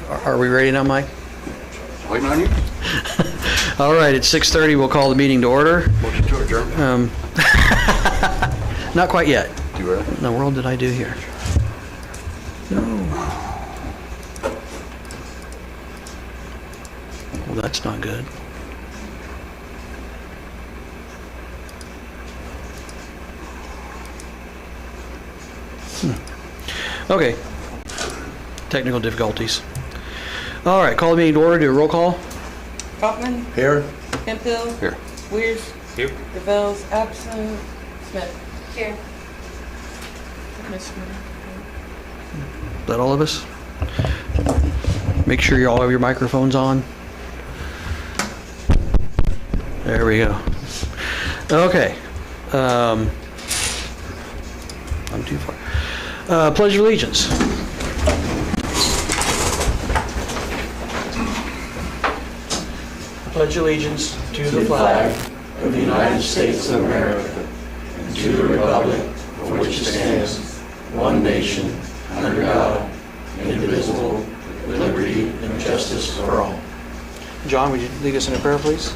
Are we ready now, Mike? Waiting on you. All right, it's 6:30. We'll call the meeting to order. Motion to adjourn. Not quite yet. You ready? What in the world did I do here? No. Well, that's not good. Okay. Technical difficulties. All right, call the meeting to order. Do a roll call. Kaufman, Here. Hemphill, Here. Weirs, Here. DeVel's absent, Smith. Here. Is that all of us? Make sure you all have your microphones on. There we go. Okay. I'm too far. Pledge of Allegiance. Pledge allegiance to the flag of the United States of America and to the republic for which it stands, one nation, under God, indivisible, with liberty and justice for all. John, would you lead us in a prayer, please?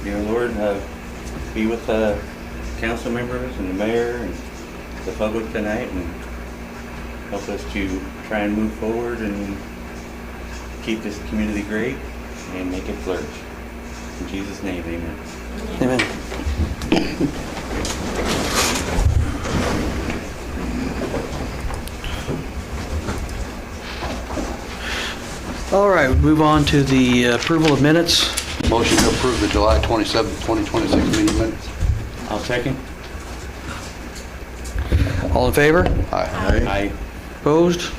Dear Lord, be with the council members and the mayor and the public tonight, and help us to try and move forward and keep this community great and make it flourish. In Jesus' name, amen. Amen. All right, we move on to the approval of minutes. Motion to approve the July 27th, 2026 meeting minutes. I'll second. All in favor? Aye. Aye. Opposed?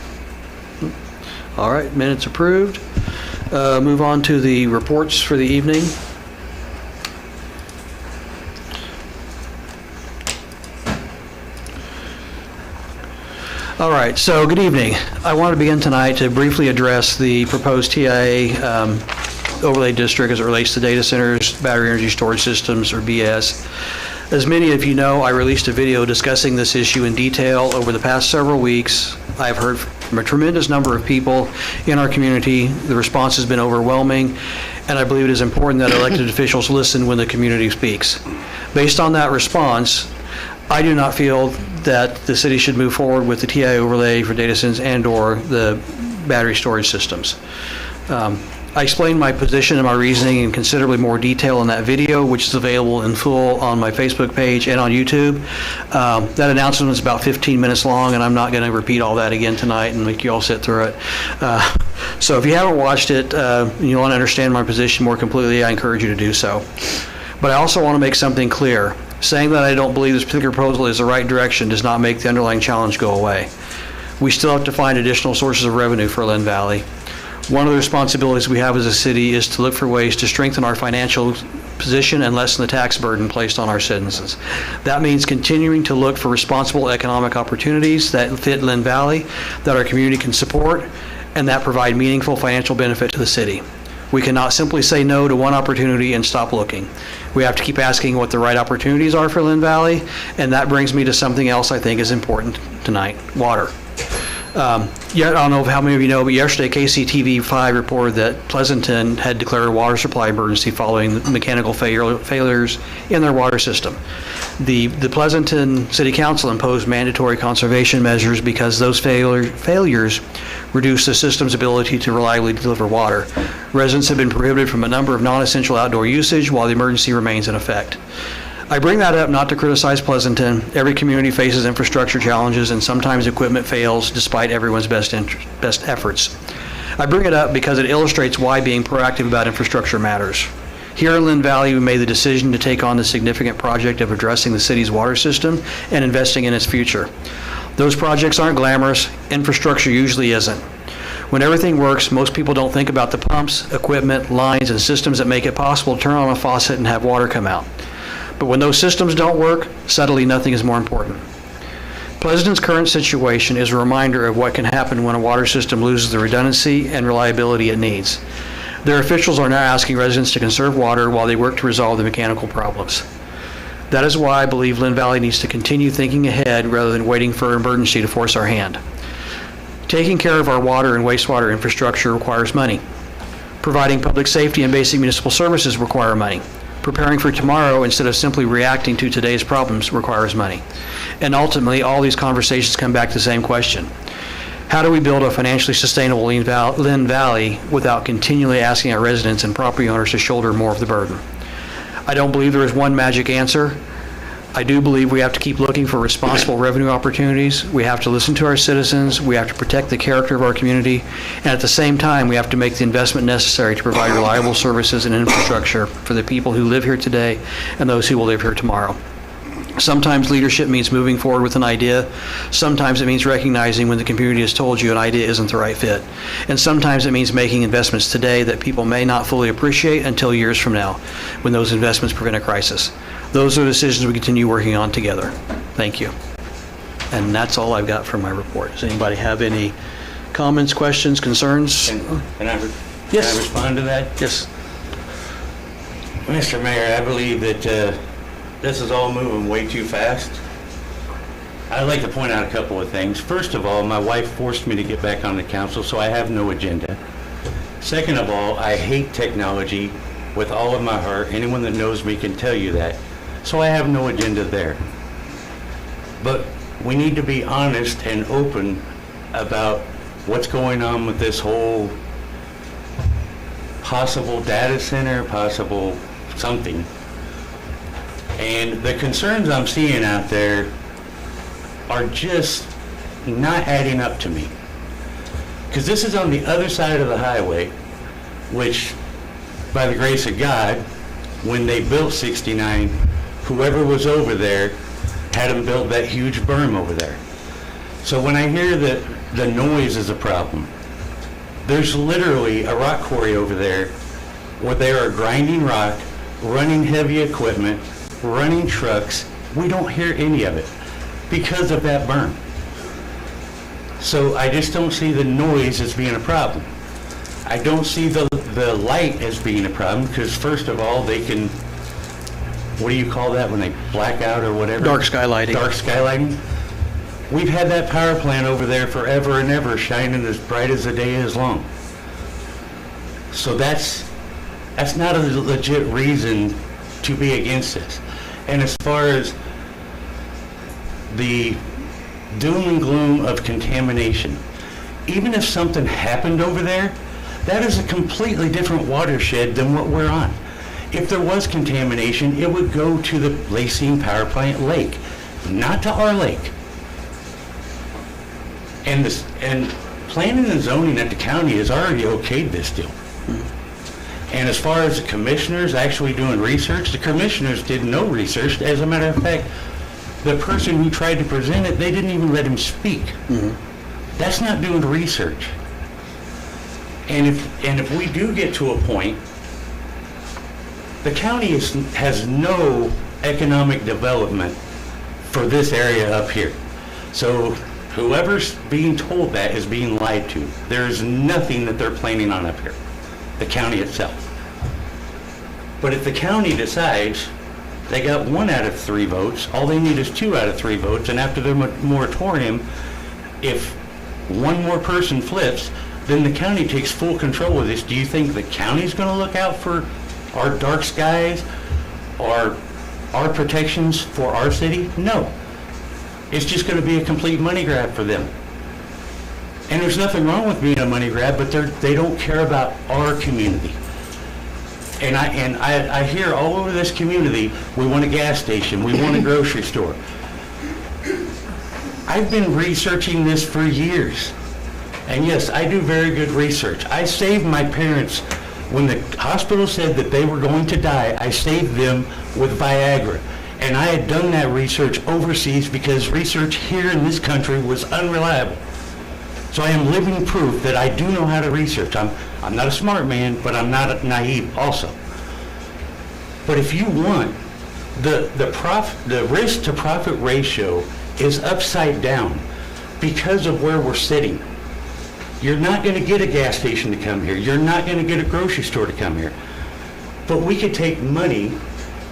All right, minutes approved. Move on to the reports for the evening. All right, so good evening. I want to begin tonight to briefly address the proposed TIA overlay district as it relates to data centers, battery energy storage systems, or BS. As many of you know, I released a video discussing this issue in detail over the past several weeks. I've heard from a tremendous number of people in our community. The response has been overwhelming, and I believe it is important that elected officials listen when the community speaks. Based on that response, I do not feel that the city should move forward with the TI overlay for data centers and/or the battery storage systems. I explained my position and my reasoning in considerably more detail in that video, which is available in full on my Facebook page and on YouTube. That announcement is about 15 minutes long, and I'm not going to repeat all that again tonight and make you all sit through it. So if you haven't watched it and you want to understand my position more completely, I encourage you to do so. But I also want to make something clear. Saying that I don't believe this particular proposal is the right direction does not make the underlying challenge go away. We still have to find additional sources of revenue for Lynn Valley. One of the responsibilities we have as a city is to look for ways to strengthen our financial position and lessen the tax burden placed on our citizens. That means continuing to look for responsible economic opportunities that fit Lynn Valley, that our community can support, and that provide meaningful financial benefit to the city. We cannot simply say no to one opportunity and stop looking. We have to keep asking what the right opportunities are for Lynn Valley, and that brings me to something else I think is important tonight: water. Yeah, I don't know how many of you know, but yesterday KCTV5 reported that Pleasanton had declared a water supply emergency following mechanical failures in their water system. The Pleasanton City Council imposed mandatory conservation measures because those failures reduce the system's ability to reliably deliver water. Residents have been prohibited from a number of non-essential outdoor usage while the emergency remains in effect. I bring that up not to criticize Pleasanton. Every community faces infrastructure challenges, and sometimes equipment fails despite everyone's best efforts. I bring it up because it illustrates why being proactive about infrastructure matters. Here in Lynn Valley, we made the decision to take on the significant project of addressing the city's water system and investing in its future. Those projects aren't glamorous. Infrastructure usually isn't. When everything works, most people don't think about the pumps, equipment, lines, and systems that make it possible to turn on a faucet and have water come out. But when those systems don't work, suddenly nothing is more important. Pleasanton's current situation is a reminder of what can happen when a water system loses the redundancy and reliability it needs. Their officials are now asking residents to conserve water while they work to resolve the mechanical problems. That is why I believe Lynn Valley needs to continue thinking ahead rather than waiting for an emergency to force our hand. Taking care of our water and wastewater infrastructure requires money. Providing public safety and basic municipal services require money. Preparing for tomorrow instead of simply reacting to today's problems requires money. And ultimately, all these conversations come back to the same question. How do we build a financially sustainable Lynn Valley without continually asking our residents and property owners to shoulder more of the burden? I don't believe there is one magic answer. I do believe we have to keep looking for responsible revenue opportunities. We have to listen to our citizens. We have to protect the character of our community. And at the same time, we have to make the investment necessary to provide reliable services and infrastructure for the people who live here today and those who will live here tomorrow. Sometimes leadership means moving forward with an idea. Sometimes it means recognizing when the community has told you an idea isn't the right fit. And sometimes it means making investments today that people may not fully appreciate until years from now, when those investments prevent a crisis. Those are decisions we continue working on together. Thank you. And that's all I've got for my report. Does anybody have any comments, questions, concerns? Can I Yes. respond to that? Yes. Mr. Mayor, I believe that this is all moving way too fast. I'd like to point out a couple of things. First of all, my wife forced me to get back on the council, so I have no agenda. Second of all, I hate technology with all of my heart. Anyone that knows me can tell you that. So I have no agenda there. But we need to be honest and open about what's going on with this whole possible data center, possible something. And the concerns I'm seeing out there are just not adding up to me. Because this is on the other side of the highway, which, by the grace of God, when they built 69, whoever was over there had them build that huge berm over there. So when I hear that the noise is a problem, there's literally a rock quarry over there where they are grinding rock, running heavy equipment, running trucks. We don't hear any of it because of that berm. So I just don't see the noise as being a problem. I don't see the light as being a problem because, first of all, they can, what do you call that when they black out or whatever? Dark sky lighting. Dark sky lighting. We've had that power plant over there forever and ever, shining as bright as the day is long. So that's not a legit reason to be against this. And as far as the doom and gloom of contamination, even if something happened over there, that is a completely different watershed than what we're on. If there was contamination, it would go to the Lacine Power Plant lake, not to our lake. And planning and zoning at the county has already okayed this deal. And as far as the commissioners actually doing research, the commissioners did no research. As a matter of fact, the person who tried to present it, they didn't even let him speak. That's not doing research. And if we do get to a point, the county has no economic development for this area up here. So whoever's being told that is being lied to. There is nothing that they're planning on up here, the county itself. But if the county decides they got 1 out of 3 votes, all they need is 2 out of 3 votes, and after their moratorium, if one more person flips, then the county takes full control of this. Do you think the county's going to look out for our dark skies, or our protections for our city? No. It's just going to be a complete money grab for them. And there's nothing wrong with being a money grab, but they don't care about our community. And I hear all over this community, we want a gas station, we want a grocery store. I've been researching this for years. And yes, I do very good research. I saved my parents when the hospital said that they were going to die. I saved them with Viagra. And I had done that research overseas because research here in this country was unreliable. So I am living proof that I do know how to research. I'm not a smart man, but I'm not naive also. But if you want, the risk to profit ratio is upside down because of where we're sitting. You're not going to get a gas station to come here. You're not going to get a grocery store to come here. But we could take money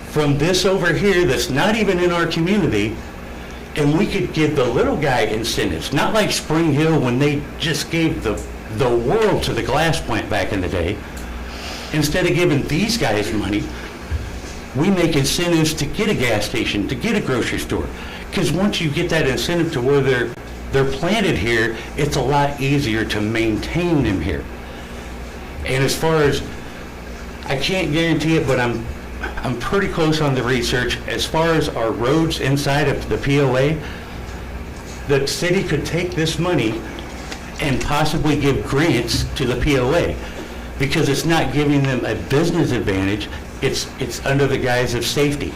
from this over here that's not even in our community And we could give the little guy incentives, not like Spring Hill when they just gave the world to the glass plant back in the day. Instead of giving these guys money, we make incentives to get a gas station, to get a grocery store. Because once you get that incentive to where they're planted here, it's a lot easier to maintain them here. And as far as, I can't guarantee it, but I'm pretty close on the research. As far as our roads inside of the POA, the city could take this money and possibly give grants to the POA because it's not giving them a business advantage. It's under the guise of safety.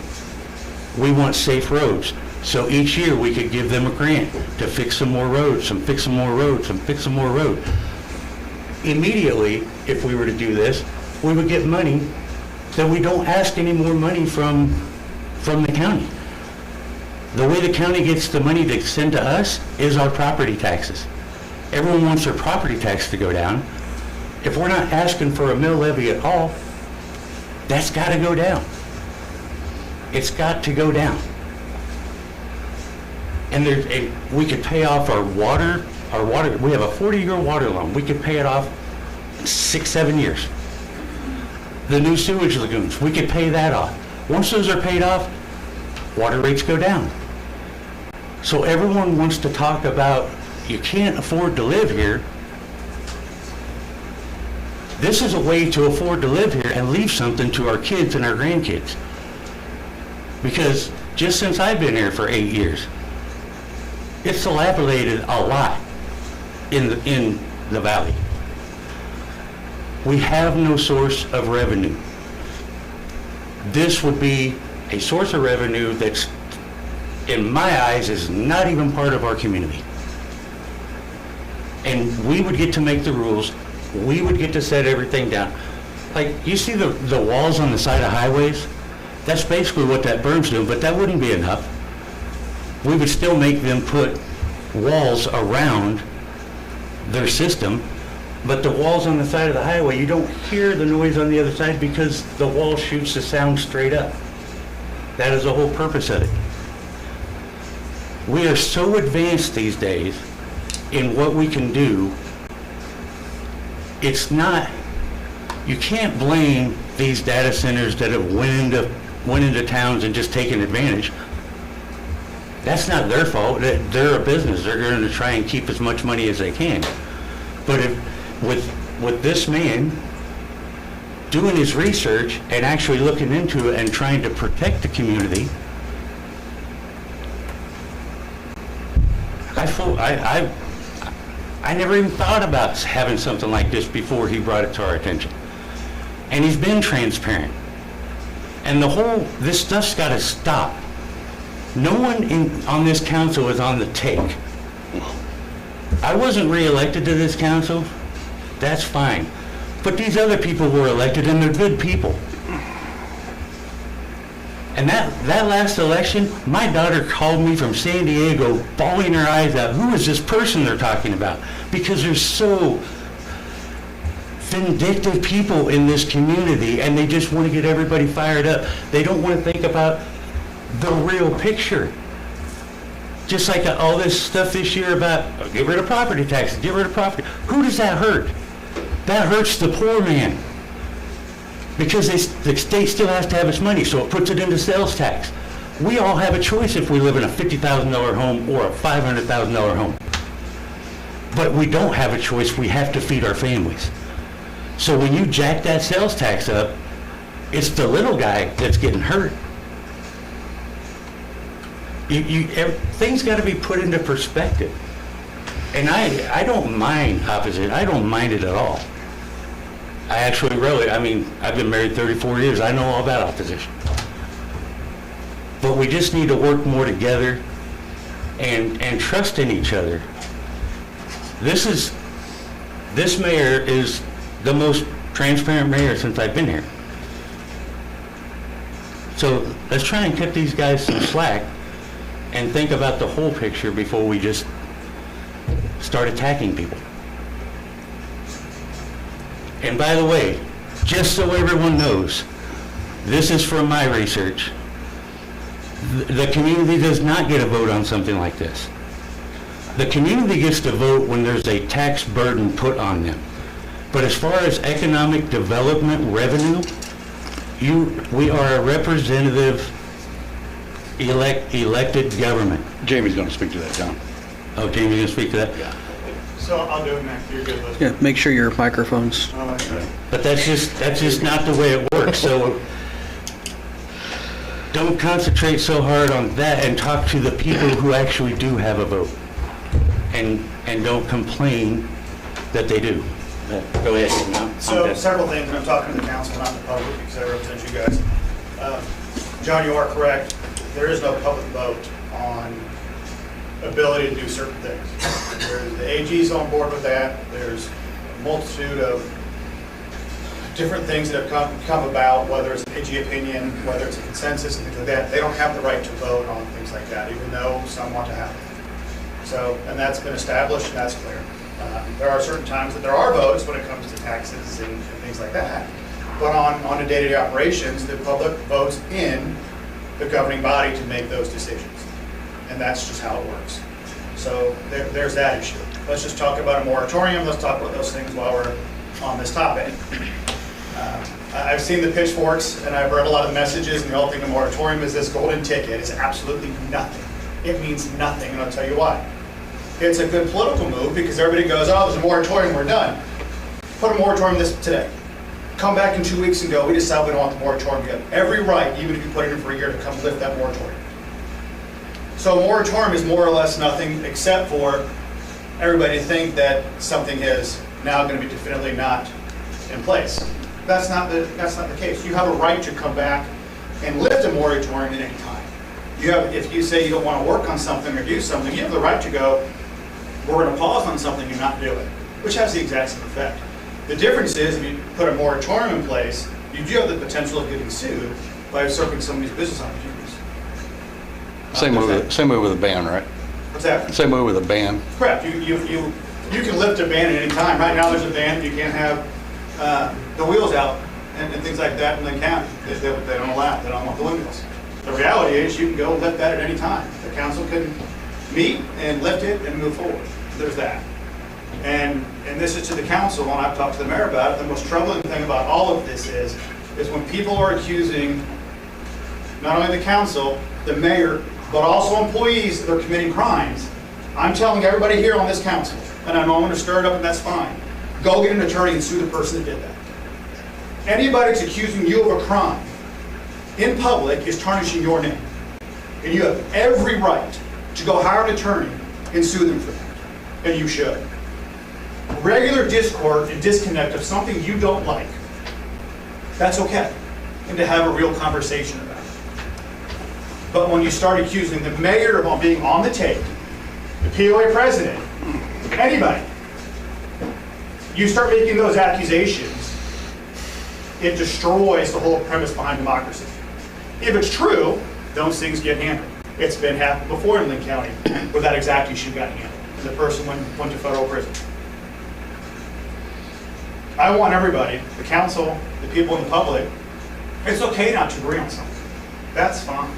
We want safe roads. So each year we could give them a grant to fix some more roads, fix some more roads, fix some more road. Immediately, if we were to do this, we would get money that we don't ask any more money from the county. The way the county gets the money to send to us is our property taxes. Everyone wants their property tax to go down. If we're not asking for a mill levy at all, that's got to go down. It's got to go down. And we could pay off our water, we have a 40-year water loan. We could pay it off in 6-7 years. The new sewage lagoons, we could pay that off. Once those are paid off, water rates go down. So everyone wants to talk about, you can't afford to live here. This is a way to afford to live here and leave something to our kids and our grandkids. Because just since I've been here for 8 years, it's dilapidated a lot in the valley. We have no source of revenue. This would be a source of revenue that's, in my eyes, is not even part of our community. And we would get to make the rules. We would get to set everything down. Like, you see the walls on the side of highways? That's basically what that berm's doing, but that wouldn't be enough. We would still make them put walls around their system, but the walls on the side of the highway, you don't hear the noise on the other side because the wall shoots the sound straight up. That is the whole purpose of it. We are so advanced these days in what we can do. It's not, you can't blame these data centers that have went into towns and just taken advantage. That's not their fault. They're a business. They're going to try and keep as much money as they can. But with this man doing his research and actually looking into it and trying to protect the community, I never even thought about having something like this before he brought it to our attention. And he's been transparent. And this stuff's got to stop. No one on this council is on the take. I wasn't reelected to this council. That's fine. But these other people were elected and they're good people. And that last election, my daughter called me from San Diego, bawling her eyes out. Who is this person they're talking about? Because there's so vindictive people in this community and they just want to get everybody fired up. They don't want to think about the real picture. Just like all this stuff this year about get rid of property taxes, get rid of property. Who does that hurt? That hurts the poor man. Because the state still has to have its money, so it puts it into sales tax. We all have a choice if we live in a $50,000 home or a $500,000 home. But we don't have a choice. We have to feed our families. So when you jack that sales tax up, it's the little guy that's getting hurt. Things got to be put into perspective. And I don't mind opposition. I don't mind it at all. I actually really, I've been married 34 years. I know all about opposition. But we just need to work more together and trust in each other. This mayor is the most transparent mayor since I've been here. So let's try and cut these guys some slack and think about the whole picture before we just start attacking people. And by the way, just so everyone knows, this is from my research. The community does not get a vote on something like this. The community gets to vote when there's a tax burden put on them. But as far as economic development revenue, we are a representative elected government. Jamie's going to speak to that, John. Oh, Jamie, you gonna speak to that? So I'll do it next. You're good with it. Yeah, make sure your microphone's, But that's just not the way it works, so don't concentrate so hard on that and talk to the people who actually do have a vote. And don't complain that they do. Go ahead. I'm So done. several things, and I'm talking to the council, not the public, because I represent you guys. John, you are correct. There is no public vote on ability to do certain things. The AG's on board with that. There's a multitude of different things that have come about, whether it's an AG opinion, whether it's a consensus, and things like that. They don't have the right to vote on things like that, even though some want to have it. So, and that's been established, and that's clear. There are certain times that there are votes when it comes to taxes and things like that. But on the day-to-day operations, the public votes in the governing body to make those decisions. And that's just how it works. So there's that issue. Let's just talk about a moratorium. Let's talk about those things while we're on this topic. I've seen the pitchforks and I've read a lot of the messages, and they all think a moratorium is this golden ticket. It's absolutely nothing. It means nothing, and I'll tell you why. It's a good political move because everybody goes, oh, there's a moratorium, we're done. Put a moratorium this today. Come back in 2 weeks and go, we decide we don't want the moratorium. You have every right, even if you put it in for a year, to come lift that moratorium. So a moratorium is more or less nothing except for everybody to think that something is now going to be definitively not in place. That's not the case. You have a right to come back and lift a moratorium at any time. If you say you don't want to work on something or do something, you have the right to go, we're going to pause on something and not do it, which has the exact same effect. The difference is, if you put a moratorium in place, you do have the potential of getting sued by usurping somebody's business opportunities. Same way with a ban, right? What's that? Same way with a ban. Correct. You can lift a ban at any time. Right now, there's a ban. You can't have the wheels out and things like that in the county. They don't allow it. They don't want the windmills. The reality is, you can go lift that at any time. The council can meet and lift it and move forward. There's that. And this is to the council, when I've talked to the mayor about it, the most troubling thing about all of this is when people are accusing not only the council, the mayor, but also employees that are committing crimes. I'm telling everybody here on this council, and I know I'm going to stir it up, and that's fine, go get an attorney and sue the person that did that. Anybody that's accusing you of a crime in public is tarnishing your name. And you have every right to go hire an attorney and sue them for that. And you should. Regular discord and disconnect of something you don't like, that's okay. And to have a real conversation about it. But when you start accusing the mayor of being on the tape, the POA president, anybody, you start making those accusations, it destroys the whole premise behind democracy. If it's true, those things get handled. It's been happened before in Linn County where that exact issue got handled. And the person went to federal prison. I want everybody, the council, the people in the public, it's okay not to agree on something. That's fine.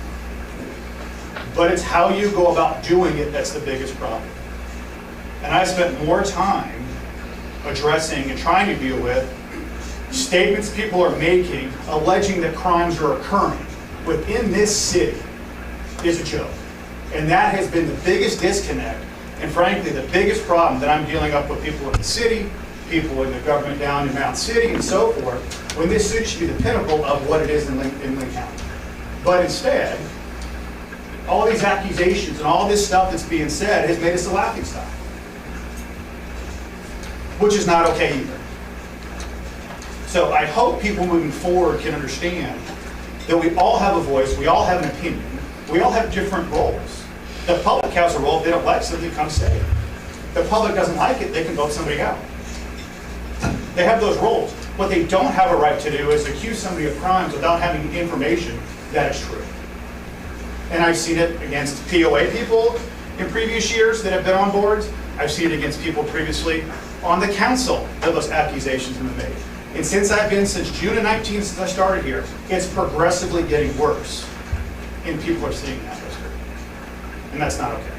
But it's how you go about doing it that's the biggest problem. And I spent more time addressing and trying to deal with statements people are making alleging that crimes are occurring within this city is a joke. And that has been the biggest disconnect and frankly the biggest problem that I'm dealing up with people in the city, people in the government down in Mountain City and so forth, when this city should be the pinnacle of what it is in Linn County. But instead, all these accusations and all this stuff that's being said has made us a laughingstock, which is not okay either. So I hope people moving forward can understand that we all have a voice, we all have an opinion, we all have different roles. The public has a role. If they don't like something, come say it. If the public doesn't like it, they can vote somebody out. They have those roles. What they don't have a right to do is accuse somebody of crimes without having information that is true. And I've seen it against POA people in previous years that have been on boards. I've seen it against people previously on the council that those accusations have been made. And since June of 19, since I started here, it's progressively getting worse. and people are seeing that history. And that's not okay.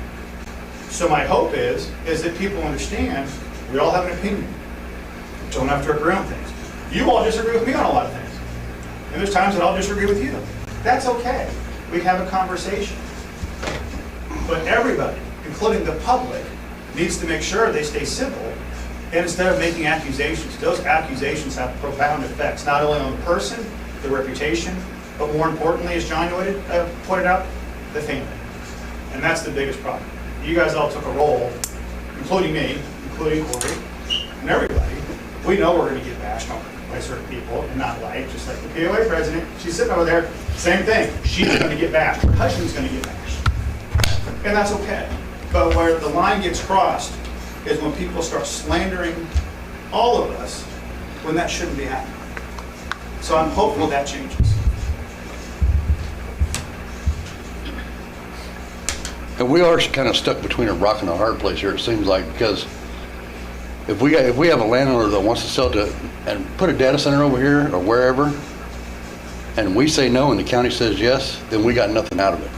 So my hope is that people understand we all have an opinion. Don't have to agree on things. You all disagree with me on a lot of things. And there's times that I'll disagree with you. That's okay. We have a conversation. But everybody, including the public, needs to make sure they stay civil. And instead of making accusations, those accusations have profound effects, not only on the person, the reputation, but more importantly, as John pointed out, the family. And that's the biggest problem. You guys all took a role, including me, including Corey, and everybody. We know we're going to get bashed on by certain people and not liked, just like the POA president. She's sitting over there, same thing. She's going to get bashed. Her husband's going to get bashed. And that's okay. But where the line gets crossed is when people start slandering all of us when that shouldn't be happening. So I'm hopeful that changes. And we are kind of stuck between a rock and a hard place here, it seems like, because if we have a landowner that wants to sell to, and put a data center over here or wherever, and we say no and the county says yes, then we got nothing out of it.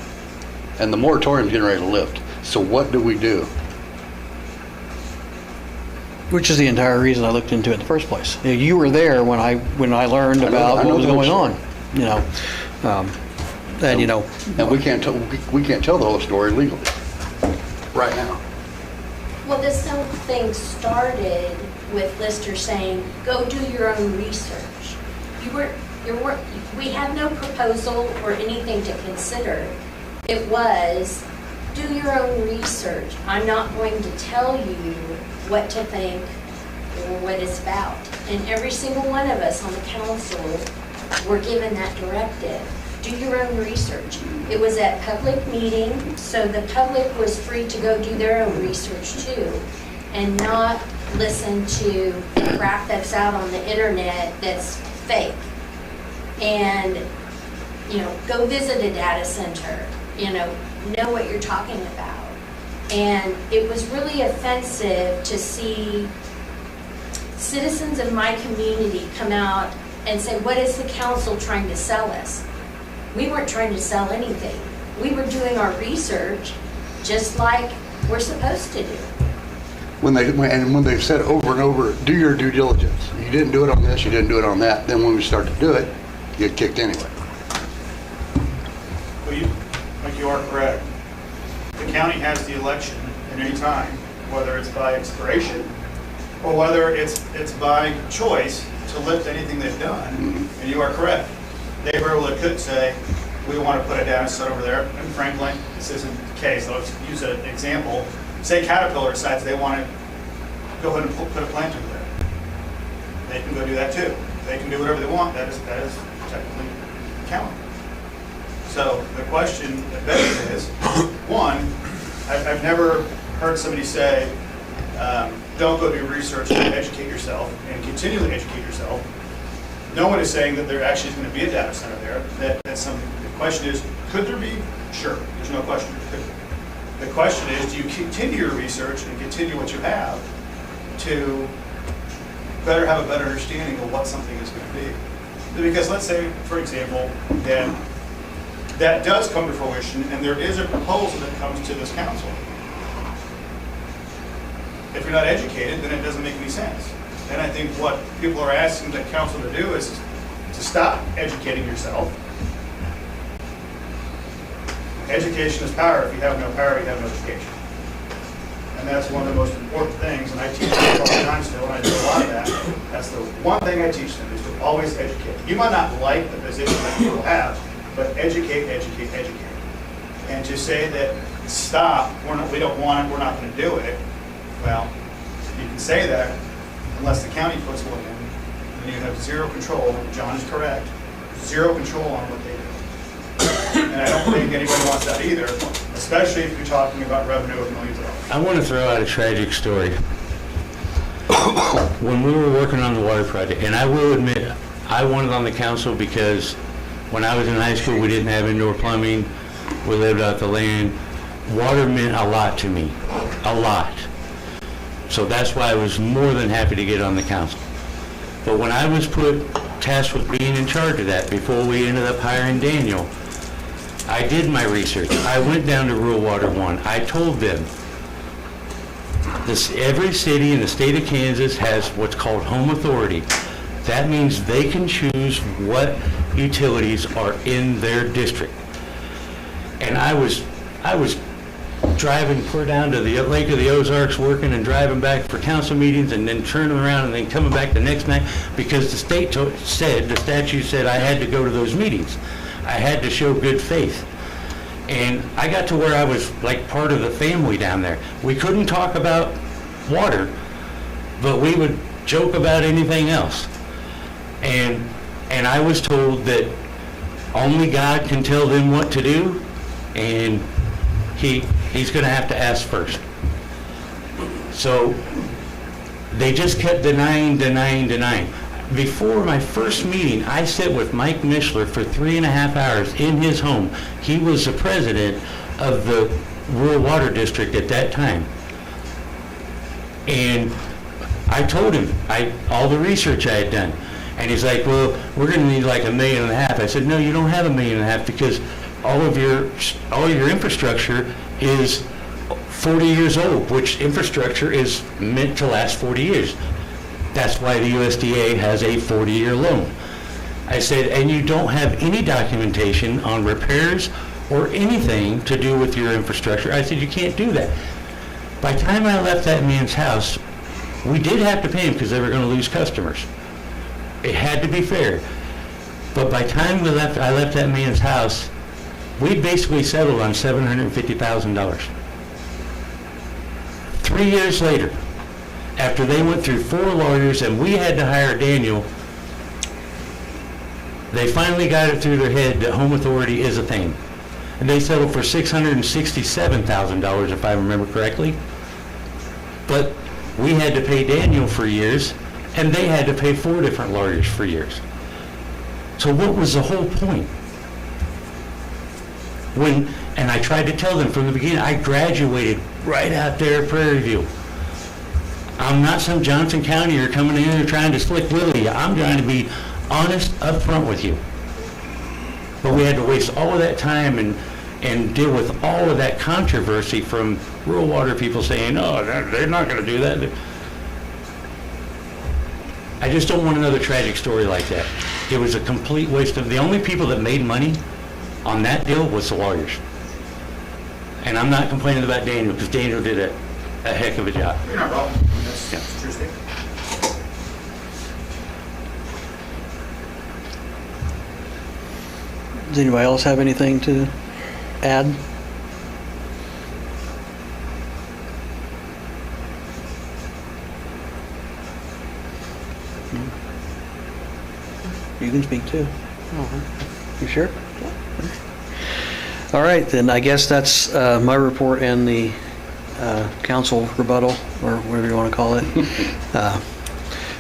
And the moratorium's getting ready to lift. So what do we do? Which is the entire reason I looked into it in the first place. You were there when I learned I know about what was the whole going on, story. And, And we can't tell the whole story legally right now. Well, this whole thing started with Lister saying, go do your own research. We had no proposal or anything to consider. It was, do your own research. I'm not going to tell you what to think or what it's about. And every single one of us on the council were given that directive. Do your own research. It was at public meeting, so the public was free to go do their own research too, and not listen to crap that's out on the internet that's fake. And, go visit a data center, know what you're talking about. And it was really offensive to see citizens of my community come out and say, what is the council trying to sell us? We weren't trying to sell anything. We were doing our research just like we're supposed to do. When they've said over and over, do your due diligence. You didn't do it on this, you didn't do it on that. Then when we start to do it, you get kicked anyway. Well, you are correct. The county has the election at any time, whether it's by expiration or whether it's by choice to lift anything they've done. Mm-hmm. And you are correct. They very well could say, we want to put a data center over there. And frankly, this isn't the case. Let's use an example. Say Caterpillar decides they want to go ahead and put a plant over there. They can go do that too. They can do whatever they want. That is technically county. So the question that begs is, one, I've never heard somebody say, don't go do research and educate yourself and continually educate yourself. No one is saying that there actually is going to be a data center there. The question is, could there be? Sure, there's no question. The question is, do you continue your research and continue what you have to have a better understanding of what something is going to be? Because let's say, for example, that does come to fruition and there is a proposal that comes to this council. If you're not educated, then it doesn't make any sense. And I think what people are asking the council to do is to stop educating yourself. Education is power. If you have no power, you have no education. And that's one of the most important things, and I teach them all the time still, and I do a lot of that. That's the one thing I teach them, is to always educate. You might not like the position that people have, but educate, educate, educate. And to say that, stop, we don't want it, we're not going to do it, well, you can say that, unless the county puts one in, and you have zero control. John is correct. Zero control on what they do. And I don't think anybody wants that either, especially if you're talking about revenue of millions of dollars. I want to throw out a tragic story. When we were working on the water project, and I will admit, I wanted on the council because when I was in high school, we didn't have indoor plumbing. We lived out the land. Water meant a lot to me, a lot. So that's why I was more than happy to get on the council. But when I was tasked with being in charge of that, before we ended up hiring Daniel, I did my research. I went down to Rural Water One. I told them, every city in the state of Kansas has what's called home authority. That means they can choose what utilities are in their district. And I was driving clear down to the Lake of the Ozarks, working and driving back for council meetings, and then turning around and then coming back the next night, because the statute said I had to go to those meetings. I had to show good faith. And I got to where I was like part of the family down there. We couldn't talk about water, but we would joke about anything else. And I was told that only God can tell them what to do, and he's going to have to ask first. So they just kept denying. Before my first meeting, I sat with Mike Mishler for 3.5 hours in his home. He was the president of the Rural Water District at that time. And I told him all the research I had done. And he's like, well, we're going to need like $1.5 million. I said, no, you don't have $1.5 million, because all of your infrastructure is 40 years old, which infrastructure is meant to last 40 years. That's why the USDA has a 40-year loan. I said, and you don't have any documentation on repairs or anything to do with your infrastructure. I said, you can't do that. By the time I left that man's house, we did have to pay him because they were going to lose customers. It had to be fair. But by the time I left that man's house, we basically settled on $750,000. 3 years later, after they went through 4 lawyers and we had to hire Daniel, they finally got it through their head that home authority is a thing. And they settled for $667,000, if I remember correctly. But we had to pay Daniel for years, and they had to pay 4 different lawyers for years. So what was the whole point? And I tried to tell them from the beginning, I graduated right out there at Prairie View. I'm not some Johnson County coming in and trying to slick willy. I'm trying to be honest up front with you. But we had to waste all of that time and deal with all of that controversy from rural water people saying, oh, they're not going to do that. I just don't want another tragic story like that. It was a complete waste of, the only people that made money on that deal was the lawyers. And I'm not complaining about Daniel, because Daniel did a heck of a job. You're not wrong. That's a true statement. Does anybody else have anything to add? You can speak too. You sure? All right, then I guess that's my report and the council rebuttal, or whatever you want to call it.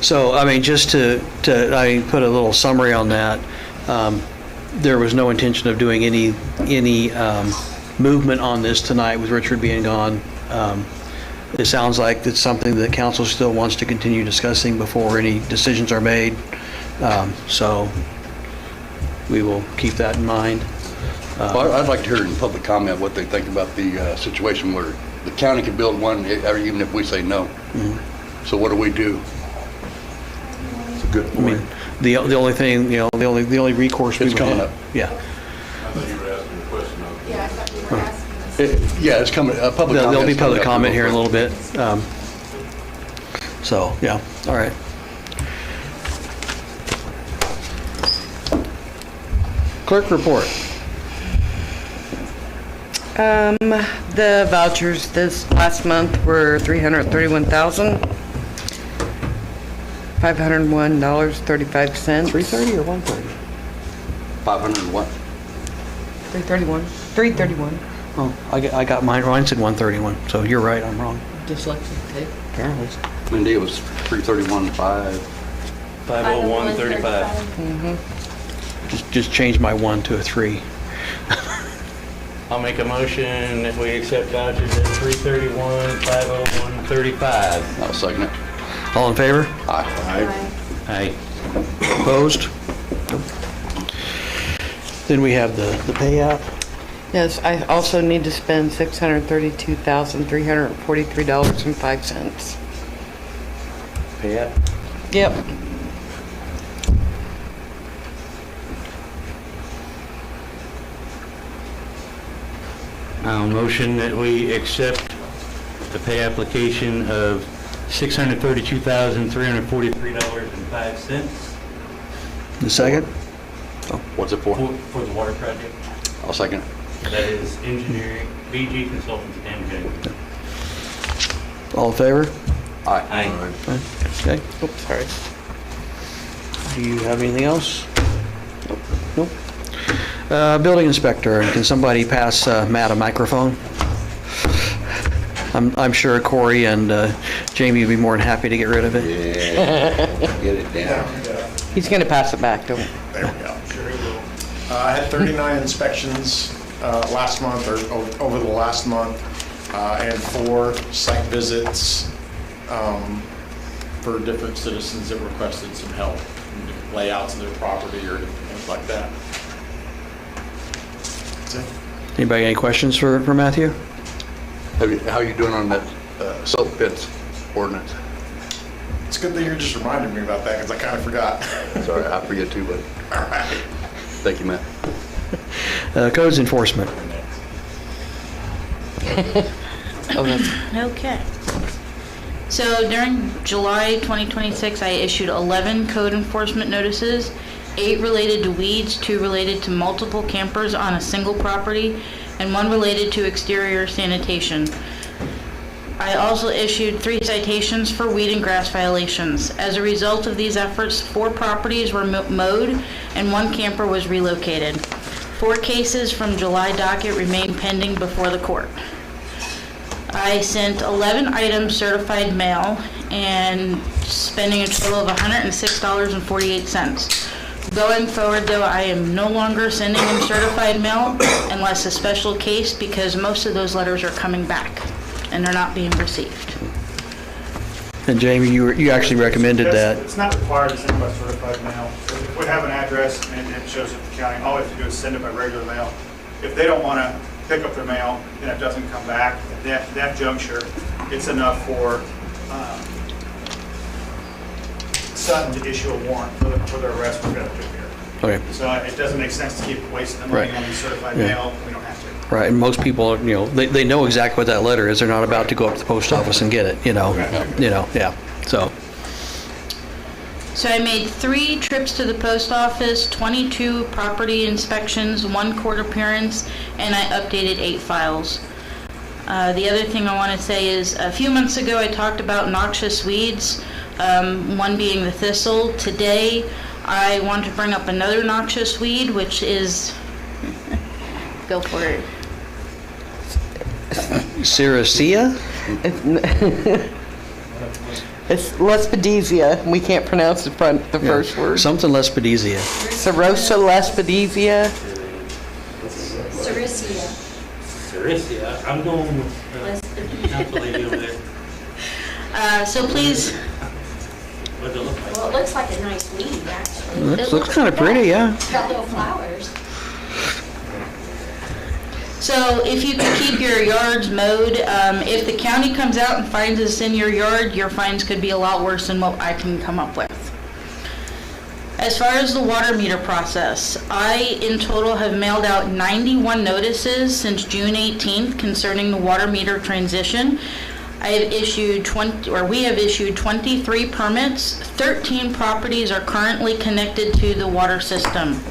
So, I mean, just to I put a little summary on that. There was no intention of doing any movement on this tonight with Richard being gone. It sounds like it's something that council still wants to continue discussing before any decisions are made. So we will keep that in mind. Well, I'd like to hear in public comment what they think about the situation where the county can build one, even if we say no. Mm-hmm. So what do we do? It's a good I mean, point. the only thing, the only recourse we It's would coming have. up. Yeah. I thought you were asking a question. Yeah, I thought you were asking us. Yeah, it's coming, public comment. There'll be public comment here in a little bit. So, yeah, all right. Clerk report. The vouchers this last month were $331,501.35. 330 or 130? 500 and what? 331. Oh, I got mine, Ryan said 131, so you're right, I'm wrong. Dyslexic tape. Apparently. Mindy, it was 331.5. 501.35. Just change my 1 to a 3. I'll make a motion that we accept vouchers at 331, 501.35. I'll second it. All in favor? Aye. Aye. Opposed? Then we have the pay app. Yes, I also need to spend $632,343.05. Pay up. Yep. I'll motion that we accept the pay application of $632,343.05 The second? What's it for? for the water project. I'll second. That is engineering, BG Consultants and Engineering. All in favor? Aye. Okay. Oops, sorry. Do you have anything else? Nope. Building inspector, can somebody pass Matt a microphone? I'm sure Corey and Jamie would be more than happy to get rid of it. Yeah, get it down. He's going to pass it back, don't we? There we go. Sure he will. I had 39 inspections last month, or over the last month, and 4 site visits for different citizens that requested some help, layouts of their property or things like that. That's it. Anybody got any questions for Matthew? How you doing on that silt fence ordinance? It's good that you're just reminding me about that, because I kind of forgot. Sorry, I forget too, buddy. All right. Thank you, Matt. Codes enforcement. Oh, that's, Okay. So during July 2026, I issued 11 code enforcement notices, 8 related to weeds, 2 related to multiple campers on a single property, and 1 related to exterior sanitation. I also issued 3 citations for weed and grass violations. As a result of these efforts, 4 properties were mowed and 1 camper was relocated. 4 cases from July docket remain pending before the court. I sent 11 items certified mail and spending a total of $106.48. Going forward, though, I am no longer sending them certified mail unless a special case, because most of those letters are coming back and they're not being received. And Jamie, you actually recommended that. It's not required to send by certified mail. If we have an address and it shows at the county, all we have to do is send it by regular mail. If they don't want to pick up their mail and it doesn't come back, at that juncture, it's enough for Sutton to issue a warrant for their arrest for failure to appear. Okay. So it doesn't make sense to keep wasting the money Right. on these certified Yeah. mail. We don't have to. Right, and most people, they know exactly what that letter is. They're not about to go up to the post office and get it, yeah, so. So I made 3 trips to the post office, 22 property inspections, 1 court appearance, and I updated 8 files. The other thing I want to say is, a few months ago I talked about noxious weeds, one being the thistle. Today I want to bring up another noxious weed, which is, go for it. Sericea? it's Lespedezia. We can't pronounce the first word. Something Lespedezia. Serosa Lespedezia. Sericea. Sericea, I'm going with council lady over there. So please, What does it look like? Well, it looks like a nice weed, actually. Looks kind of pretty, yeah. It's got little flowers. so if you could keep your yards mowed, if the county comes out and finds us in your yard, your fines could be a lot worse than what I can come up with. As far as the water meter process, I in total have mailed out 91 notices since June 18th concerning the water meter transition. We have issued 23 permits. 13 properties are currently connected to the water system,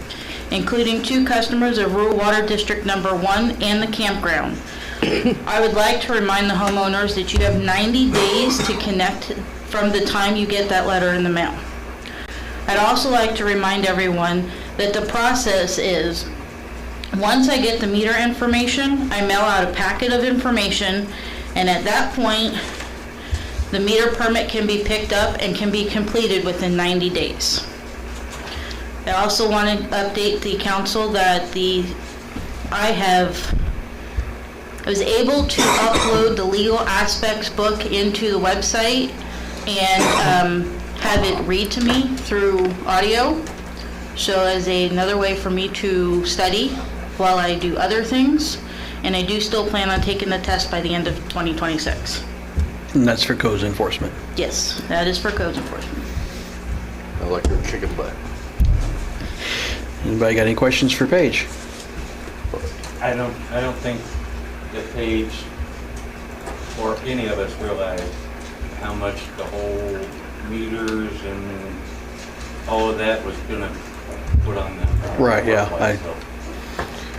including 2 customers of Rural Water District Number 1 and the campground. I would like to remind the homeowners that you have 90 days to connect from the time you get that letter in the mail. I'd also like to remind everyone that the process is, once I get the meter information, I mail out a packet of information, and at that point, the meter permit can be picked up and can be completed within 90 days. I also want to update the council that I was able to upload the legal aspects book into the website and have it read to me through audio. So as another way for me to study while I do other things, and I do still plan on taking the test by the end of 2026. And that's for codes enforcement. Yes, that is for codes enforcement. I like your kicking butt. Anybody got any questions for Paige? I don't think that Paige or any of us realize how much the whole meters and all of that was gonna put on them. Right, yeah,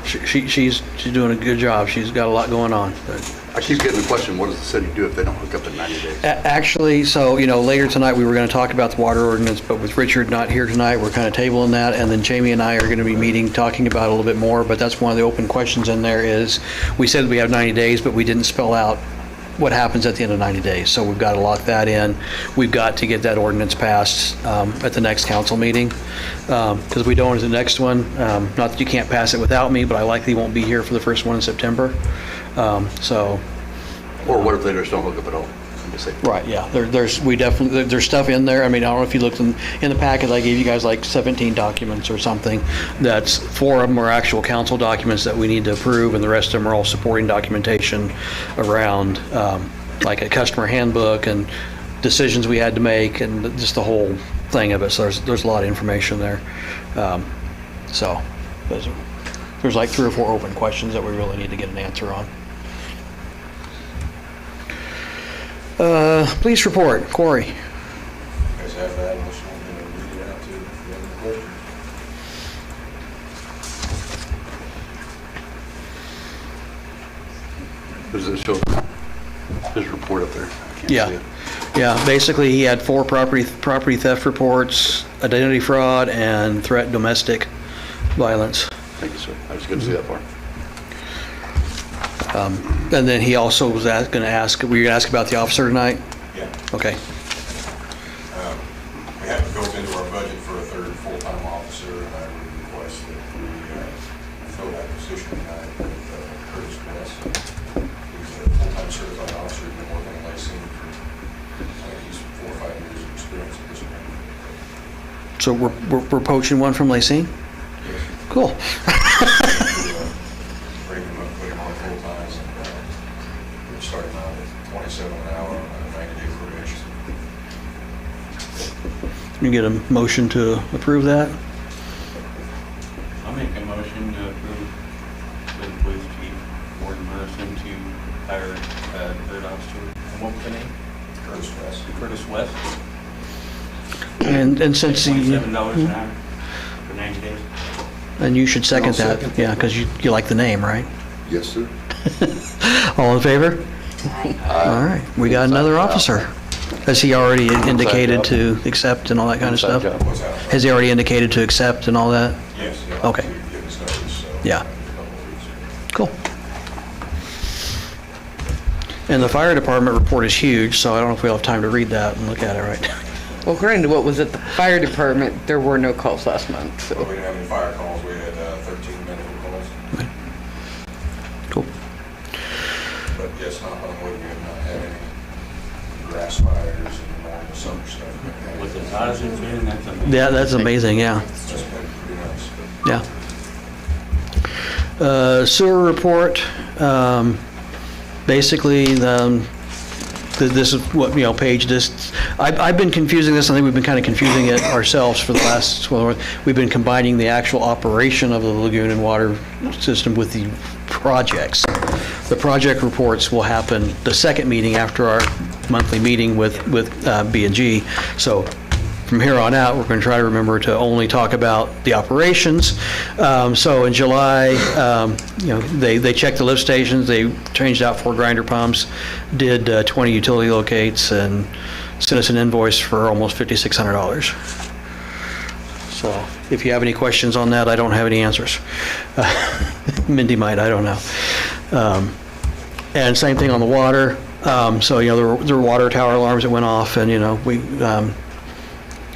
She's doing a good job. She's got a lot going on. But I keep getting the question, what does the city do if they don't hook up in 90 days? Actually, so, later tonight, we were going to talk about the water ordinance, but with Richard not here tonight, we're kind of tabling that, and then Jamie and I are going to be meeting, talking about it a little bit more, but that's one of the open questions in there is, we said we have 90 days, but we didn't spell out what happens at the end of 90 days, so we've got to lock that in. We've got to get that ordinance passed at the next council meeting, because we don't at the next one. Not that you can't pass it without me, but I likely won't be here for the first one in September. Or what if they just don't hook up at all? I'm just saying. Right, yeah, there's stuff in there. I mean, I don't know if you looked in the packet, I gave you guys like 17 documents or something. That's 4 of them are actual council documents that we need to approve, and the rest of them are all supporting documentation around, like a customer handbook and decisions we had to make, and just the whole thing of it. So there's a lot of information there. So there's like 3 or 4 open questions that we really need to get an answer on. Police report, Corey. You guys have that, unless you want me to read it out to you if you have any questions. Does it show his report up there? I can't see Yeah, it. yeah, basically he had 4 property theft reports, identity fraud, and threat domestic violence. Thank you, sir. I was good to see that part. And then he also was going to ask, were you going to ask about the officer tonight? Yeah. Okay. We have it built into our budget for a 3rd full-time officer, and I would request that we fill that position tonight with Curtis West. He's a full-time certified officer, he's been working in Lacey for, I think he's 4 or 5 years of experience at this point. So we're poaching one from Lacey? Yes. Cool. Bring him up, put him on full-time, and we're starting out at 27 an hour on a 90-day probation. You get a motion to approve that? I'll make a motion to approve the police chief, Warden Morrison, to hire a 3rd officer. And what was the name? Curtis West. Curtis West. And since $27 an hour for 90 days. and you should second I'll that, second. yeah, because you like the name, right? Yes, sir. All in favor? All right, we got another officer. Has he already indicated to accept and all that kind of Inside stuff? job. What's that? Has he already indicated to accept and all that? Yes. Yeah, Okay. we give his notice, so. Yeah. in a couple of weeks. Cool. And the fire department report is huge, so I don't know if we'll have time to read that and look at it right. Well, according to what was at the fire department, there were no calls last month, But so. we didn't have any fire calls, we had 13 medical calls. Cool. But yes, knock on wood, we have not had any grass fires and normal summer stuff. With as hot as it's been, that's amazing. Yeah, that's amazing, yeah, It's just been pretty nice. yeah. Sewer report, basically, this is what, Paige, I've been confusing this, I think we've been kind of confusing it ourselves for the last, we've been combining the actual operation of the lagoon and water system with the projects. The project reports will happen the second meeting after our monthly meeting with B&G. So from here on out, we're going to try to remember to only talk about the operations. So in July, they checked the lift stations, they changed out 4 grinder pumps, did 20 utility locates, and sent us an invoice for almost $5,600. So if you have any questions on that, I don't have any answers. Mindy might, I don't know. And same thing on the water. So, there were water tower alarms that went off, and, we,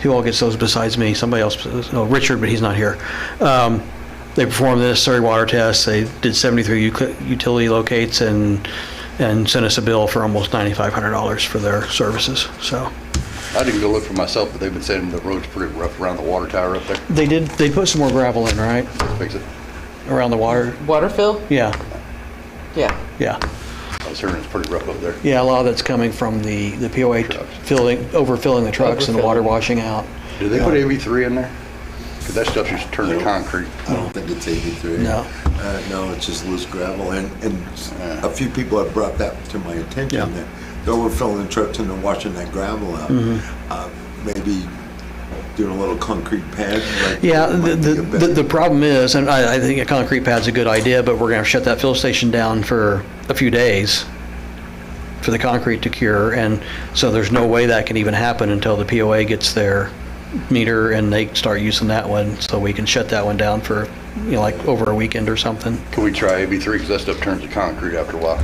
who all gets those besides me? Somebody else, Richard, but he's not here. They performed the necessary water tests. They did 73 utility locates and sent us a bill for almost $9,500 for their services, so. I didn't go look for myself, but they've been saying the road's pretty rough around the water tower up there. They put some more gravel in, right? Fix it. around the water. Waterfill? Yeah, Yeah. yeah. I was hearing it's pretty rough up there. Yeah, a lot of that's coming from the POA overfilling the trucks and the water washing out. Did they put AV3 in there? Because that stuff just turned to concrete. I don't think it's 83. No. No, it's just loose gravel, and a few people have brought that to my attention, Yeah. that they're overfilling the trucks and they're washing that gravel out. Maybe doing a little concrete pad. Like, Yeah, might be a better- the problem is, and I think a concrete pad's a good idea, but we're gonna have to shut that fill station down for a few days for the concrete to cure, and so there's no way that can even happen until the POA gets their meter and they start using that one, so we can shut that one down for, like over a weekend or something. Can we try AV3, because that stuff turns to concrete after a while?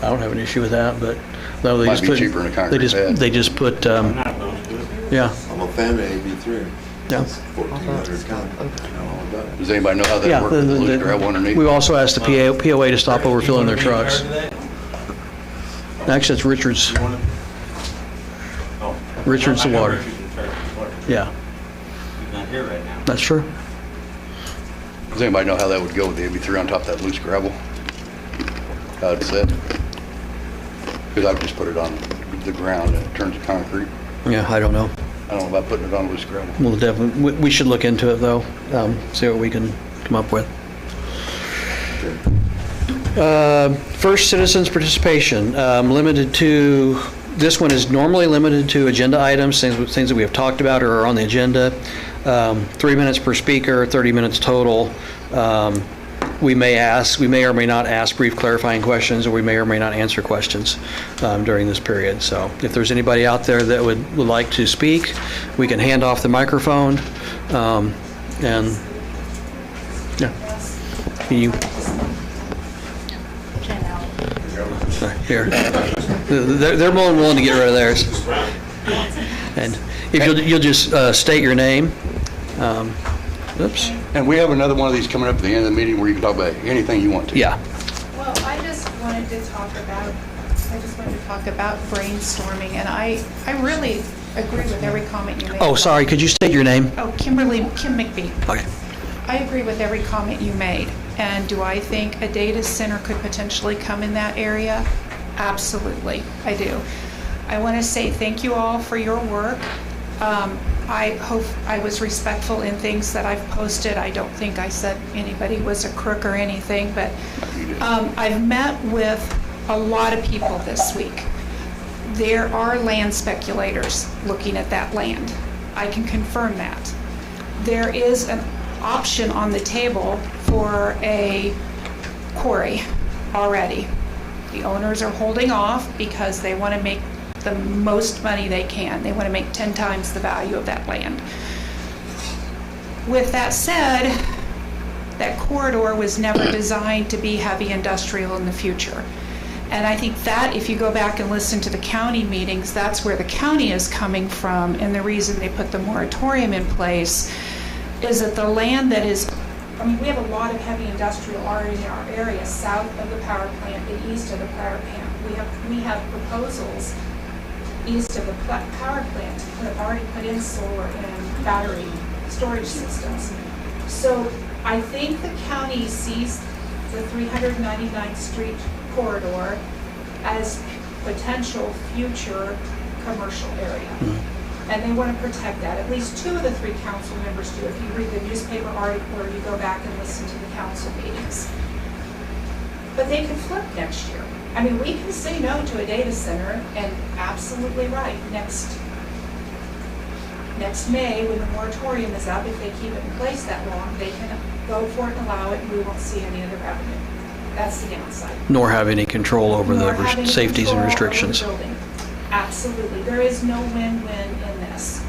I don't have an issue with that, but no, they Might just be put. cheaper than a concrete pad. They just put, I'm not opposed to it. yeah, I'm a fan of AB3. yeah. 1,400 ton. I know all about it. Does anybody know how Yeah, that works with the loose gravel underneath? we also asked the POA to stop overfilling their trucks. Actually, it's Richards. Richards the water. Yeah, He's not here right now. that's true. Does anybody know how that would go with the AV3 on top of that loose gravel? How it's set? Because I've just put it on the ground and it turns to concrete. Yeah, I don't know. I don't know about putting it on loose gravel. We'll definitely, we should look into it though, see what we can come up with. First, citizens' participation, limited to, this one is normally limited to agenda items, things that we have talked about or are on the agenda. 3 minutes per speaker, 30 minutes total. We may or may not ask brief clarifying questions, or we may or may not answer questions during this period. So if there's anybody out there that would like to speak, we can hand off the microphone. And, yeah. You. Here. They're more than willing to get rid of theirs. And if you'll just state your name. Oops. And we have another one of these coming up at the end of the meeting where you can talk about anything you want to. Yeah. Well, I just wanted to talk about brainstorming, and I really agree with every comment you made. Oh, sorry, could you state your name? Oh, Kim McBee. Okay. I agree with every comment you made. And do I think a data center could potentially come in that area? Absolutely, I do. I want to say thank you all for your work. I hope I was respectful in things that I've posted. I don't think I said anybody was a crook or anything, but I've met with a lot of people this week. There are land speculators looking at that land. I can confirm that. There is an option on the table for a quarry already. The owners are holding off because they want to make the most money they can. They want to make 10 times the value of that land. With that said, that corridor was never designed to be heavy industrial in the future. And I think that if you go back and listen to the county meetings, that's where the county is coming from, and the reason they put the moratorium in place is that the land that is, I mean, we have a lot of heavy industrial already in our area, south of the power plant and east of the power plant. We have proposals east of the power plant that have already put in solar and battery storage systems. So I think the county sees the 399th Street corridor as potential future commercial area. And they want to protect that. At least 2 of the 3 council members do, if you read the newspaper article or you go back and listen to the council meetings. But they could flip next year. I mean, we can say no to a data center, and absolutely right, next May, when the moratorium is up, if they keep it in place that long, they can go for it and allow it, and we won't see any of the revenue. That's the downside. Nor have any control over Nor the having safeties and control over the restrictions. building. Absolutely. There is no win-win in this.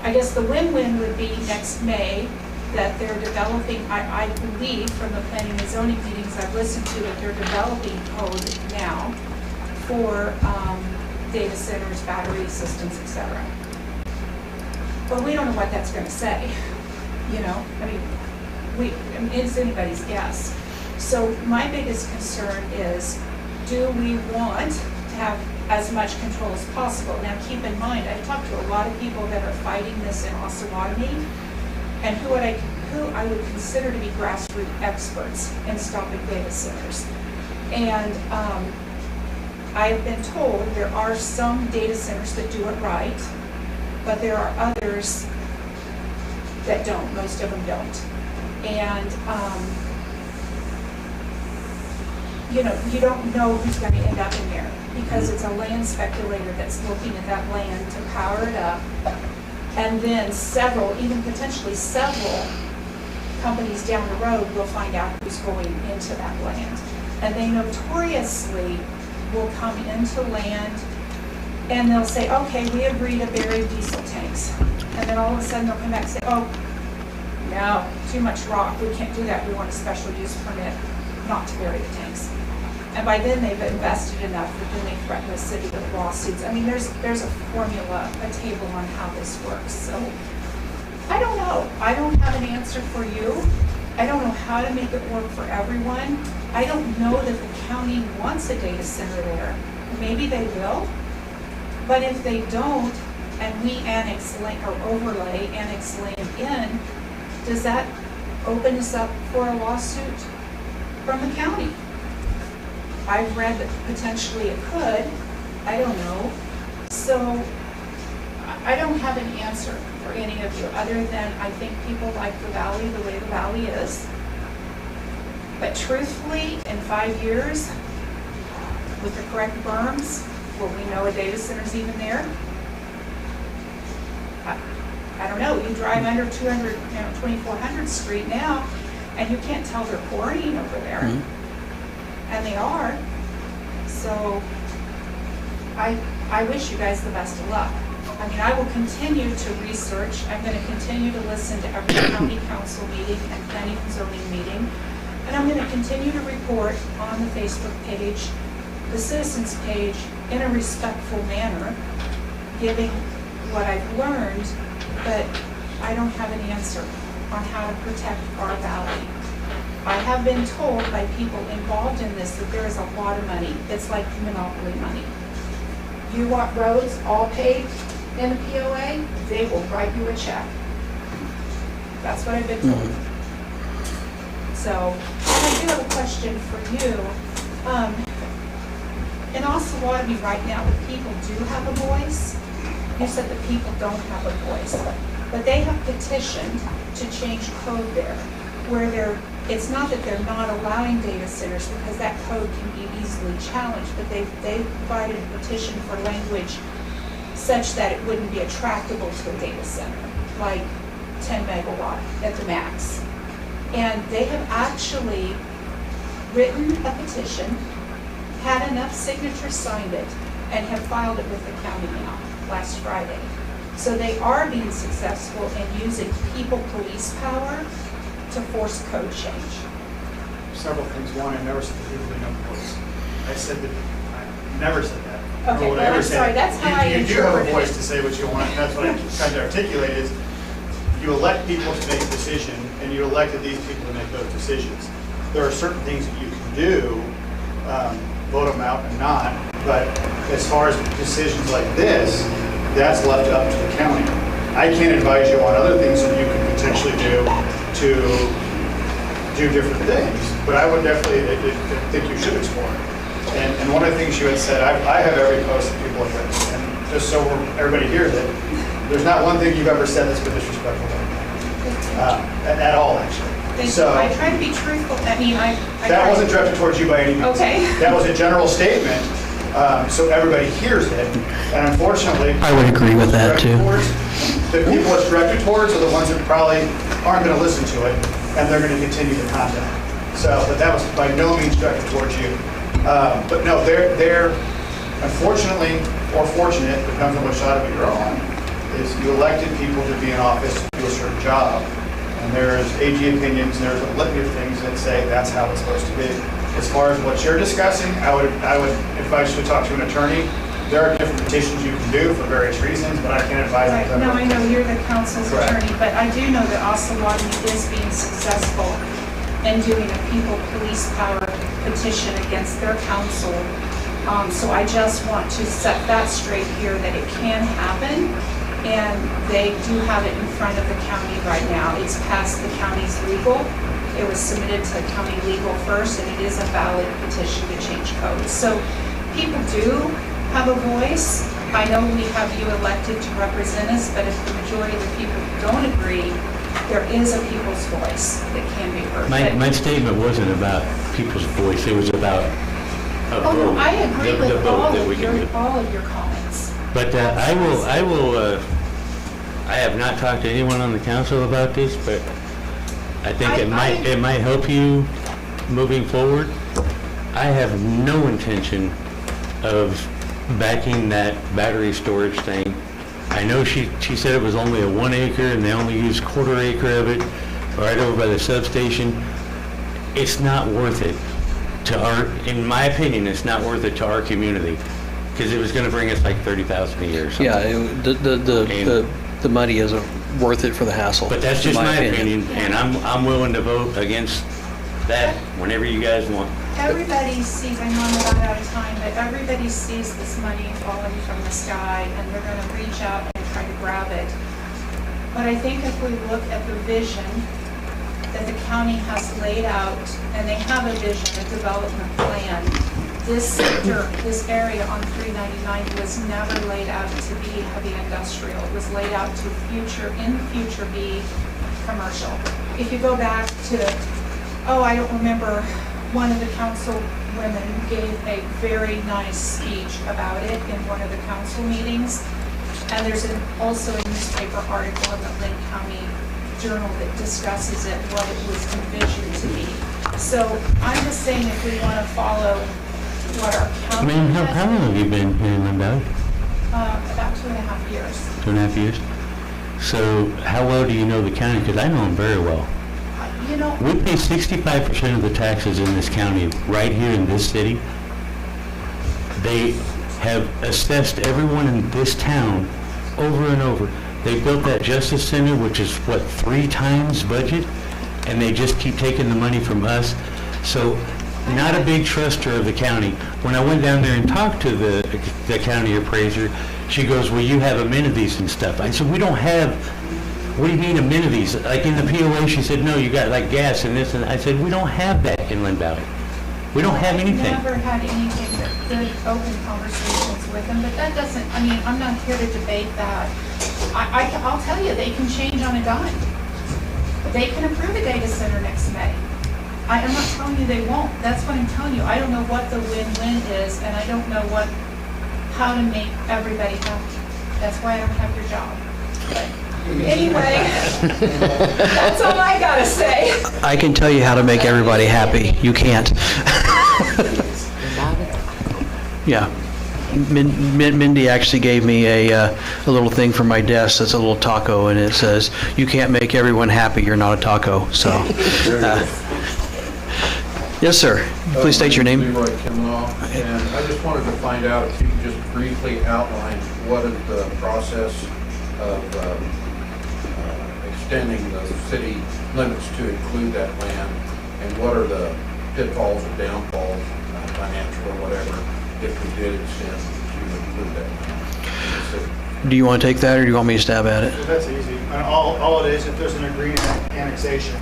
I guess the win-win would be next May that they're developing, I believe from the planning and zoning meetings I've listened to, that they're developing code now for data centers, battery systems, etc. But we don't know what that's going to say. You know, I mean, it's anybody's guess. So my biggest concern is, do we want to have as much control as possible? Now keep in mind, I've talked to a lot of people that are fighting this in Osawatomie, and who who I would consider to be grassroots experts in stopping data centers. And I have been told there are some data centers that do it right, but there are others that don't. Most of them don't. And, you know, you don't know who's going to end up in there because it's a land speculator that's looking at that land to power it up. And then several, even potentially several companies down the road will find out who's going into that land. And they notoriously will come into land and they'll say, okay, we agree to bury diesel tanks. And then all of a sudden they'll come back and say, oh, no, too much rock, we can't do that, we want a special use permit not to bury the tanks. And by then they've invested enough that then they threaten the city with lawsuits. I mean, there's a formula, a table on how this works. So I don't know. I don't have an answer for you. I don't know how to make it work for everyone. I don't know that the county wants a data center there. Maybe they will. But if they don't, and we annex land or overlay, annex land in, does that open us up for a lawsuit from the county? I've read that potentially it could. I don't know. So I don't have an answer for any of you other than I think people like the valley the way the valley is. But truthfully, in 5 years, with the correct berms, will we know a data center's even there? I don't know. You drive under 2400 Street now, and you can't tell they're quarrying over there. Mm-hmm. And they are. So I wish you guys the best of luck. I mean, I will continue to research. I'm going to continue to listen to every county council meeting and planning and zoning meeting. And I'm going to continue to report on the Facebook page, the citizens page, in a respectful manner, giving what I've learned, but I don't have an answer on how to protect our valley. I have been told by people involved in this that there is a lot of money. It's like monopoly money. You want roads all paved in a POA, they will write you a check. That's what I've been told. Mm-hmm. So, I do have a question for you. In Osawatomie right now, the people do have a voice. You said the people don't have a voice. But they have petitioned to change code there, where it's not that they're not allowing data centers because that code can be easily challenged, but they've provided a petition for language such that it wouldn't be attractable to a data center, like 10 megawatt at the max. And they have actually written a petition, had enough signatures signed it, and have filed it with the county now, last Friday. So they are being successful in using people police power to force code change. Several things. One, I never said that people didn't have a voice. I said that, I never said that. Okay, Or would I well, ever I'm say sorry, that. that's how I You do have a interpreted voice it. to say what you want, and that's what I'm trying to articulate is, you elect people to make a decision, and you elected these people to make those decisions. There are certain things that you can do, vote them out and not, but as far as decisions like this, that's left up to the county. I can't advise you on other things that you could potentially do to do different things, but I would definitely think you should explore it. And one of the things you had said, I have every post that people have written, and just so everybody hears it, there's not one thing you've ever said that's been disrespectful at all, actually. Thank So you. I try to be truthful. I mean, I that try- wasn't directed towards you by any means. Okay. That was a general statement, so everybody hears it, and unfortunately. I would agree with that, too. The people it's directed towards are the ones that probably aren't going to listen to it, and they're going to continue the content. So, but that was by no means directed towards you. But no, they're unfortunately, or fortunate, depends on which side of it you're on, is you elected people to be in office to do a certain job. And there's AG opinions, and there's a litany of things that say that's how it's supposed to be. As far as what you're discussing, I would advise you to talk to an attorney. There are different petitions you can do for various reasons, but I can't advise Right, them. no, I know you're the council's Correct. attorney, but I do know that Osawatomie is being successful in doing a people police power petition against their council. So I just want to set that straight here, that it can happen. And they do have it in front of the county right now. It's past the county's legal. It was submitted to county legal first, and it is a valid petition to change codes. So people do have a voice. I know we have you elected to represent us, but if the majority of the people don't agree, there is a people's voice that can be heard. My statement wasn't about people's voice, it was about a Oh, no, vote. I agree The with vote that we can do. all of your comments. But I have not talked to anyone on the council about this, but I think it might help you moving forward. I have no intention of backing that battery storage thing. I know she said it was only a 1 acre and they only use quarter acre of it right over by the substation. It's not worth it to our, in my opinion, it's not worth it to our community because it was going to bring us like $30,000 a year or something. Yeah, the money isn't worth it for the hassle. But that's in just my opinion, and I'm willing to vote against that whenever you guys want. Everybody sees, I know I'm about out of time, but everybody sees this money falling from the sky and they're gonna reach out and try to grab it. But I think if we look at the vision that the county has laid out, and they have a vision, a development plan, this sector, this area on 399 was never laid out to be heavy industrial. It was laid out to in the future be commercial. If you go back to, I don't remember, one of the council women gave a very nice speech about it in one of the council meetings. And there's also a newspaper article in the Lynn County Journal that discusses it, what it was envisioned to be. So I'm just saying if we want to follow what our county Ma'am, has how long have you been here in Lynn Valley? about 2.5 years. 2.5 years? So how well do you know the county? Because I know them very well. You know, We pay 65% of the taxes in this county, right here in this city. They have assessed everyone in this town over and over. They built that Justice Center, which is, 3 times budget? And they just keep taking the money from us. So, not a big truster of the county. When I went down there and talked to the county appraiser, she goes, well, you have amenities and stuff. I said, we don't have. What do you mean amenities? Like in the POA, she said, no, you got like gas and this, and I said, we don't have that in Lynn Valley. We don't have anything. I've never had anything but good, open conversations with them, but that doesn't, I'm not here to debate that. I'll tell you, they can change on a dime. They can approve a data center next May. I'm not telling you they won't. That's what I'm telling you. I don't know what the win-win is, and I don't know how to make everybody happy. That's why I don't have your job. But anyway, that's all I gotta say. I can tell you how to make everybody happy. You can't. Yeah. Mindy actually gave me a little thing for my desk that's a little taco, and it says, you can't make everyone happy, you're not a taco. So, yes, sir. Please state your name. Leroy Kimlaw, and I just wanted to find out if you could just briefly outline what is the process of extending the city limits to include that land, and what are the pitfalls or downfalls, financial or whatever, if we did extend to include that land. Do you want to take that, or do you want me to stab at it? So that's easy. And all it is, if there's an agreement annexation,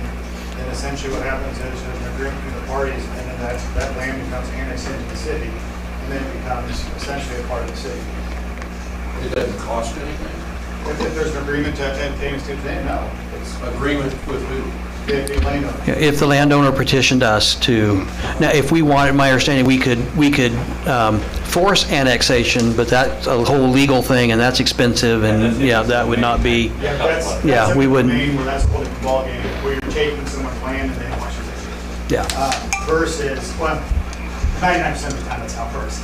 then essentially what happens is there's an agreement between the parties, and then that land becomes annexed into the city, and then it becomes essentially a part of the city. It doesn't cost anything? If there's an agreement to annex to the no. It's Agreement with who? the landowner. Yeah, if the landowner petitioned us to, now, if we wanted, my understanding, we could force annexation, but that's a whole legal thing, and that's expensive, and, yeah, that would not be, Yeah, that's Yeah, we wouldn't- Maine, where that's a whole different ballgame, where you're taking someone's land and then watching it. yeah. Versus, 99% of the time that's how it works.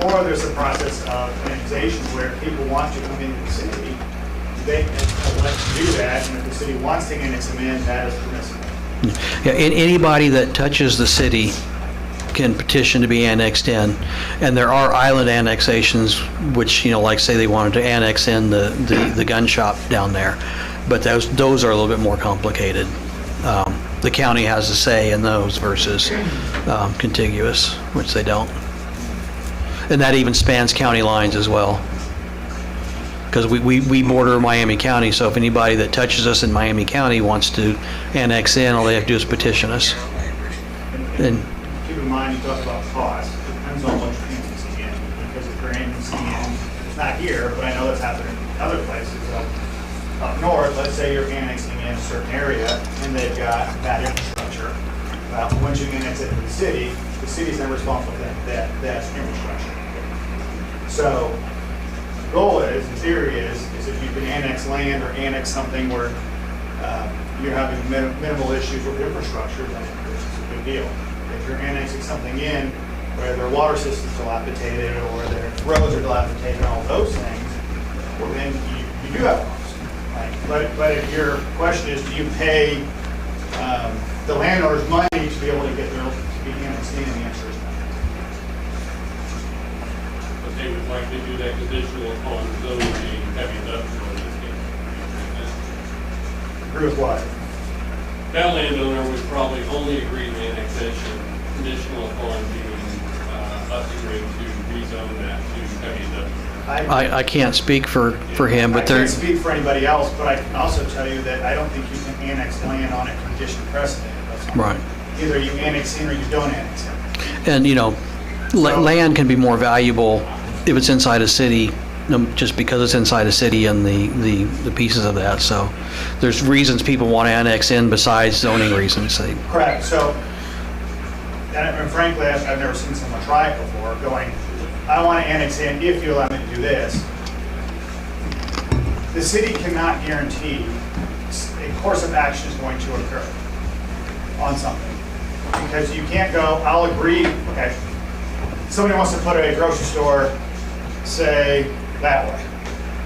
Or there's a process of annexation where people want to come into the city, they can elect to do that, and if the city wants to annex them in, that is permissible. Yeah, anybody that touches the city can petition to be annexed in. And there are island annexations, which, like say they wanted to annex in the gun shop down there. But those are a little bit more complicated. The county has a say in those versus contiguous, which they don't. And that even spans county lines as well. because we border Miami County, so if anybody that touches us in Miami County wants to annex in, all they have to do is petition us. And Keep in mind, you talk about cost, it depends on what you're annexing in, because if you're annexing in, it's not here, but I know that's happening in other places. Up north, let's say you're annexing in a certain area, and they've got bad infrastructure. Once you annex it to the city's then responsible for that infrastructure. So, the goal is, in theory is if you can annex land or annex something where you're having minimal issues with infrastructure, then it's a good deal. If you're annexing something in where their water system's dilapidated or their roads are dilapidated, all those things, well, then you do have costs. Right? But if your question is, do you pay the landowner's money to be able to get their, to be annexed in, the answer is no. But they would likely do that conditional upon those being heavy industrial in this case. Agree with what? That landowner would probably only agree to annexation conditional upon being us agreeing to rezone that to heavy industrial. I can't speak for him, but I there, can't speak for anybody else, but I can also tell you that I don't think you can annex land on a condition precedent. right. Either you annex in or you don't annex in. And, you know, land can be more valuable if it's inside a city, just because it's inside a city and the pieces of that. So there's reasons people want to annex in besides zoning reasons. Correct. So, and frankly, I've never seen someone try it before, going, I want to annex in if you allow me to do this. The city cannot guarantee a course of action is going to occur on something. Because you can't go, I'll agree, okay, somebody wants to put a grocery store, say, that way.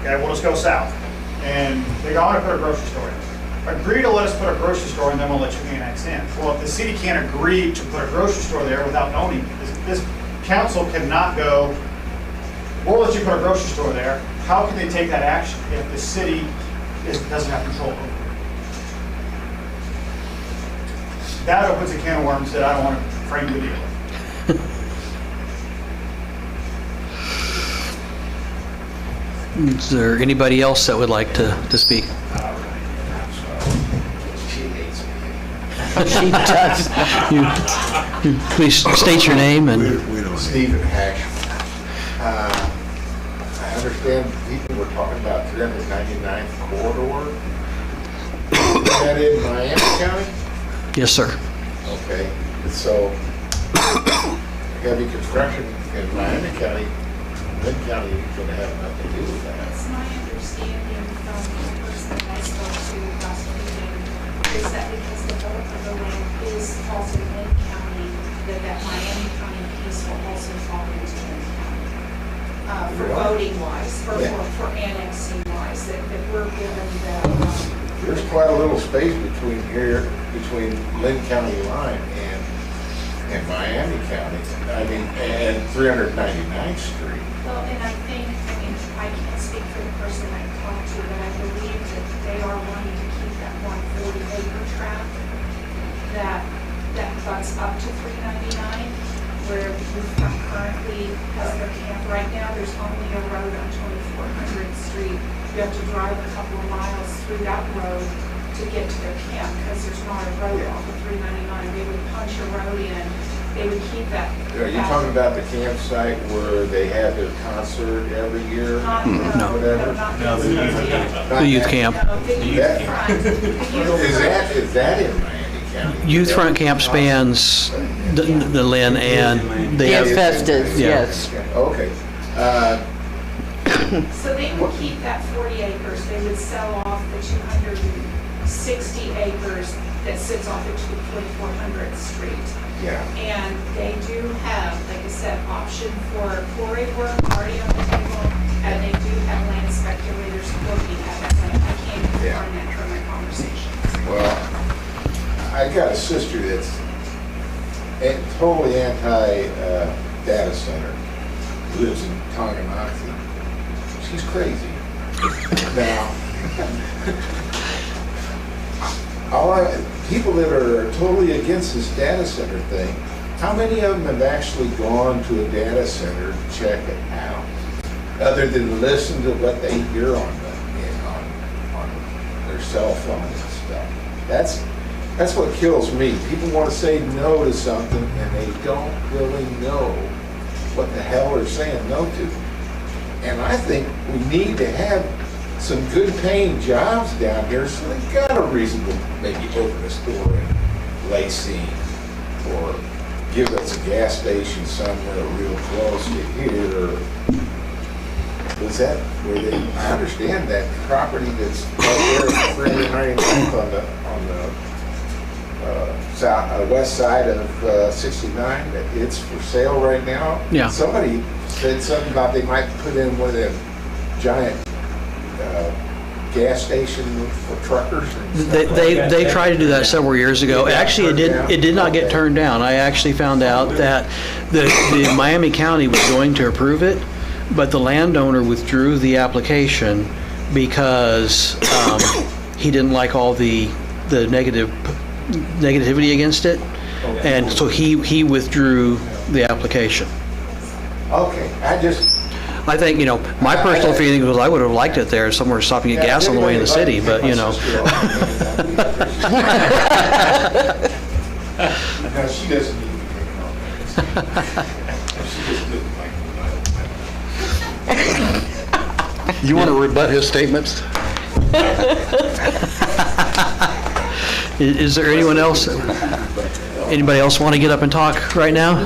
Okay, we'll just go south. And they go, I want to put a grocery store in. Agree to let us put a grocery store and then we'll let you annex in. Well, if the city can't agree to put a grocery store there without owning it, this council cannot go, we'll let you put a grocery store there. How can they take that action if the city doesn't have control over it? That opens a can of worms that I don't want to frankly deal with. Is there anybody else that would like to speak? She does. Please state your name and. We don't. Stephen Hash. I understand people were talking about 399th corridor. Is that in Miami County? Yes, sir. Okay, so heavy construction in Miami County, Lynn County is going to have nothing to do with that. It's my understanding from the person that I spoke to last meeting is that because the bulk of the land is also Lynn County, that Miami County piece will also fall into Lynn County. For voting wise, for annexing wise, that we're given the. There's quite a little space between here, between Lynn County line and Miami County. I mean, and 399th Street. Well, and I think, I can't speak for the person I talked to, but I believe that they are wanting to keep that 140-acre tract that butts up to 399, where Newfront currently has their camp. Right now, there's only a road on 2400th Street. You have to drive a couple of miles through that road to get to their camp because there's not a road off of 399. They would punch a road in. They would keep that. Are you talking about the campsite where they have their concert every year? No. Whatever? Not The youth camp. No, the youth front. The youth Is that in Miami County? Youth front camp spans the Lynn and they The have. asbestos, Yeah. yes. Okay. So they would keep that 40 acres, they would sell off the 260 acres that sits off of 2400th Street. Yeah. And they do have, like I said, option for quarry work already on the table, and they do have land speculators looking at that land. I can't confirm that from my conversations. Well, I got a sister that's totally anti-data center, lives in Tonganoxie. She's crazy. Now, people that are totally against this data center thing, how many of them have actually gone to a data center to check it out? other than listen to what they hear on their cell phone and stuff. That's what kills me. People want to say no to something and they don't really know what the hell they're saying no to. And I think we need to have some good paying jobs down here, so they got a reason to maybe open a store in Lacey or give us a gas station somewhere real close to here. Was that where they, I understand that property that's right there at 399th on the west side of 69, that it's for sale right now. Yeah. Somebody said something about they might put in one of them giant gas station for truckers. And stuff like that. They tried to do that several years ago. Actually, it did not get turned down. I actually found out that the Miami County was going to approve it, but the landowner withdrew the application because he didn't like all the negativity against it, and so he withdrew the application. Okay, I think, my personal feeling was I would have liked it there, somewhere stopping at gas on the way in the city, but, No, she doesn't need to be taken off. She just didn't like You want to rebut his statements? Is there anyone else? Anybody else want to get up and talk right now?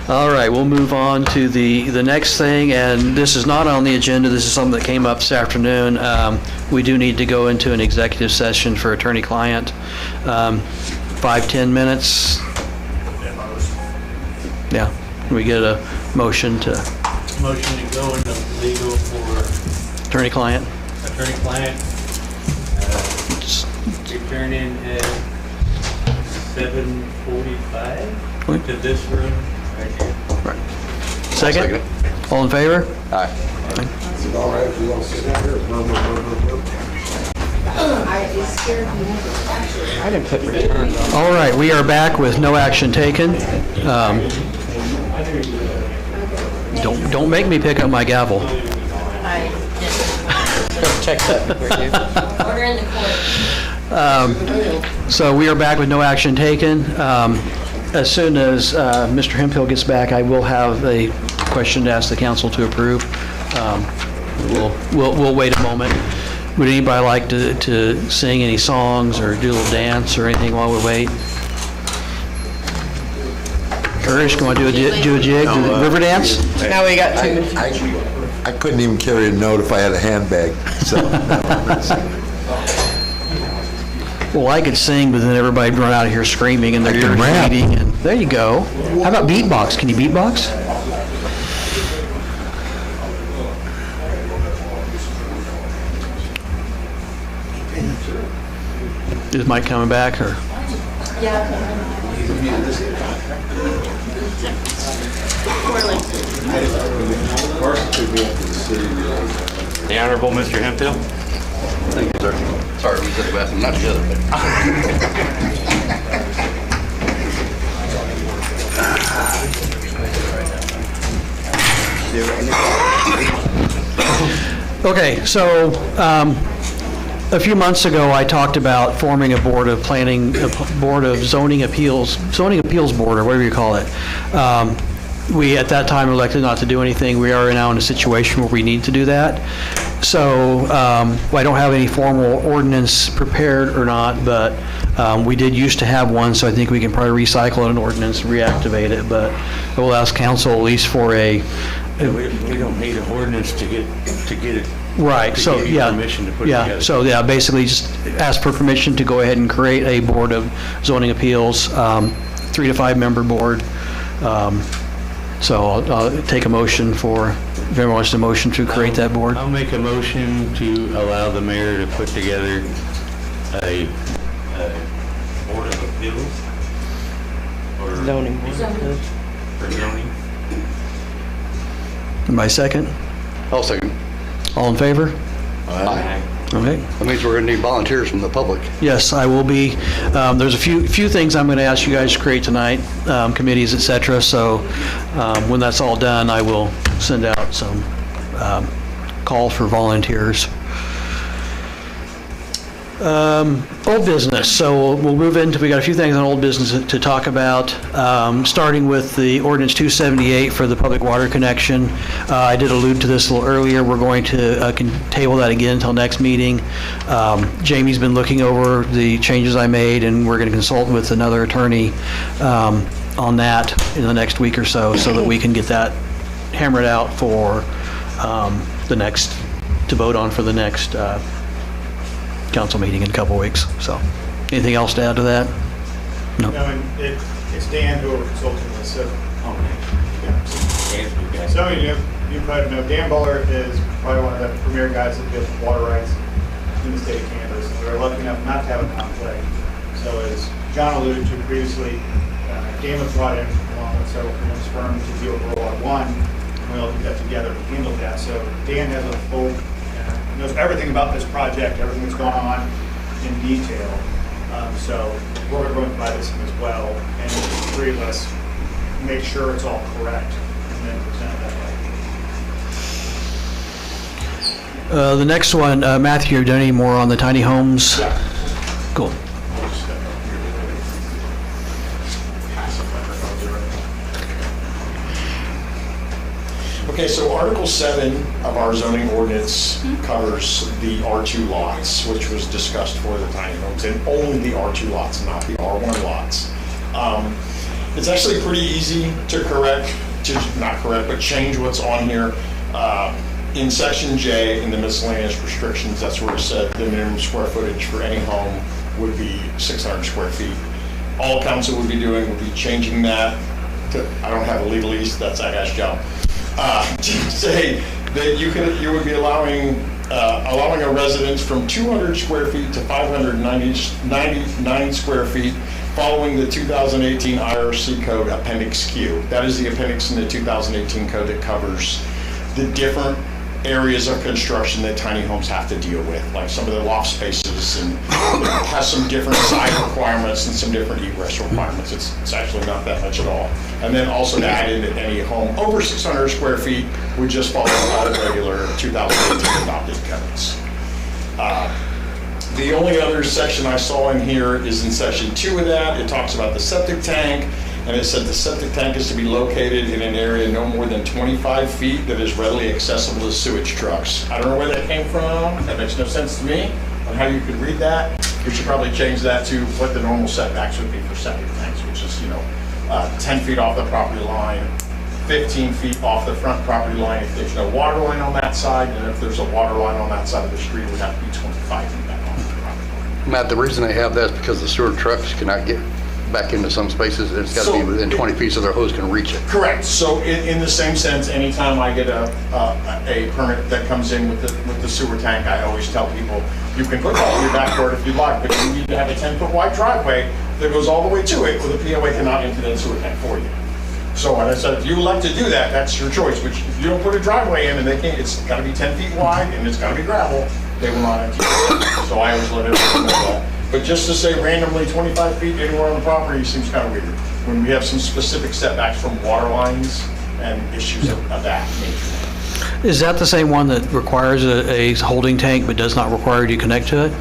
All right, we'll move on to the next thing, and this is not on the agenda. This is something that came up this afternoon. We do need to go into an executive session for attorney-client. 5-10 minutes. Yeah, can we get a motion to Motion to go into legal for attorney-client? attorney-client. Return in at 7:45 to this room right here. Right. Second? All in favor? Aye. Is it all right if we all sit down here? I didn't put return on. All right, we are back with no action taken. Don't make me pick up my gavel. Check that before you. Order in the court. So we are back with no action taken. As soon as Mr. Hemphill gets back, I will have a question to ask the council to approve. We'll wait a moment. Would anybody like to sing any songs or do a little dance or anything while we wait? Curtis, you want to do a jig, do the river dance? Now we got 2 minutes. I couldn't even carry a note if I had a handbag, so. Well, I could sing, but then everybody'd run out of here screaming and their ears bleeding. And there you go. How about beatbox? Can you beatbox? Is Mike coming back or? The Honorable Mr. Hemphill. Thank you, sir. Sorry, we took the bathroom, not together, Okay, so a few months ago, I talked about forming a board of zoning appeals board, or whatever you call it. We, at that time, elected not to do anything. We are now in a situation where we need to do that. So I don't have any formal ordinance prepared or not, but we did used to have one, so I think we can probably recycle an ordinance, reactivate it, but I will ask council at least for a... We don't need an ordinance to get it. Right, to so, give you yeah. permission to put it Yeah, together. so, yeah, basically just ask for permission to go ahead and create a board of zoning appeals, 3 to 5 member board. So I'll take a motion for, if everyone wants a motion to create that board. I'll make a motion to allow the mayor to put together a board of appeals. Or Zoning. For zoning. Anybody second? I'll second. All in favor? Aye. Okay. That means we're gonna need volunteers from the public. Yes, I will be. There's a few things I'm going to ask you guys to create tonight, committees, et cetera. So when that's all done, I will send out some call for volunteers. Old business. So we'll move into, we got a few things on old business to talk about, starting with the ordinance 278 for the public water connection. I did allude to this a little earlier. We're going to table that again until next meeting. Jamie's been looking over the changes I made, and we're going to consult with another attorney on that in the next week or so that we can get that hammered out for to vote on for the next council meeting in a couple weeks. So, anything else to add to that? No. No, and it's Dan who we're consulting with, so. So you probably know, Dan Buller is probably one of the premier guys that deals with water rights in the state of Kansas. And we're lucky enough not to have a conflict. So as John alluded to previously, Dan was brought in along with several firms to deal with World War I. And we all did that together to handle that. So Dan has a full knows everything about this project, everything that's going on in detail. So we're going to provide this as well, and the three of us make sure it's all correct and then present it that way. The next one, Matthew, have you done any more on the tiny homes? Yeah. Cool. Okay, so Article 7 of our zoning ordinance covers the R2 lots, which was discussed for the tiny homes, and only the R2 lots, not the R1 lots. It's actually pretty easy to but change what's on here. In Section J, in the miscellaneous restrictions, that's where it said the minimum square footage for any home would be 600 square feet. All council would be doing would be changing that to, I don't have a legalese, that's that guy's job. To say that you would be allowing a residence from 200 square feet to 599 square feet following the 2018 IRC code Appendix Q. That is the appendix in the 2018 code that covers the different areas of construction that tiny homes have to deal with, like some of the loft spaces, and it has some different side requirements and some different egress requirements. It's actually not that much at all. And then also to add in that any home over 600 square feet would just follow all the regular 2018 adopted codes. The only other section I saw in here is in Section 2 of that. It talks about the septic tank, and it said the septic tank is to be located in an area no more than 25 feet that is readily accessible to sewage trucks. I don't know where that came from. That makes no sense to me on how you could read that. We should probably change that to what the normal setbacks would be for septic tanks, which is, 10 feet off the property line, 15 feet off the front property line if there's no water line on that side, and if there's a water line on that side of the street, it would have to be 25 feet back on the property line. Matt, the reason they have that is because the sewer trucks cannot get back into some spaces. It's got to be within 20 feet so their hose can reach it. Correct. So in the same sense, anytime I get a permit that comes in with the sewer tank, I always tell people, you can put that in your backyard if you'd like, but you need to have a 10-foot wide driveway that goes all the way to it, or the POA cannot enter that sewer tank for you. So when I said, if you elect to do that, that's your choice. But if you don't put a driveway in and they can't, it's got to be 10 feet wide and it's got to be gravel, they will not enter it. So I always let everyone know that. But just to say randomly 25 feet anywhere on the property seems kind of weird when we have some specific setbacks from water lines and issues of that nature. Is that the same one that requires a holding tank but does not require you to connect to it?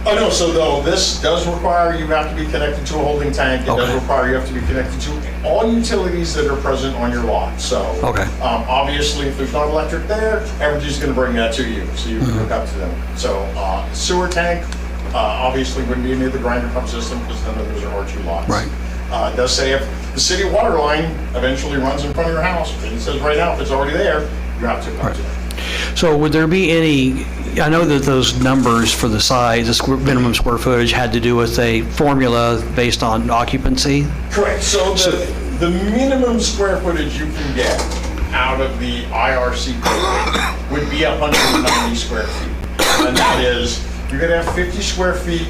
Oh, no, so though this does require you have to be connected to a holding tank, it does require you have to be connected to all utilities that are present on your lot. So obviously if there's not electric there, Evergy's going to bring that to you, so you can hook up to them. So sewer tank, obviously wouldn't be near the grinder pump system because none of those are R2 lots. Right. It does say if the city water line eventually runs in front of your house, and it says right now if it's already there, you have to hook up to it. So would there be any, I know that those numbers for the size, the minimum square footage had to do with a formula based on occupancy? Correct. So the minimum square footage you can get out of the IRC code would be 190 square feet. And that is, you're going to have 50 square feet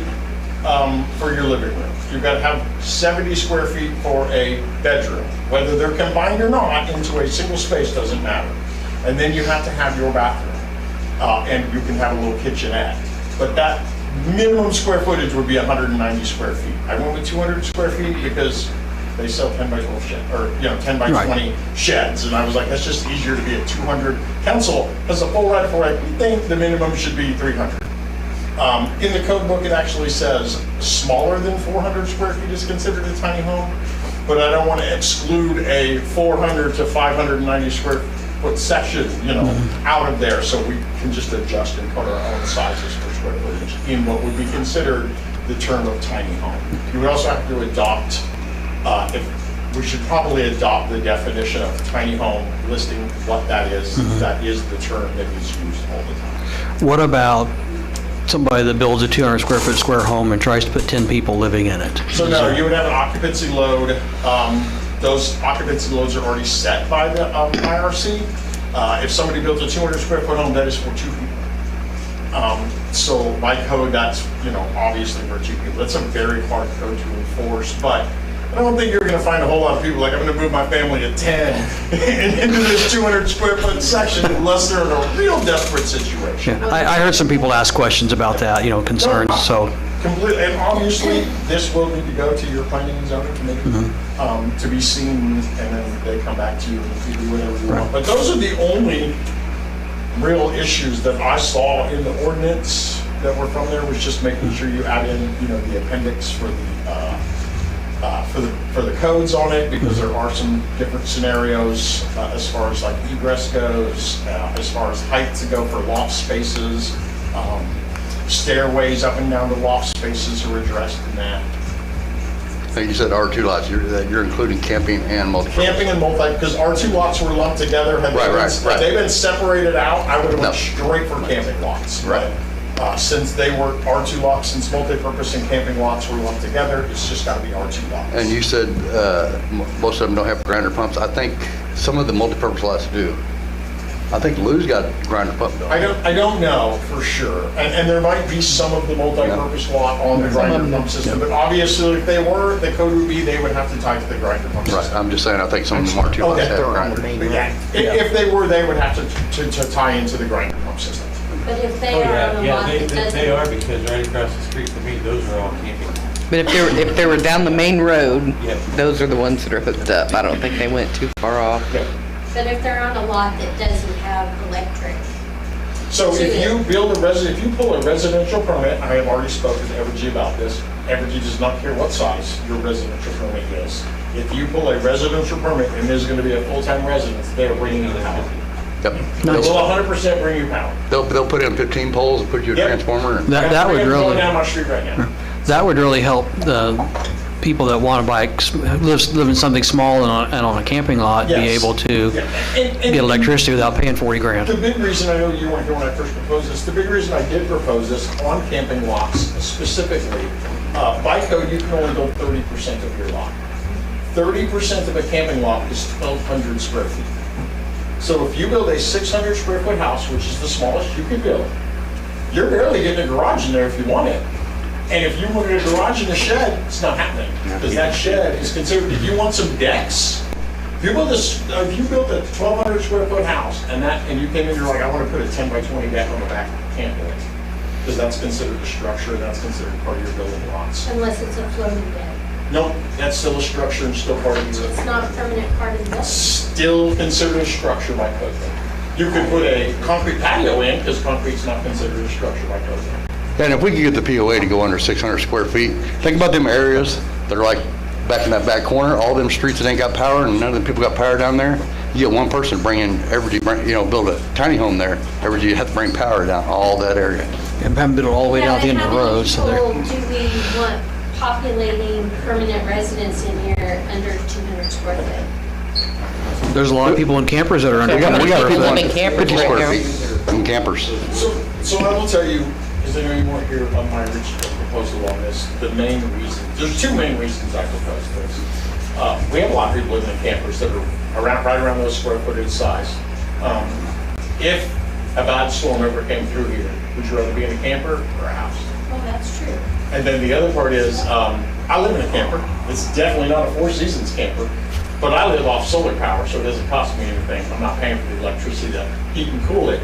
for your living room. You've got to have 70 square feet for a bedroom. Whether they're combined or not into a single space doesn't matter. And then you have to have your bathroom. and you can have a little kitchenette. But that minimum square footage would be 190 square feet. I went with 200 square feet because they sell 10 by 12 shed, or, 10 by 20 sheds, and I was like, that's just easier to be at 200. Council has a full right for it. We think the minimum should be 300. In the code book, it actually says smaller than 400 square feet is considered a tiny home, but I don't want to exclude a 400 to 590 square foot section, out of there, so we can just adjust and put our own sizes for square footage in what would be considered the term of tiny home. You would also have to adopt, we should probably adopt the definition of tiny home, listing what that is. That is the term that is used all the time. What about somebody that builds a 200 square foot square home and tries to put 10 people living in it? So no, you would have an occupancy load. Those occupancy loads are already set by the IRC. If somebody builds a 200 square foot home, that is for 2 people. So by code, that's, obviously for 2 people. That's a very hard code to enforce, but I don't think you're going to find a whole lot of people like, I'm going to move my family of 10 into this 200 square foot section unless they're in a real desperate situation. Yeah, I heard some people ask questions about that, concerns, so. Completely, and obviously, this will need to go to your planning and zoning committee to be seen, and then they come back to you and you do whatever you want. But those are the only real issues that I saw in the ordinance that were from there, was just making sure you add in, the appendix for the codes on it, because there are some different scenarios as far as like egress goes, as far as height to go for loft spaces. Stairways up and down the loft spaces are addressed in that. I think you said R2 lots, you're including camping and multi-purpose. Camping and because R2 lots were lumped together. Had they been separated out, I would have went straight for camping lots. Right. Since they were R2 lots, since multi-purpose and camping lots were lumped together, it's just got to be R2 lots. And you said most of them don't have grinder pumps. I think some of the multi-purpose lots do. I think Lou's got a grinder pump, though. I don't know for sure, and there might be some of the multi-purpose lot on the grinder pump system, but obviously if they were, the code would be they would have to tie to the grinder pump system. Right, I'm just saying, I think some of them R2 lots have grinders. If they were, they would have to tie into the grinder pump system. But if they are on a lot that doesn't. They are, because right across the street from me, those are all camping. But if they were down the main road, those are the ones that are hooked up. I don't think they went too far off. But if they're on a lot that doesn't have electric. So if you build if you pull a residential permit, I have already spoken to Evergy about this. Evergy does not care what size your residential permit is. If you pull a residential permit and there's going to be a full-time residence, they're bringing you the power. Yep. They'll 100% bring you power. They'll put in 15 poles and put you a transformer. And That would really. Going down my street right now. That would really help the people that want to live in something small and on a camping lot, be able to get electricity without paying 40 grand. The big reason, I know you weren't here when I first proposed this, the big reason I did propose this on camping lots specifically, by code, you can only build 30% of your lot. 30% of a camping lot is 1,200 square feet. So if you build a 600 square foot house, which is the smallest you can build, you're barely getting a garage in there if you want it. And if you wanted a garage and a shed, it's not happening, because that shed is considered, if you want some decks, if you build a 1,200 square foot house and you came in, you're like, I want to put a 10 by 20 deck on the back, you can't do it. Because that's considered a structure, and that's considered part of your building lots. Unless it's a floating deck. No, that's still a structure and still part of your. It's not a permanent part of the building. Still considered a structure by code. You could put a concrete patio in, because concrete's not considered a structure by code. And if we could get the POA to go under 600 square feet, think about them areas that are like back in that back corner, all them streets that ain't got power and none of the people got power down there. You get one person bringing build a tiny home there. You have to bring power down all that area. And haven't built it all the way down the end of the road. How many people do we want populating permanent residents in here under 200 square foot? There's a lot of people in campers that are under We got 200 people square on foot. 50 square feet in campers. So I will tell you, because I know you weren't here on my original proposal on this, the main reason, there's two main reasons I proposed this. We have a lot of people living in campers that are right around those square footage size. If a bad storm ever came through here, would you rather be in a camper or a house? Well, that's true. And then the other part is, I live in a camper. It's definitely not a Four Seasons camper, but I live off solar power, so it doesn't cost me anything. I'm not paying for the electricity to heat and cool it.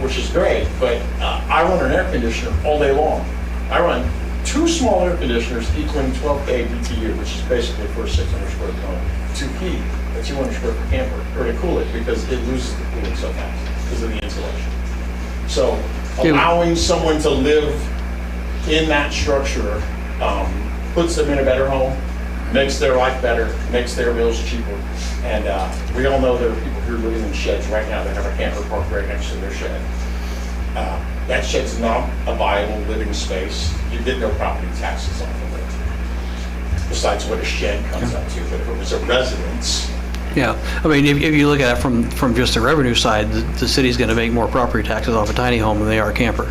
which is great, but I run an air conditioner all day long. I run 2 small air conditioners equaling 12K BTU, which is basically for a 600 square foot home, to heat a 200 square foot camper, or to cool it, because it loses the cooling so fast because of the insulation. So allowing someone to live in that structure puts them in a better home, makes their life better, makes their bills cheaper. And we all know there are people who are living in sheds right now that have a camper parked right next to their shed. That shed's not a viable living space. You get no property taxes off of it, besides what a shed comes up to. But if it was a residence, Yeah, I mean, if you look at it from just the revenue side, the city's going to make more property taxes off a tiny home than they are a camper.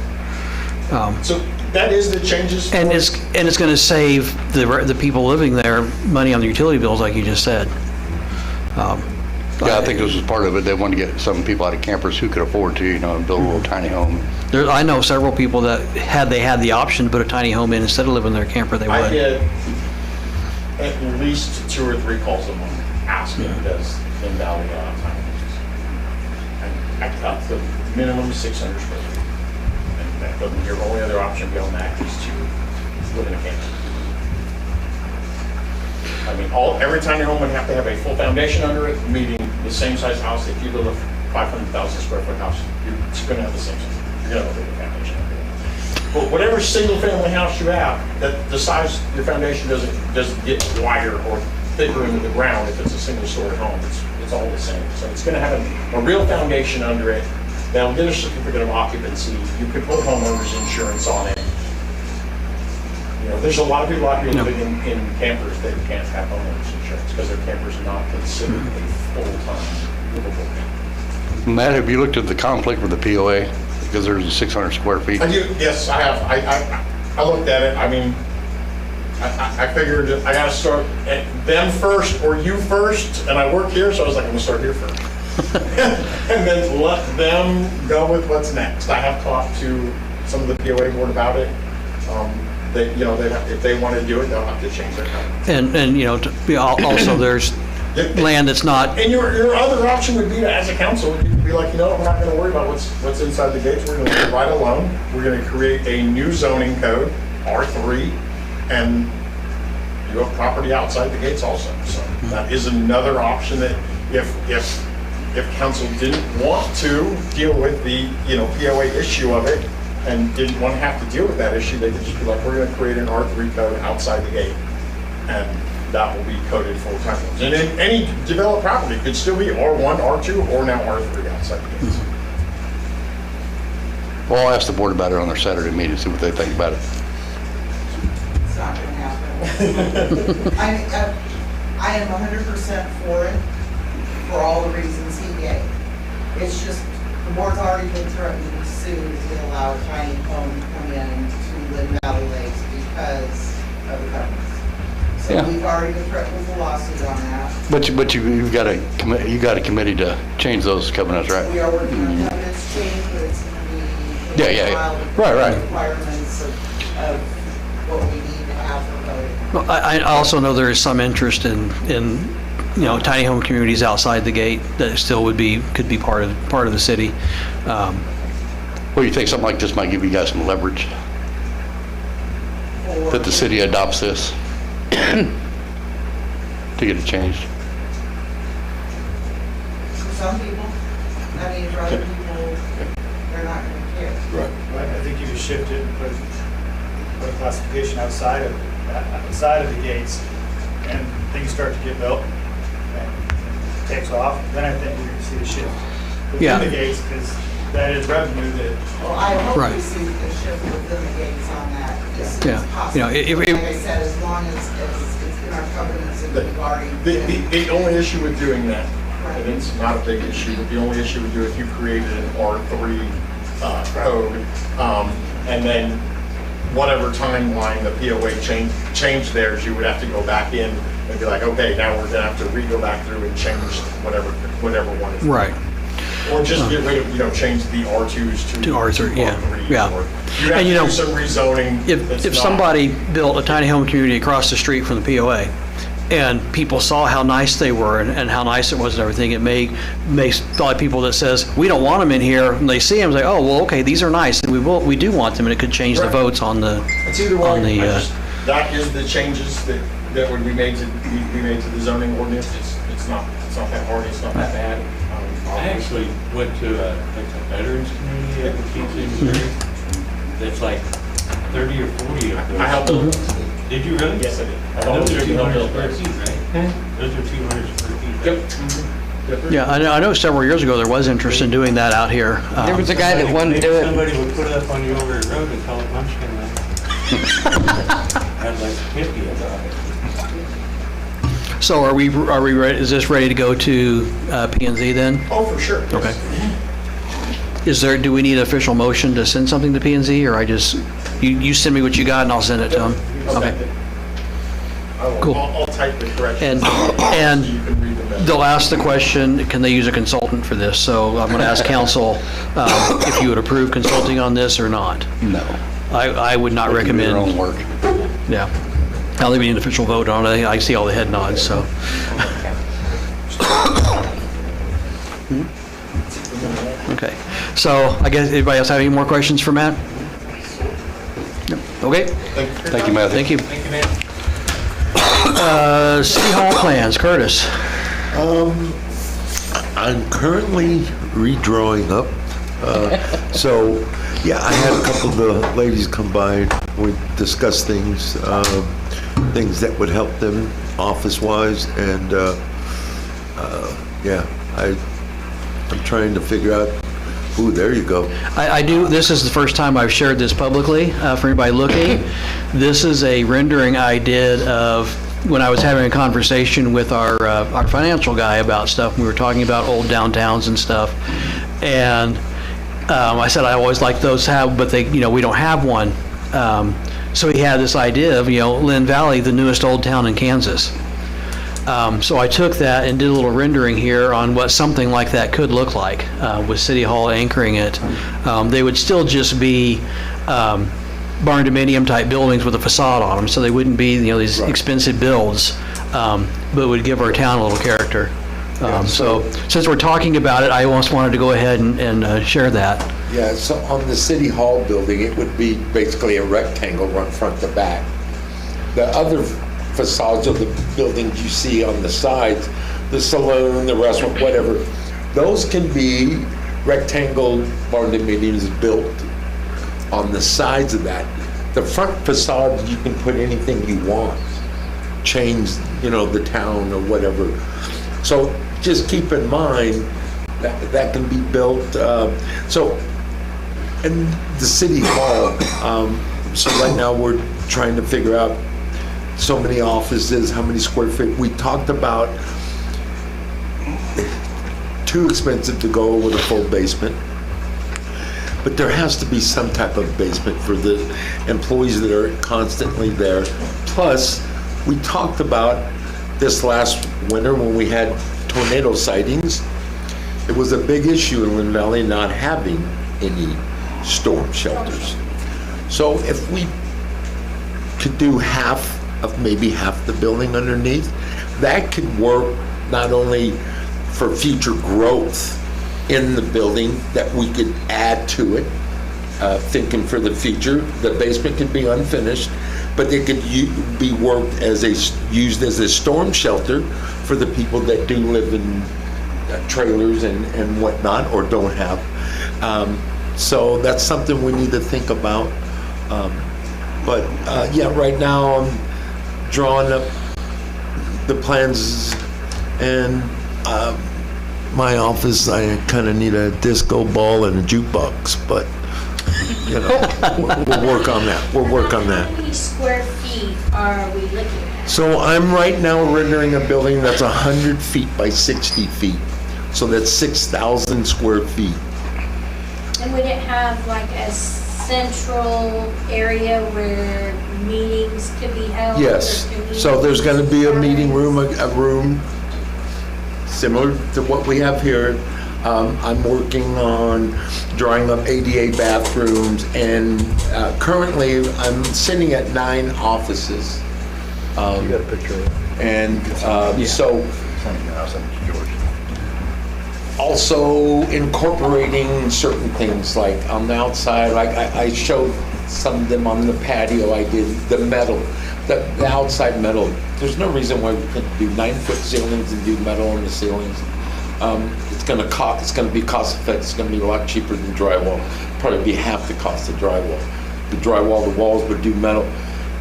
so that is the changes. And it's going to save the people living there money on the utility bills, like you just said. Yeah, I think this was part of it. They wanted to get some people out of campers who could afford to, build a little tiny home. I know several people that had the option to put a tiny home in instead of living in their camper, they I would. get at least 2 or 3 calls a month asking, does Lynn Valley allow tiny houses? And I got the minimum 600 square feet. And that doesn't, your only other option beyond that is to live in a camper. I mean, every tiny home would have to have a full foundation under it, meaning the same size house. If you build a 500,000 square foot house, it's going to have the same size. You're going to have a bigger foundation under it. But whatever single family house you have, that the size, your foundation doesn't get wider or thicker into the ground if it's a single story home. It's all the same. So it's going to have a real foundation under it. They'll get a certificate of occupancy. You could put homeowners insurance on it. There's a lot of people out here living in campers that can't have homeowners insurance because their campers are not considered a full-time livable camper. Matt, have you looked at the conflict with the POA? Because there's 600 square feet. I do, yes, I have. I looked at it. I mean, I figured I got to start at them first or you first, and I work here, so I was like, I'm going to start here first. And then let them go with what's next. I have talked to some of the POA board about it. If they want to do it, they'll have to change their comment. And also there's land that's not. And your other option would be to, as a council, you could be like, we're not going to worry about what's inside the gates. We're going to leave it right alone. We're going to create a new zoning code, R3, and you have property outside the gates also. So that is another option that if council didn't want to deal with the POA issue of it, and didn't want to have to deal with that issue, they could just be like, we're going to create an R3 code outside the gate, and that will be coded full-time. And then any developed property could still be R1, R2, or now R3 outside the gates. Well, I'll ask the board about it on their Saturday meeting, see what they think about it. It's not going to happen. I am 100% for it, for all the reasons he gave. It's just, the board's already been threatening to sue to allow a tiny home to come in to Lynn Valley Lakes because of the covenants. So we've already been threatened with a lawsuit on that. But you've got a committee to change those covenants, right? We are working on covenants change, but it's going to be Right. requirements of what we need to have for voting. Well, I also know there is some interest in tiny home communities outside the gate that still could be part of the city. Well, you think something like this might give you guys some leverage? That the city adopts this to get it changed? For some people, for other people, they're not going to care. Right. I think you just shift it and put a classification outside of the gates, and things start to get built, and it takes off, then I think you're going to see the shift within the gates, because that is revenue that. Well, I hope Right. we see the shift within the gates on that as soon Yeah. as possible. Like I said, as long as it's in our covenants and we've already. The only issue with doing that, and it's not a big issue, but the only issue with doing if you created an R3 code, and then whatever timeline the POA changed theirs, you would have to go back in and be like, okay, now we're going to have to go back through and change whatever one is. Right. Or just get rid of, change the R2s to R3, yeah. R3s, Yeah. or you have to do some rezoning. If somebody built a tiny home community across the street from the POA, and people saw how nice they were and how nice it was and everything, it may probably people that says, we don't want them in here, and they see them, say, oh, well, okay, these are nice, and we do want them, and it could change the Right. votes on the, It's either on way, the, that is the changes that would be made to the zoning ordinance. It's not that hard, it's not that bad. I actually went to a veterans community up in Kansas City. That's like 30 or 40 of those. I helped build. Did you really? Yes, I did. I Those are helped 200 build square those. feet, right? Those are 200 square feet. Yep. right? yeah, I know several years ago there was interest in doing that out here. There was a guy that wanted to do Maybe it. somebody would put it up on the Overy Road and call it Munchkin Land. I had like 50 of those. So are we ready, is this ready to go to P and Z then? Oh, for sure. Okay. Do we need an official motion to send something to P and Z, or you send me what you got and I'll send it to them? Okay. Cool. I'll type the corrections. And so you can read them better. they'll ask the question, can they use a consultant for this? So I'm going to ask council if you would approve consulting on this or not. No. I would not They can do recommend. their own work. Yeah. I don't think we need an official vote on it. I see all the head nods, so. Okay. So I guess, anybody else have any more questions for Matt? Yep. Okay. Thank you, Matthew. Thank you. City Hall plans, Curtis. I'm currently redrawing up. So, yeah, I had a couple of the ladies come by. We discussed things, things that would help them office-wise, and yeah, I'm trying to figure out. Ooh, there you go. I do, this is the first time I've shared this publicly for anybody looking. This is a rendering I did of when I was having a conversation with our financial guy about stuff. We were talking about old downtowns and stuff. And I said I always like those to have, but they, we don't have one. So he had this idea of, Lynn Valley, the newest old town in Kansas. So I took that and did a little rendering here on what something like that could look like, with City Hall anchoring it. They would still just be barn dominium type buildings with a facade on them, so they wouldn't be these expensive builds, but would give our town a little character. So since we're talking about it, I almost wanted to go ahead and share that. Yeah, so on the City Hall building, it would be basically a rectangle run front to back. The other facades of the buildings you see on the sides, the saloon, the restaurant, whatever, those can be rectangle barn dominiums built on the sides of that. The front facade, you can put anything you want, change, the town or whatever. So just keep in mind that that can be built. So in the City Hall, so right now we're trying to figure out so many offices, how many square feet. We talked about too expensive to go with a full basement, but there has to be some type of basement for the employees that are constantly there. Plus, we talked about this last winter when we had tornado sightings. It was a big issue in Lynn Valley not having any storm shelters. So if we could do maybe half the building underneath, that could work not only for future growth in the building that we could add to it, thinking for the future. The basement could be unfinished, but it could be used as a storm shelter for the people that do live in trailers and whatnot, or don't have. So that's something we need to think about. But yeah, right now I'm drawing up the plans, and my office, I kind of need a disco ball and a jukebox, but we'll work on that. We'll work on that. How many square feet are we looking at? So I'm right now rendering a building that's 100 feet by 60 feet. So that's 6,000 square feet. And would it have like a central area where meetings could be held? Yes. or community So there's going to be a meeting room, forums? a room similar to what we have here. I'm working on drawing up ADA bathrooms, and currently I'm sitting at 9 offices. You got a picture of that? And so also incorporating certain things like on the outside, like I showed some of them on the patio. I did the metal, the outside metal. There's no reason why we couldn't do 9-foot ceilings and do metal on the ceilings. It's going to be cost effective. It's going to be a lot cheaper than drywall. Probably be half the cost of drywall. The drywall, the walls would do metal.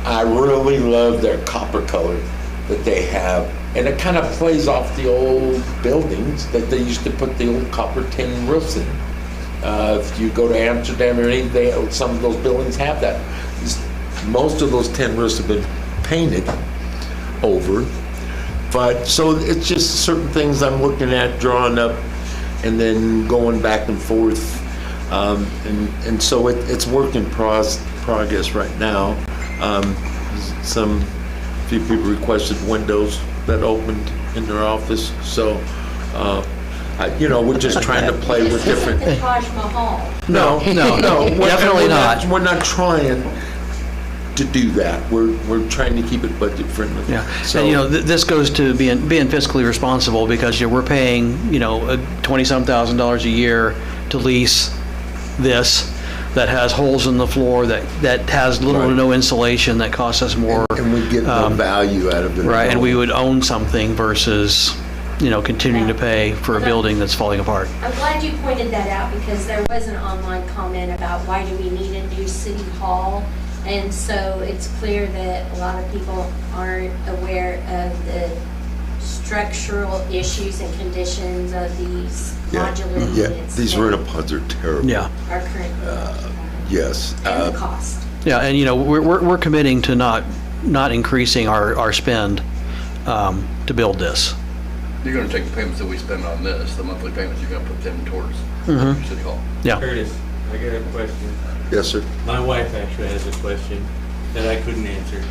I really love their copper color that they have. And it kind of plays off the old buildings that they used to put the old copper tin roofs in. If you go to Amsterdam or anything, some of those buildings have that. Most of those tin roofs have been painted over. But so it's just certain things I'm looking at, drawing up, and then going back and forth. And so it's work in progress right now. A few people requested windows that opened in their office. So, we're just trying to play with different. This isn't the Taj Mahal. No, Definitely not. We're not trying to do that. We're trying to keep it budget friendly. Yeah, So, and this goes to being fiscally responsible because we're paying $20,000 a year to lease this that has holes in the floor that has little to no insulation that costs us more. And we get no value out of it. Right, and we would own something versus continuing to pay for a building that's falling apart. I'm glad you pointed that out because there was an online comment about why do we need a new city hall? And so it's clear that a lot of people aren't aware of the structural issues and conditions of these modular units. These that rent-a-pods are terrible. Yeah. are currently, Yes. and the cost. Yeah, and we're committing to not increasing our spend to build this. You're gonna take the payments that we spend on this, the monthly payments, you're gonna put them towards City Hall. Yeah. Curtis, I got a question. Yes, sir. My wife actually has a question that I couldn't answer.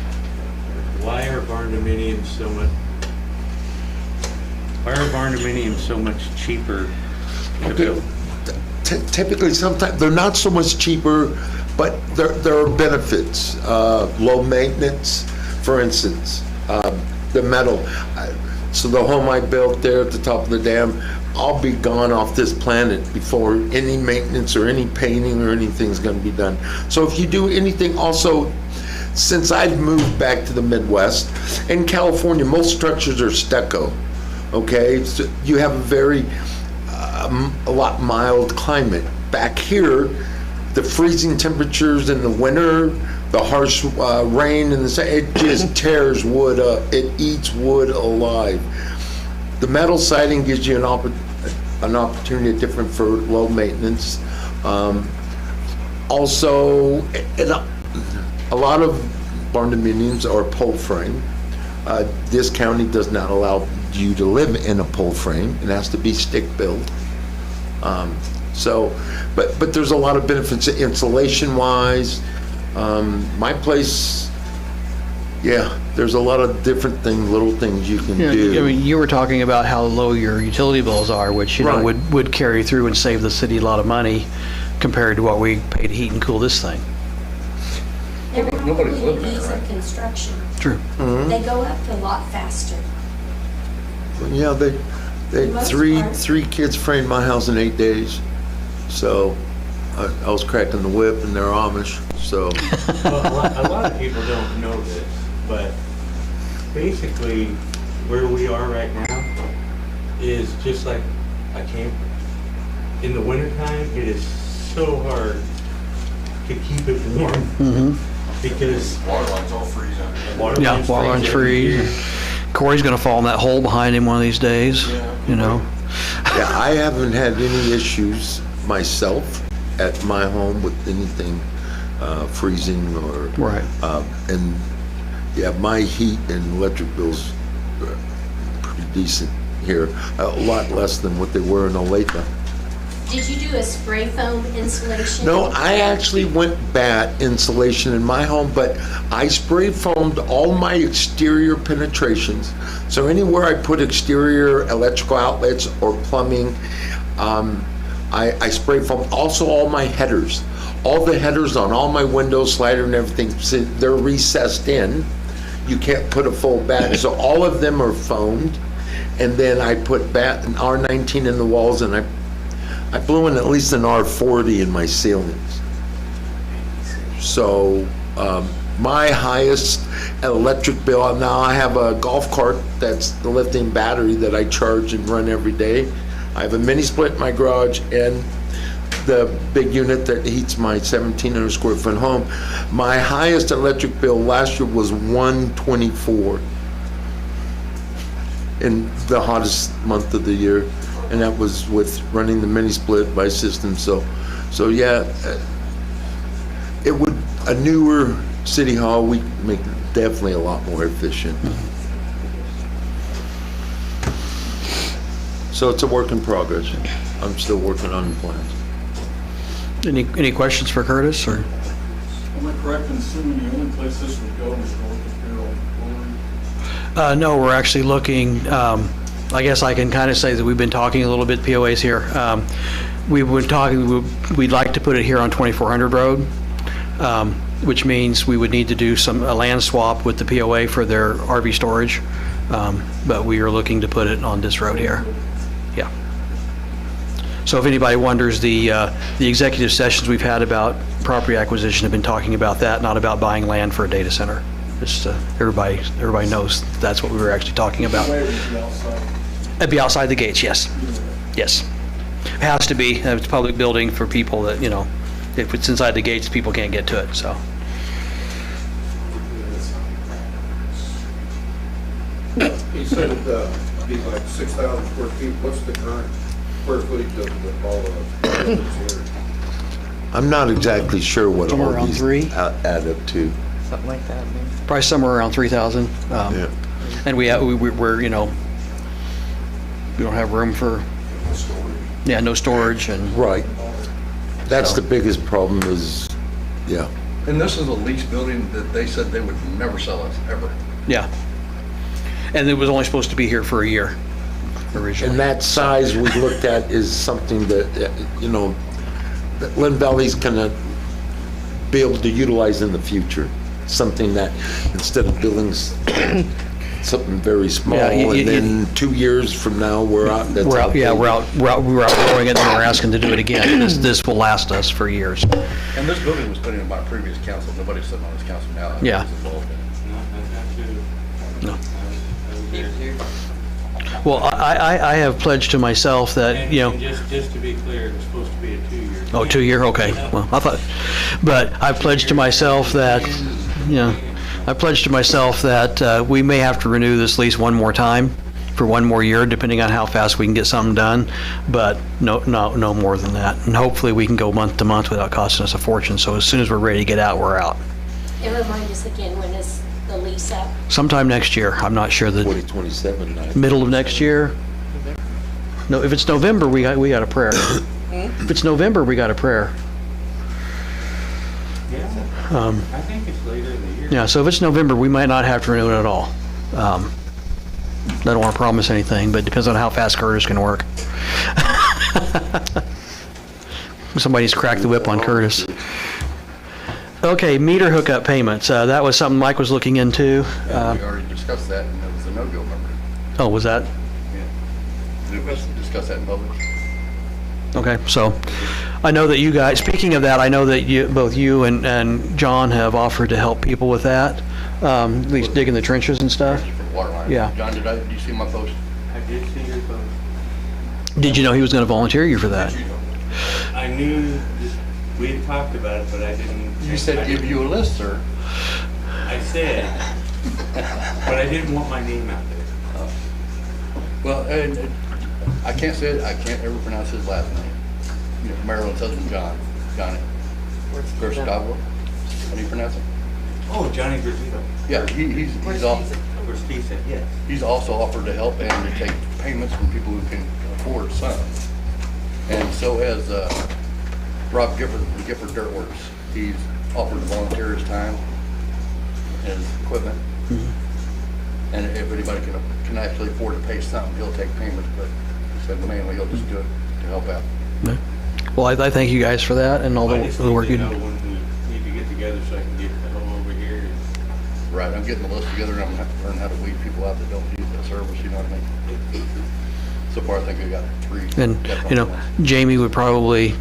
Why are barn dominiums so much cheaper to build? Typically, sometimes they're not so much cheaper, but there are benefits. Low maintenance, for instance, the metal. So the home I built there at the top of the dam, I'll be gone off this planet before any maintenance or any painting or anything's going to be done. So if you do anything, also, since I've moved back to the Midwest, in California, most structures are stucco. Okay, so you have a lot mild climate. Back here, the freezing temperatures in the winter, the harsh rain in the summer, it just tears wood up. It eats wood alive. The metal siding gives you an opportunity different for low maintenance. Also, a lot of barn dominiums are pole frame. This county does not allow you to live in a pole frame. It has to be stick built. But there's a lot of benefits insulation wise. My place, there's a lot of different things, little things you can do. I mean, you were talking about how low your utility bills are, which would carry through and save the city a lot of money compared to what we pay to heat and cool this thing. They're Nobody's probably living there, ease right? of construction. True. They go up a lot faster. Yeah, they Most three part. kids framed my house in 8 days. So I was cracking the whip and they're Amish. So Well, a lot of people don't know this, but basically where we are right now is just like a camper. In the wintertime, it is so hard to keep it warm because Water lines all freeze under. water Yeah, lines water lines every year. freeze. Corey's gonna fall in that hole behind him one of these days, yeah, I haven't had any issues myself at my home with anything freezing or Right. and my heat and electric bills are pretty decent here, a lot less than what they were in Olathe. Did you do a spray foam insulation? No, I actually went bat insulation in my home, but I spray foamed all my exterior penetrations. So anywhere I put exterior electrical outlets or plumbing, I spray foamed. Also all my headers. All the headers on all my windows, slider and everything, so they're recessed in. you can't put a full battery. So all of them are foamed, and then I put an R19 in the walls, and I blew in at least an R40 in my ceilings. So my highest electric bill, now I have a golf cart that's the lithium battery that I charge and run every day. I have a mini split in my garage and the big unit that heats my 1,700 square foot home. My highest electric bill last year was $124 in the hottest month of the year, and that was with running the mini split by system. So yeah, it would, a newer city hall, we make definitely a lot more efficient. So it's a work in progress. I'm still working on the plans. Any questions for Curtis, or? Am I correct in assuming the only place this would go is north of Carroll? No, we're actually looking, I guess I can kind of say that we've been talking a little bit, POAs here. We've been talking, we'd like to put it here on 2400 Road, which means we would need to do a land swap with the POA for their RV storage. But we are looking to put it on this road here. Yeah. So if anybody wonders, the executive sessions we've had about property acquisition have been talking about that, not about buying land for a data center. Just everybody knows that's what we were actually talking about. It'd be outside the gates, yes. Yes. It has to be. It's a public building for people that, you know, if it's inside the gates, people can't get to it, so. You said it'd be like 6,000 square feet. What's the current square footage of all the buildings here? I'm not exactly sure what Somewhere all around these 3? add up to. Something like that, maybe. Probably somewhere around 3,000. Yeah. And we're, you know, we don't have room for, yeah, no storage and. Right. That's the biggest problem is, yeah. And this is a leased building that they said they would never sell us, ever. Yeah. And it was only supposed to be here for a year originally. And that size we looked at is something that, you know, that Lynn Valley's gonna be able to utilize in the future. Something that, instead of building something very small, Yeah, and then 2 years from now, we're out. That's We're out, outdated. yeah, we're outgrowing it, and we're asking to do it again. This will last us for years. And this building was put in by a previous council. Nobody's sitting on this council now. Yeah. Who's involved in it. No. Well, I have pledged to myself that, you know. And just to be clear, it's supposed to be a 2-year. Oh, 2-year, okay. Well, I thought, but I pledged to myself that, you know, I pledged to myself that we may have to renew this lease one more time for one more year, depending on how fast we can get something done, but no more than that. And hopefully we can go month to month without costing us a fortune. So as soon as we're ready to get out, we're out. And remind us again, when is the lease up? Sometime next year. I'm not sure, the 2027 now. middle of next year. No, if it's November, we got a prayer. If it's November, we got a prayer. Yeah, I think it's later in the year. Yeah, so if it's November, we might not have to renew it at all. I don't want to promise anything, but it depends on how fast Curtis can work. Somebody's cracked the whip on Curtis. Okay, meter hookup payments. That was something Mike was looking into. And we already discussed that, and it was a no-go, remember? Oh, was that? Yeah. We discussed that in public. Okay, so I know that you guys, speaking of that, I know that both you and John have offered to help people with that, at least digging the trenches and stuff. For water lines. Yeah. John, did you see my post? I did see your post. Did you know he was going to volunteer you for that? I knew we had talked about it, but I didn't. You said give you a list, sir. I said, but I didn't want my name out there. Well, and I can't say it, I can't ever pronounce his last name. You know, Marilyn's husband, Johnny. Gustavo. How do you pronounce it? Oh, Johnny Grisito. Yeah, he's also, Yes. he's also offered to help and to take payments from people who can afford some. And so has Rob Gifford from Gifford Dirt Works. He's offered to volunteer his time and his equipment. And if anybody can actually afford to pay something, he'll take payments, but he said mainly he'll just do it to help out. Well, I thank you guys for that and all I just the work need you to do. know when we need to get together so I can get the home over here. Right, I'm getting the list together and I'm gonna have to learn how to weed people out that don't use that service, you know what I mean? So far, I think I got 3. And, you know, Jamie would probably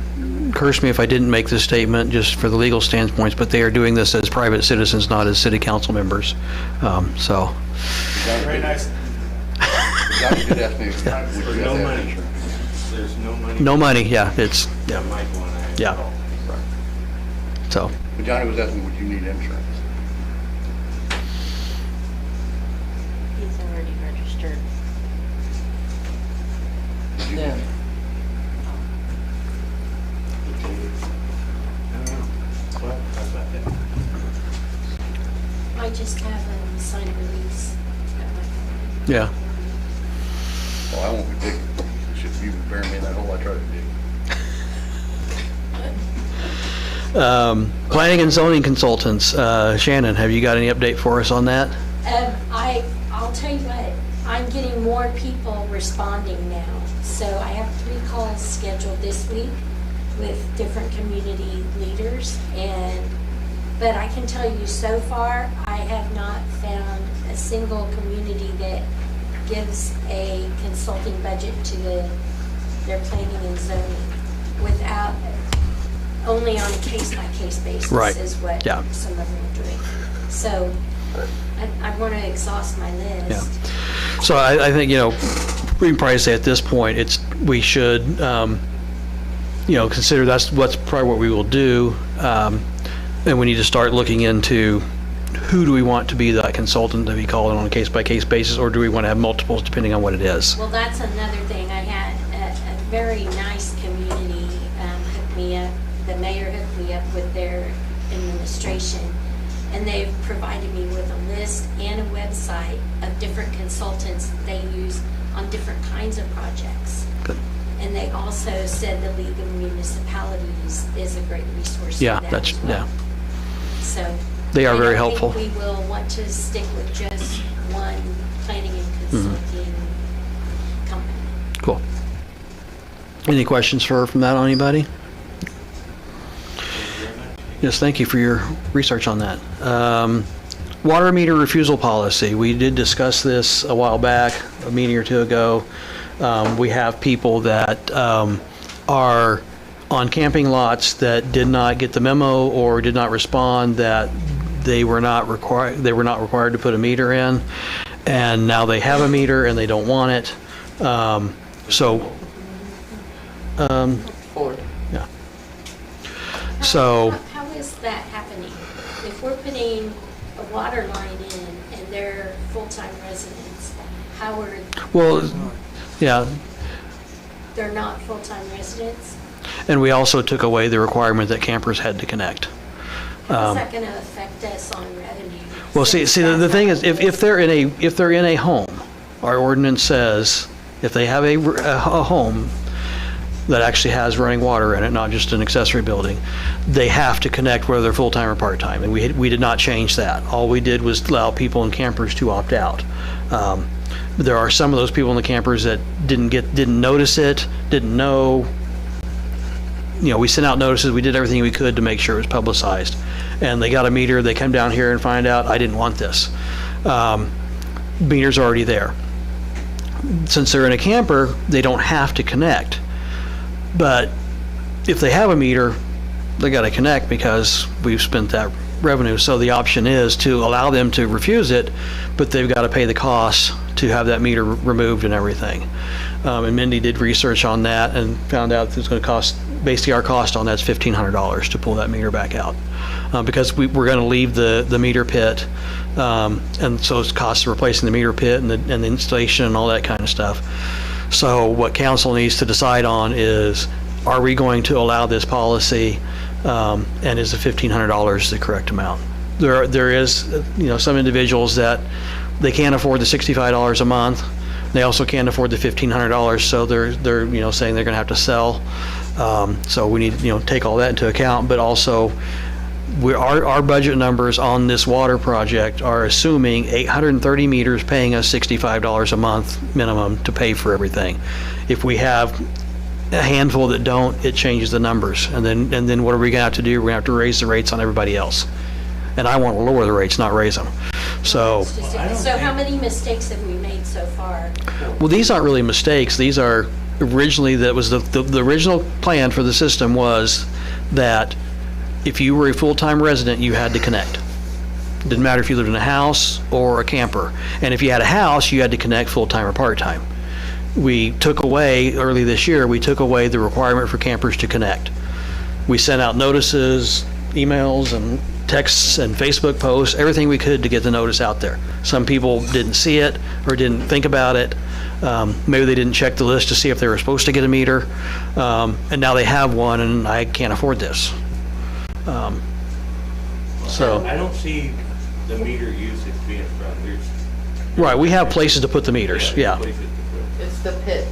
curse me if I didn't make this statement, just for the legal standpoints, but they are doing this as private citizens, not as city council members. So, Very nice. Johnny did ask me, would you For have no to have money. insurance? There's no money. no money, yeah, it's, You might wanna ask. yeah. So, But Johnny was asking, would you need insurance? He's already registered. Yeah. What? How's about that? I just have a signed release at my company. yeah. Well, I won't be digging. Should you bury me in that hole I tried to dig? Planning and zoning consultants, Shannon, have you got any update for us on that? I'll tell you what, I'm getting more people responding now. So I have 3 calls scheduled this week with different community leaders, but I can tell you so far, I have not found a single community that gives a consulting budget to their planning and zoning without, only on a case-by-case basis Right. is what Yeah. some of them are doing. So I want to exhaust my list. Yeah. So I think, you know, we can probably say at this point, we should, you know, consider what's probably what we will do. And we need to start looking into who do we want to be that consultant to be called on a case-by-case basis, or do we want to have multiples depending on what it is? Well, that's another thing. I had a very nice community hook me up. The mayor hooked me up with their administration, and they've provided me with a list and a website of different consultants that they use on different kinds of projects. Good. And they also said the League of Municipalities is a great resource Yeah, for that that's, as well. yeah. So. They are I very don't helpful. think we will want to stick with just one planning and Mm-hmm. consulting company. Cool. Any questions from that on anybody? Yes, thank you for your research on that. Water meter refusal policy. We did discuss this a while back, a meeting or two ago. We have people that are on camping lots that did not get the memo or did not respond that they were not required to put a meter in, and now they have a meter and they don't want it. Ford. Yeah. So, How is that happening? If we're putting a water line in and they're full-time residents, how are, well, yeah, they're not full-time residents? and we also took away the requirement that campers had to connect. How's that gonna affect us on revenue? Well, see, the thing is, if they're in a home, our ordinance says if they have a home that actually has running water in it, not just an accessory building, they have to connect whether they're full-time or part-time, and we did not change that. All we did was allow people in campers to opt out. There are some of those people in the campers that didn't notice it, didn't know. You know, we sent out notices, we did everything we could to make sure it was publicized. And they got a meter, they come down here and find out, I didn't want this. Meter's already there. Since they're in a camper, they don't have to connect. But if they have a meter, they got to connect because we've spent that revenue. So the option is to allow them to refuse it, but they've got to pay the costs to have that meter removed and everything. And Mindy did research on that and found out it's going to cost, basically our cost on that's $1,500 to pull that meter back out. Because we're going to leave the meter pit, and so it's cost of replacing the meter pit and the installation and all that kind of stuff. So what council needs to decide on is, are we going to allow this policy, and is the $1,500 the correct amount? There is, you know, some individuals that they can't afford the $65 a month. They also can't afford the $1,500, so they're you know, saying they're going to have to sell. So we need, you know, take all that into account, but also our budget numbers on this water project are assuming 830 meters paying us $65 a month minimum to pay for everything. If we have a handful that don't, it changes the numbers. And then what are we going to have to do? We're going to have to raise the rates on everybody else. And I want to lower the rates, not raise them. So, It's just- So how many mistakes have we made so far? well, these aren't really mistakes. These are originally, that was the original plan for the system was that if you were a full-time resident, you had to connect. Didn't matter if you lived in a house or a camper. And if you had a house, you had to connect full-time or part-time. We took away, early this year, we took away the requirement for campers to connect. We sent out notices, emails, and texts and Facebook posts, everything we could to get the notice out there. Some people didn't see it or didn't think about it. Maybe they didn't check the list to see if they were supposed to get a meter. And now they have one, and I can't afford this. So, I don't see the meter usage being from, there's. right, we have places to put the meters, yeah. Places to put. It's the pit.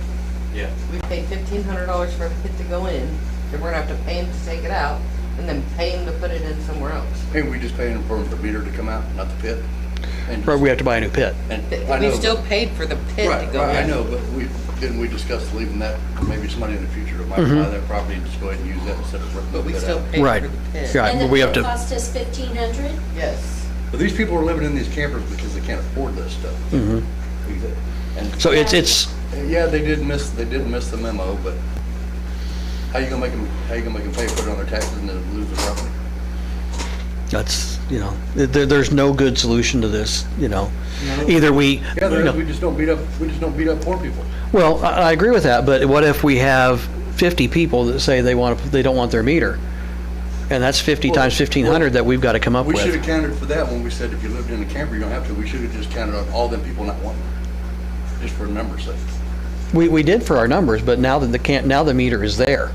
Yeah. We paid $1,500 for the pit to go in, then we're gonna have to pay him to take it out, and then pay him to put it in somewhere else. Hey, we just paying for the meter to come out, not the pit? And Or we have to buy a new pit. and I We know, still paid for the pit to right, go in. right, I know, but didn't we discuss leaving that, maybe somebody in the future that might buy that property and just go ahead and use that instead of ripping the But we pit still out? paid Right. for the pit. Right, And but the we have pit to, cost us $1,500? Yes. But these people are living in these campers because they can't afford this stuff. And so it's, yeah, they did miss the memo, but how you gonna make them pay for it on their taxes and then lose the property? that's, there's no good solution to this, Either we, Yeah, there is. We just don't beat up poor people. well, I agree with that, but what if we have 50 people that say they don't want their meter? And that's 50 times 1,500 that we've got to come up We should have with. counted for that when we said if you lived in a camper, you don't have to. We should have just counted on all them people not wanting it, just for the numbers sake. We did for our numbers, but now that now the meter is there.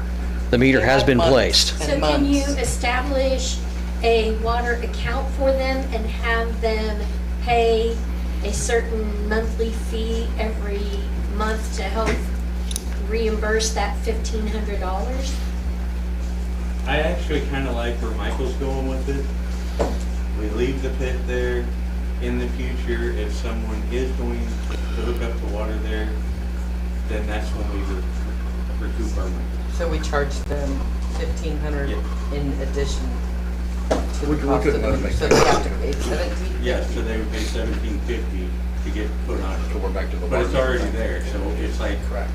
The meter has been placed. So can you establish a water account for them and have them pay a certain monthly fee every month to help reimburse that $1,500? I actually kind of like where Michael's going with it. We leave the pit there. In the future, if someone is going to hook up the water there, then that's when we would recoup our money. So we charged them $1,500 in addition to We the could cost let of them the, make so that. they have to pay $1,750? Yeah, so they would pay $1,750 to get put on. So we're back to the. But it's already there, so it's like. Correct.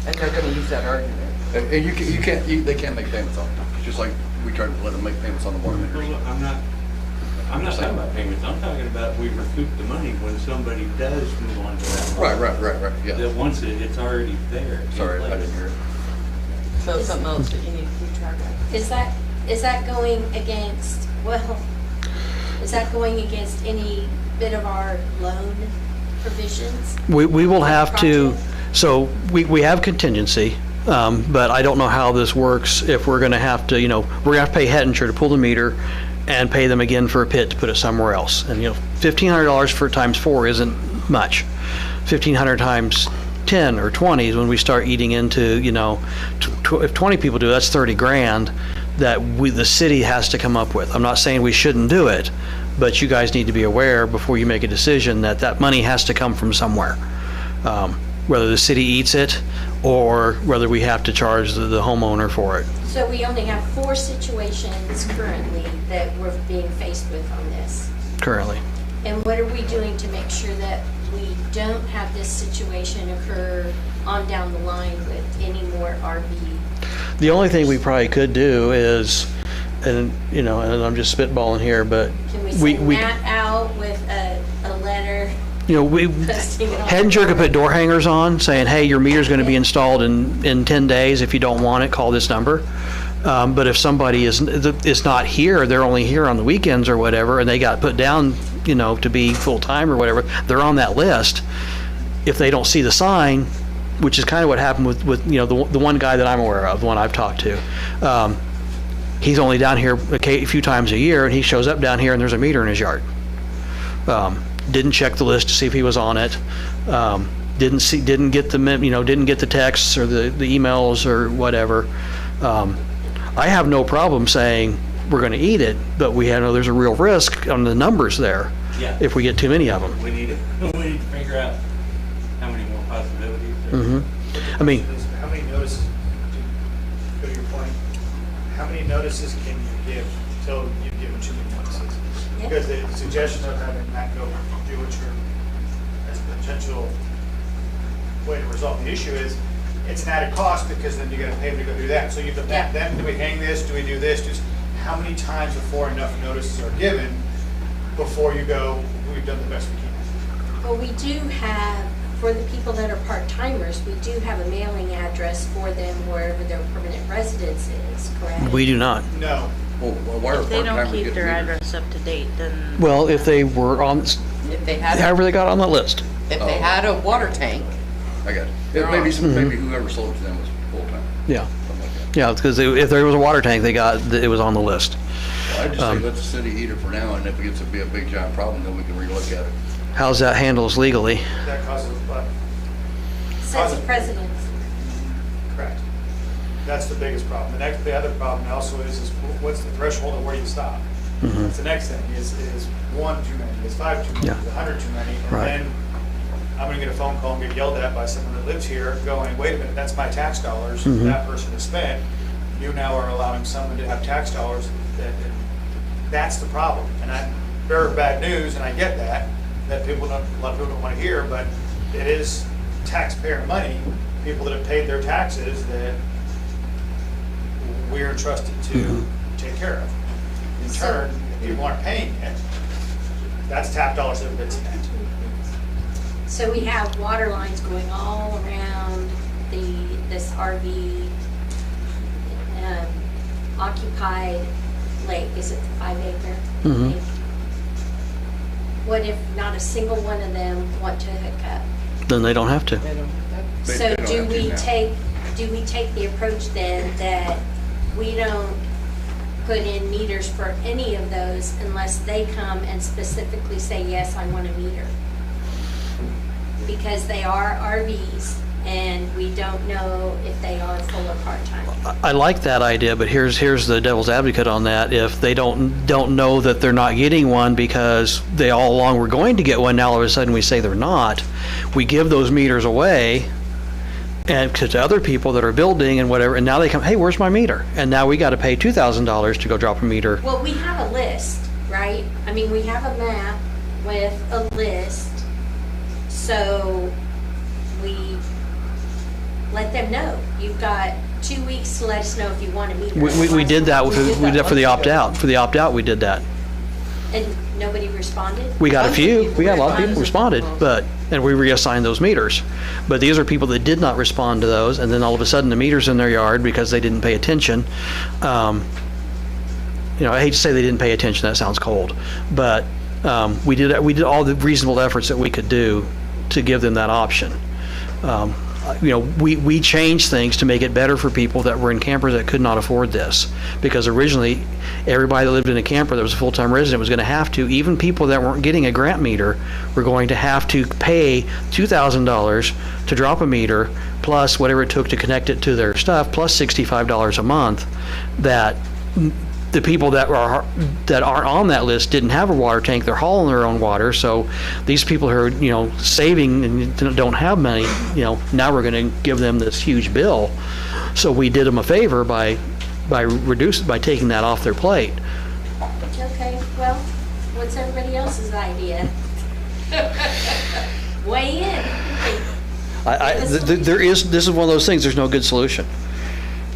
And they're gonna use that argument. And they can't make payments on it. It's just like we tried to let them make payments on the water meters. Well, I'm not talking about payments, I'm talking about we recoup the money when somebody does move on to that. Right, yeah. That once it's already there. in Sorry, I place. didn't hear it. So something else that you need to keep track of. Is that going against, is that going against any bit of our loan provisions? We will have to, Project? so we have contingency, but I don't know how this works if we're going to have to, we're going to have to pay Hettinger to pull the meter and pay them again for a pit to put it somewhere else. And, $1,500 for times 4 isn't much. 1,500 times 10 or 20 is when we start eating into, if 20 people do, that's 30 grand that the city has to come up with. I'm not saying we shouldn't do it, but you guys need to be aware before you make a decision that that money has to come from somewhere. Whether the city eats it or whether we have to charge the homeowner for it. So we only have 4 situations currently that we're being faced with on this. Currently. And what are we doing to make sure that we don't have this situation occur on down the line with any more RV? The only thing we probably could do is, and I'm just spitballing here, but Can we we, send Matt out with a letter posting it on? Hettinger could put door hangers on saying, hey, your meter's going to be installed in 10 days. If you don't want it, call this number. But if somebody is not here, they're only here on the weekends or whatever, and they got put down, to be full-time or whatever, they're on that list. If they don't see the sign, which is kind of what happened with the one guy that I'm aware of, the one I've talked to, he's only down here a few times a year, and he shows up down here and there's a meter in his yard. Didn't check the list to see if he was on it. Didn't get the texts or the emails or whatever. I have no problem saying we're going to eat it, but there's a real risk on the numbers there. Yeah. If we get too many of them. We need to figure out how many more possibilities there are. Mm-hmm. I mean, How many notices, to go to your point, how many notices can you give till you've given too many notices? Yeah. Because the suggestion of having Matt go do what you're, as a potential way to resolve the issue is, it's an added cost because then you gotta pay them to go do that. So you have to, Yeah. then do we hang this, do we do this? Just how many times before enough notices are given before you go, we've done the best we can? Well, we do have, for the people that are part-timers, we do have a mailing address for them wherever their permanent residence is, correct? We do not. No. Well, why are If they don't part-timers keep getting their meters? address up to date, then. Well, if they were on, If they had, however they got on the list. if they had a water tank, I got it. They're Maybe on. some, maybe whoever sold it to them was full-time, Yeah. something like that. Yeah, because if there was a water tank, it was on the list. Well, I'd just say let the city eat it for now, and if it gets to be a big giant problem, then we can relook at it. How's that handled legally? That causes, Sets precedence. correct. That's the biggest problem. The other problem also is what's the threshold of where you stop? Mhm. That's the next thing, is one too many, is five too many, Yeah. is 100 too many? Right. And then I'm gonna get a phone call and get yelled at by someone that lives here going, wait a minute, that's my tax dollars Mhm. that person has spent. You now are allowing someone to have tax dollars that's the problem. And very bad news, and I get that a lot of people don't want to hear, but it is taxpayer money, people that have paid their taxes that we're entrusted to take care of. In turn, if people aren't paying it, that's tap dollars that have been spent. So we have water lines going all around this RV occupied lake. Is it the 5 acre Mhm. lake? What if not a single one of them want to hook up? Then they don't have to. So They don't do have to we now. take the approach then that we don't put in meters for any of those unless they come and specifically say, yes, I want a meter? Because they are RVs and we don't know if they are full or part-time. I like that idea, but here's the devil's advocate on that. If they don't know that they're not getting one because they all along were going to get one, now all of a sudden we say they're not, we give those meters away and to other people that are building and whatever, and now they come, hey, where's my meter? And now we got to pay $2,000 to go drop a meter. Well, we have a list, right? I mean, we have a map with a list, so we let them know. You've got 2 weeks to let us know if you want a meter. We did that We did that for the months ago. opt-out. For the opt-out, we did that. And nobody responded? We got a Bunch of few, people we got a lot of people responded. responded, and we reassigned those meters. But these are people that did not respond to those, and then all of a sudden the meter's in their yard because they didn't pay attention. I hate to say they didn't pay attention, that sounds cold, but we did all the reasonable efforts that we could do to give them that option. We changed things to make it better for people that were in campers that could not afford this. Because originally, everybody that lived in a camper that was a full-time resident was going to have to, even people that weren't getting a grant meter, were going to have to pay $2,000 to drop a meter, plus whatever it took to connect it to their stuff, plus $65 a month, that the people that are on that list didn't have a water tank. They're hauling their own water. So these people who are, saving and don't have money, now we're going to give them this huge bill. So we did them a favor by taking that off their plate. Okay, well, what's everybody else's idea? Weigh in. This is one of those things, there's no good solution.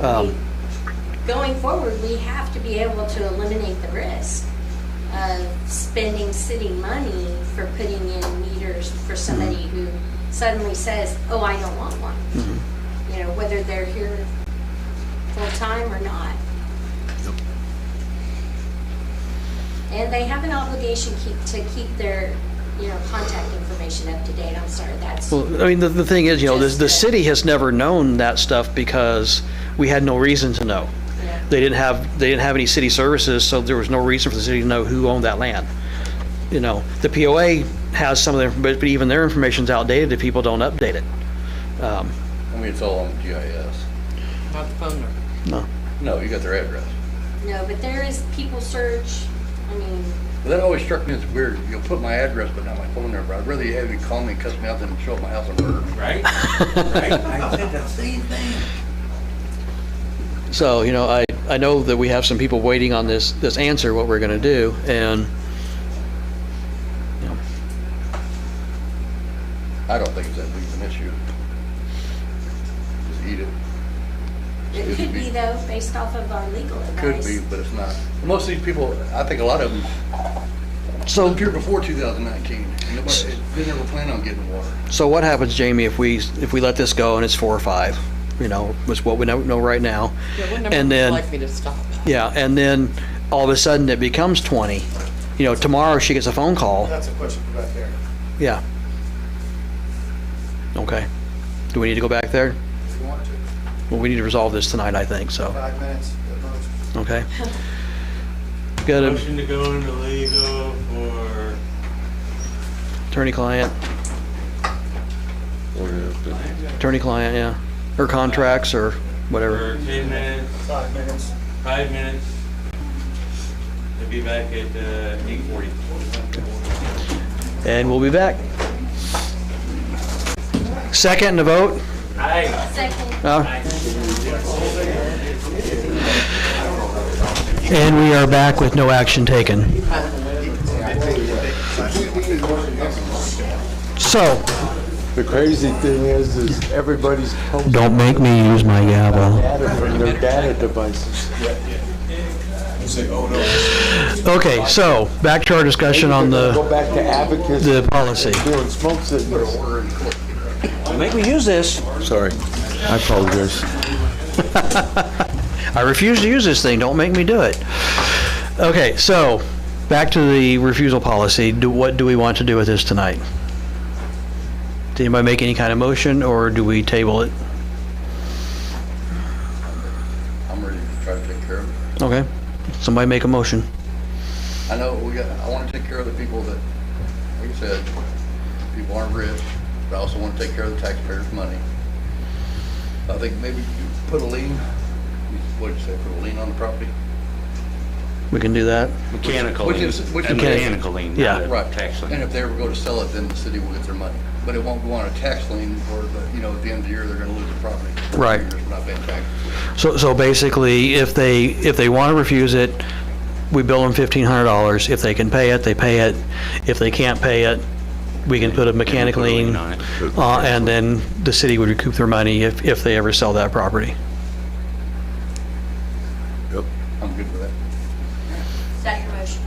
Going forward, we have to be able to eliminate the risk of spending city money for putting in meters for somebody who suddenly says, oh, I don't want one. Whether they're here full-time or not. And they have an obligation to keep their, contact information up to date. I'm sorry, that's. Well, the thing is, the city has never known that stuff because we had no reason to know. Yeah. They didn't have any city services, so there was no reason for the city to know who owned that land. The POA has some of their, but even their information's outdated if people don't update it. It's all on GIS. Not the phone number. No. No, you got their address. No, but there is people search, But that always struck me as weird. You'll put my address, but not my phone number. I'd rather you have you call me and cuss me out than show up my house and murder me. Right? Right? I said the same thing. So, I know that we have some people waiting on this answer, what we're gonna do, and, you know, I don't think it's that big of an issue. Just eat it. It could be though, based off of our legal Could advice. be, but it's not. Most of these people, I think a lot of them so, lived here before 2019. They never plan on getting water. so what happens, Jamie, if we let this go and it's 4 or 5? You know, was what we know right now. Yeah, we're never And then- likely to stop. Yeah, and then all of a sudden it becomes 20. You know, tomorrow she gets a phone call. That's a question for back there, Yeah. Okay. Do we need to go back there? if you want to. Well, we need to resolve this tonight, I think, so, 5 minutes at most. okay. Got a Motion to go into legal for attorney-client, yeah, or contracts or whatever. 10 minutes, 5 minutes. 5 minutes. We'll be back at 8:40. And we'll be back. Second to vote? Aye. Second. And we are back with no action taken. So, The crazy thing is everybody's posting don't make me use my gavel. data from their data devices. Okay, so back to our discussion on Go the back to advocates. the policy. Doing smoke signals. Make me use this. Sorry, I apologize. I refuse to use this thing, don't make me do it. Okay, so, back to the refusal policy. What do we want to do with this tonight? Did anybody make any kind of motion, or do we table it? I'm ready to try to take care of it. Okay, somebody make a motion. I know I want to take care of the people that, like I said, people aren't rich, but I also want to take care of the taxpayers' money. I think maybe you put a lien, what did you say, put a lien on the property? We can do that. Mechanical Which lien. is- which A is- mechanical lien, not Yeah. a Right. tax lien. And if they ever go to sell it, then the city will get their money. But it won't go on a tax lien, or at the end of the year, they're gonna lose the property. for Right. years for not paying taxes. So basically, if they want to refuse it, we bill them $1,500. If they can pay it, they pay it. If they can't pay it, we can put a mechanic Put a lien lien, on it. and then the city would recoup their money if they ever sell that property. I'm good with that. Is that your motion?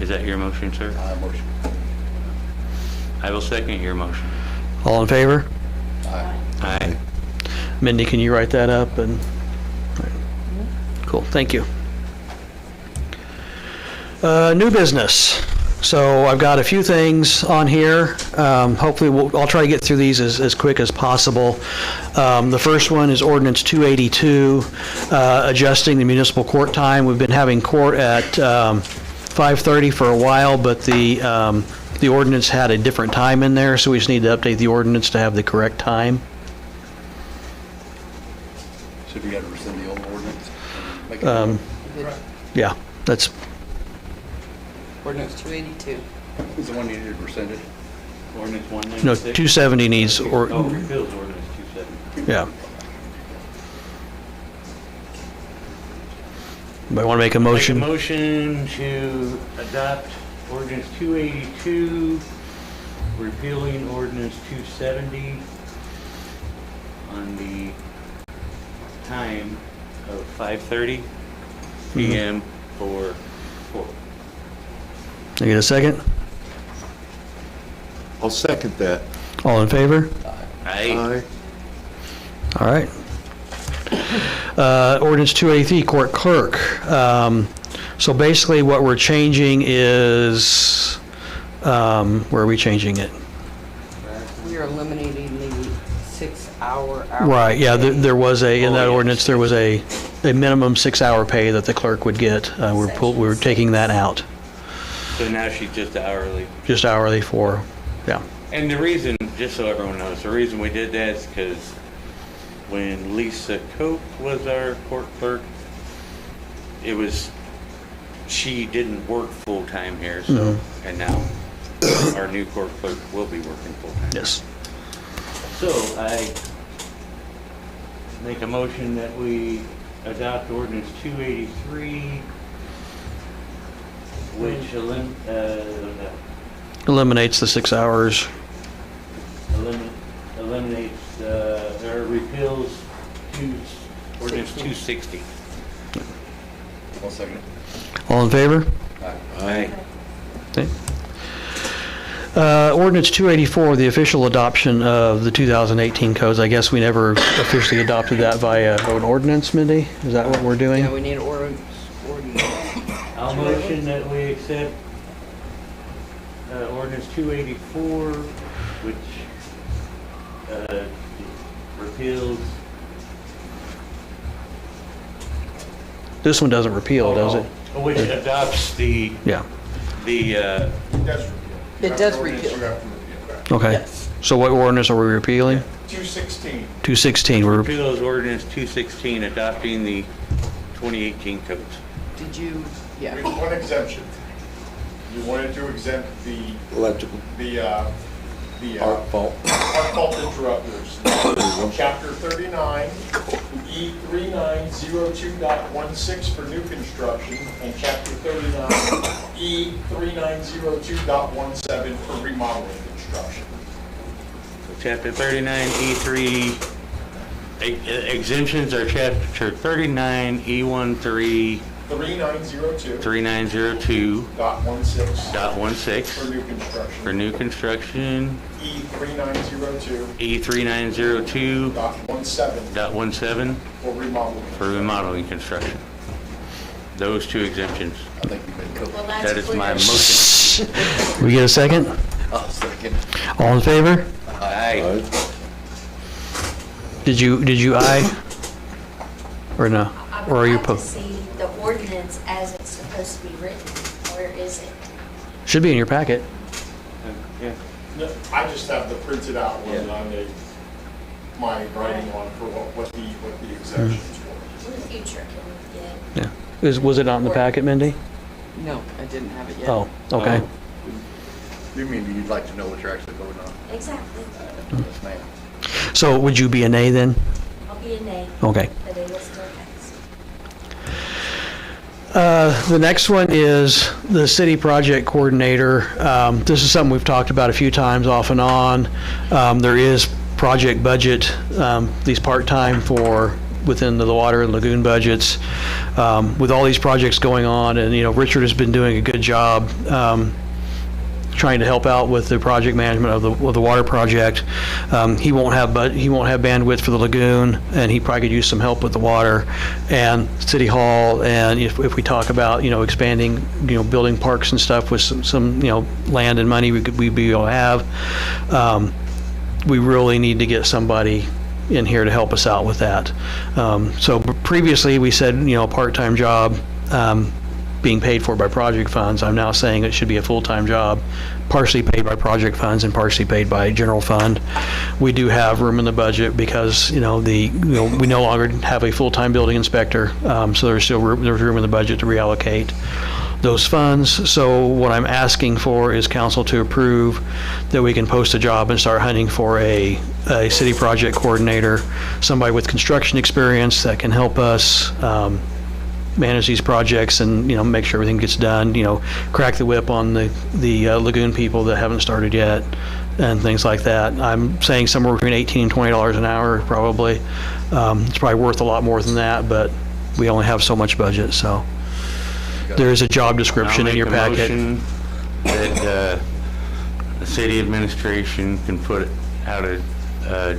Is that your motion, sir? Motion. I will second your motion. All in favor? Aye. Aye. Mindy, can you write that up? And cool, thank you. New business. So I've got a few things on here. Hopefully, I'll try to get through these as quick as possible. The first one is ordinance 282, adjusting the municipal court time. We've been having court at 5:30 for a while, but the ordinance had a different time in there, so we just need to update the ordinance to have the correct time. So we gotta rescind the old ordinance? Make it new? Yeah, that's, Ordinance 282. Is the one you needed rescinded? Ordinance no, 196. 270 needs, Oh, or, repeals ordinance 270. yeah. Anybody want to make a Make a motion? motion to adopt ordinance 282, repealing ordinance 270 on the time of 5:30 PM for court. Can I get a second? I'll second that. All in favor? Aye. All right. Ordinance 283, court clerk. So basically what we're changing is, where are we changing it? We are eliminating the 6-hour. Right, yeah, there was in that ordinance, there was a minimum 6-hour pay that the clerk would get. We're taking that out, So now she's just hourly. just hourly for, yeah. And the reason, just so everyone knows, the reason we did that is because when Lisa Cope was our court clerk, she didn't work full-time here, so, and now our new court clerk will be working full-time. Yes. So I make a motion that we adopt ordinance 283, which Eliminates the 6 hours. eliminates, or repeals ordinance 260. One second. All in favor? Aye. Okay. Ordinance 284, the official adoption of the 2018 codes. I guess we never officially adopted that via an ordinance, Mindy? Is that what we're doing? Yeah, we need ordinance. I'll motion that we accept ordinance 284, which repeals. This one doesn't repeal, does it? Which adopts the, Yeah. the, It does repeal. Okay. Yes. So what ordinance are we repealing? 216. 216. We're repeals ordinance 216, adopting the 2018 codes. Did you, yeah. With one exemption. You wanted to exempt the Electrical. arc fault interrupters. Chapter 39, E3902.16 for new construction, and Chapter 39, E3902.17 for remodeling construction. Chapter 39E3, exemptions are chapter 39E13, 3902. .16 For new construction. for new construction, E3902. E3902 .17 for remodeling construction. Those two exemptions. I think you've been covered. Well, that's That is my clear. motion. We get a second? I'll second. All in favor? Aye. Did you aye? Or no? I Or are would you like to opposed? see the ordinance as it's supposed to be written. Where is it? Should be in your packet. Yeah. No, I just have the printed out one that I made my writing on for what the exemptions were. In the future, can we get? Yeah. Was it not in the packet, Mindy? No, I didn't have it yet. Oh, okay. You mean you'd like to know what you're actually voting on? Exactly. Yes, ma'am. So would you be a nay then? I'll be a nay. Okay. But it will still pass. The next one is the city project coordinator. This is something we've talked about a few times off and on. There is project budget, these part-time for within the water and lagoon budgets. With all these projects going on, and Richard has been doing a good job trying to help out with the project management of the water project. He won't have bandwidth for the lagoon, and he probably could use some help with the water and City Hall. And if we talk about expanding, building parks and stuff with some land and money we'd be able to have, we really need to get somebody in here to help us out with that. So previously we said a part-time job. Being paid for by project funds. I'm now saying it should be a full-time job, partially paid by project funds and partially paid by general fund. We do have room in the budget because we no longer have a full-time building inspector, so there's room in the budget to reallocate those funds. So what I'm asking for is council to approve that we can post a job and start hunting for a city project coordinator, somebody with construction experience that can help us manage these projects and make sure everything gets done, crack the whip on the lagoon people that haven't started yet and things like that. I'm saying somewhere between $18 and $20 an hour probably. It's probably worth a lot more than that, but we only have so much budget, so there is a job description in your packet. I'll make a motion that the city administration can put out a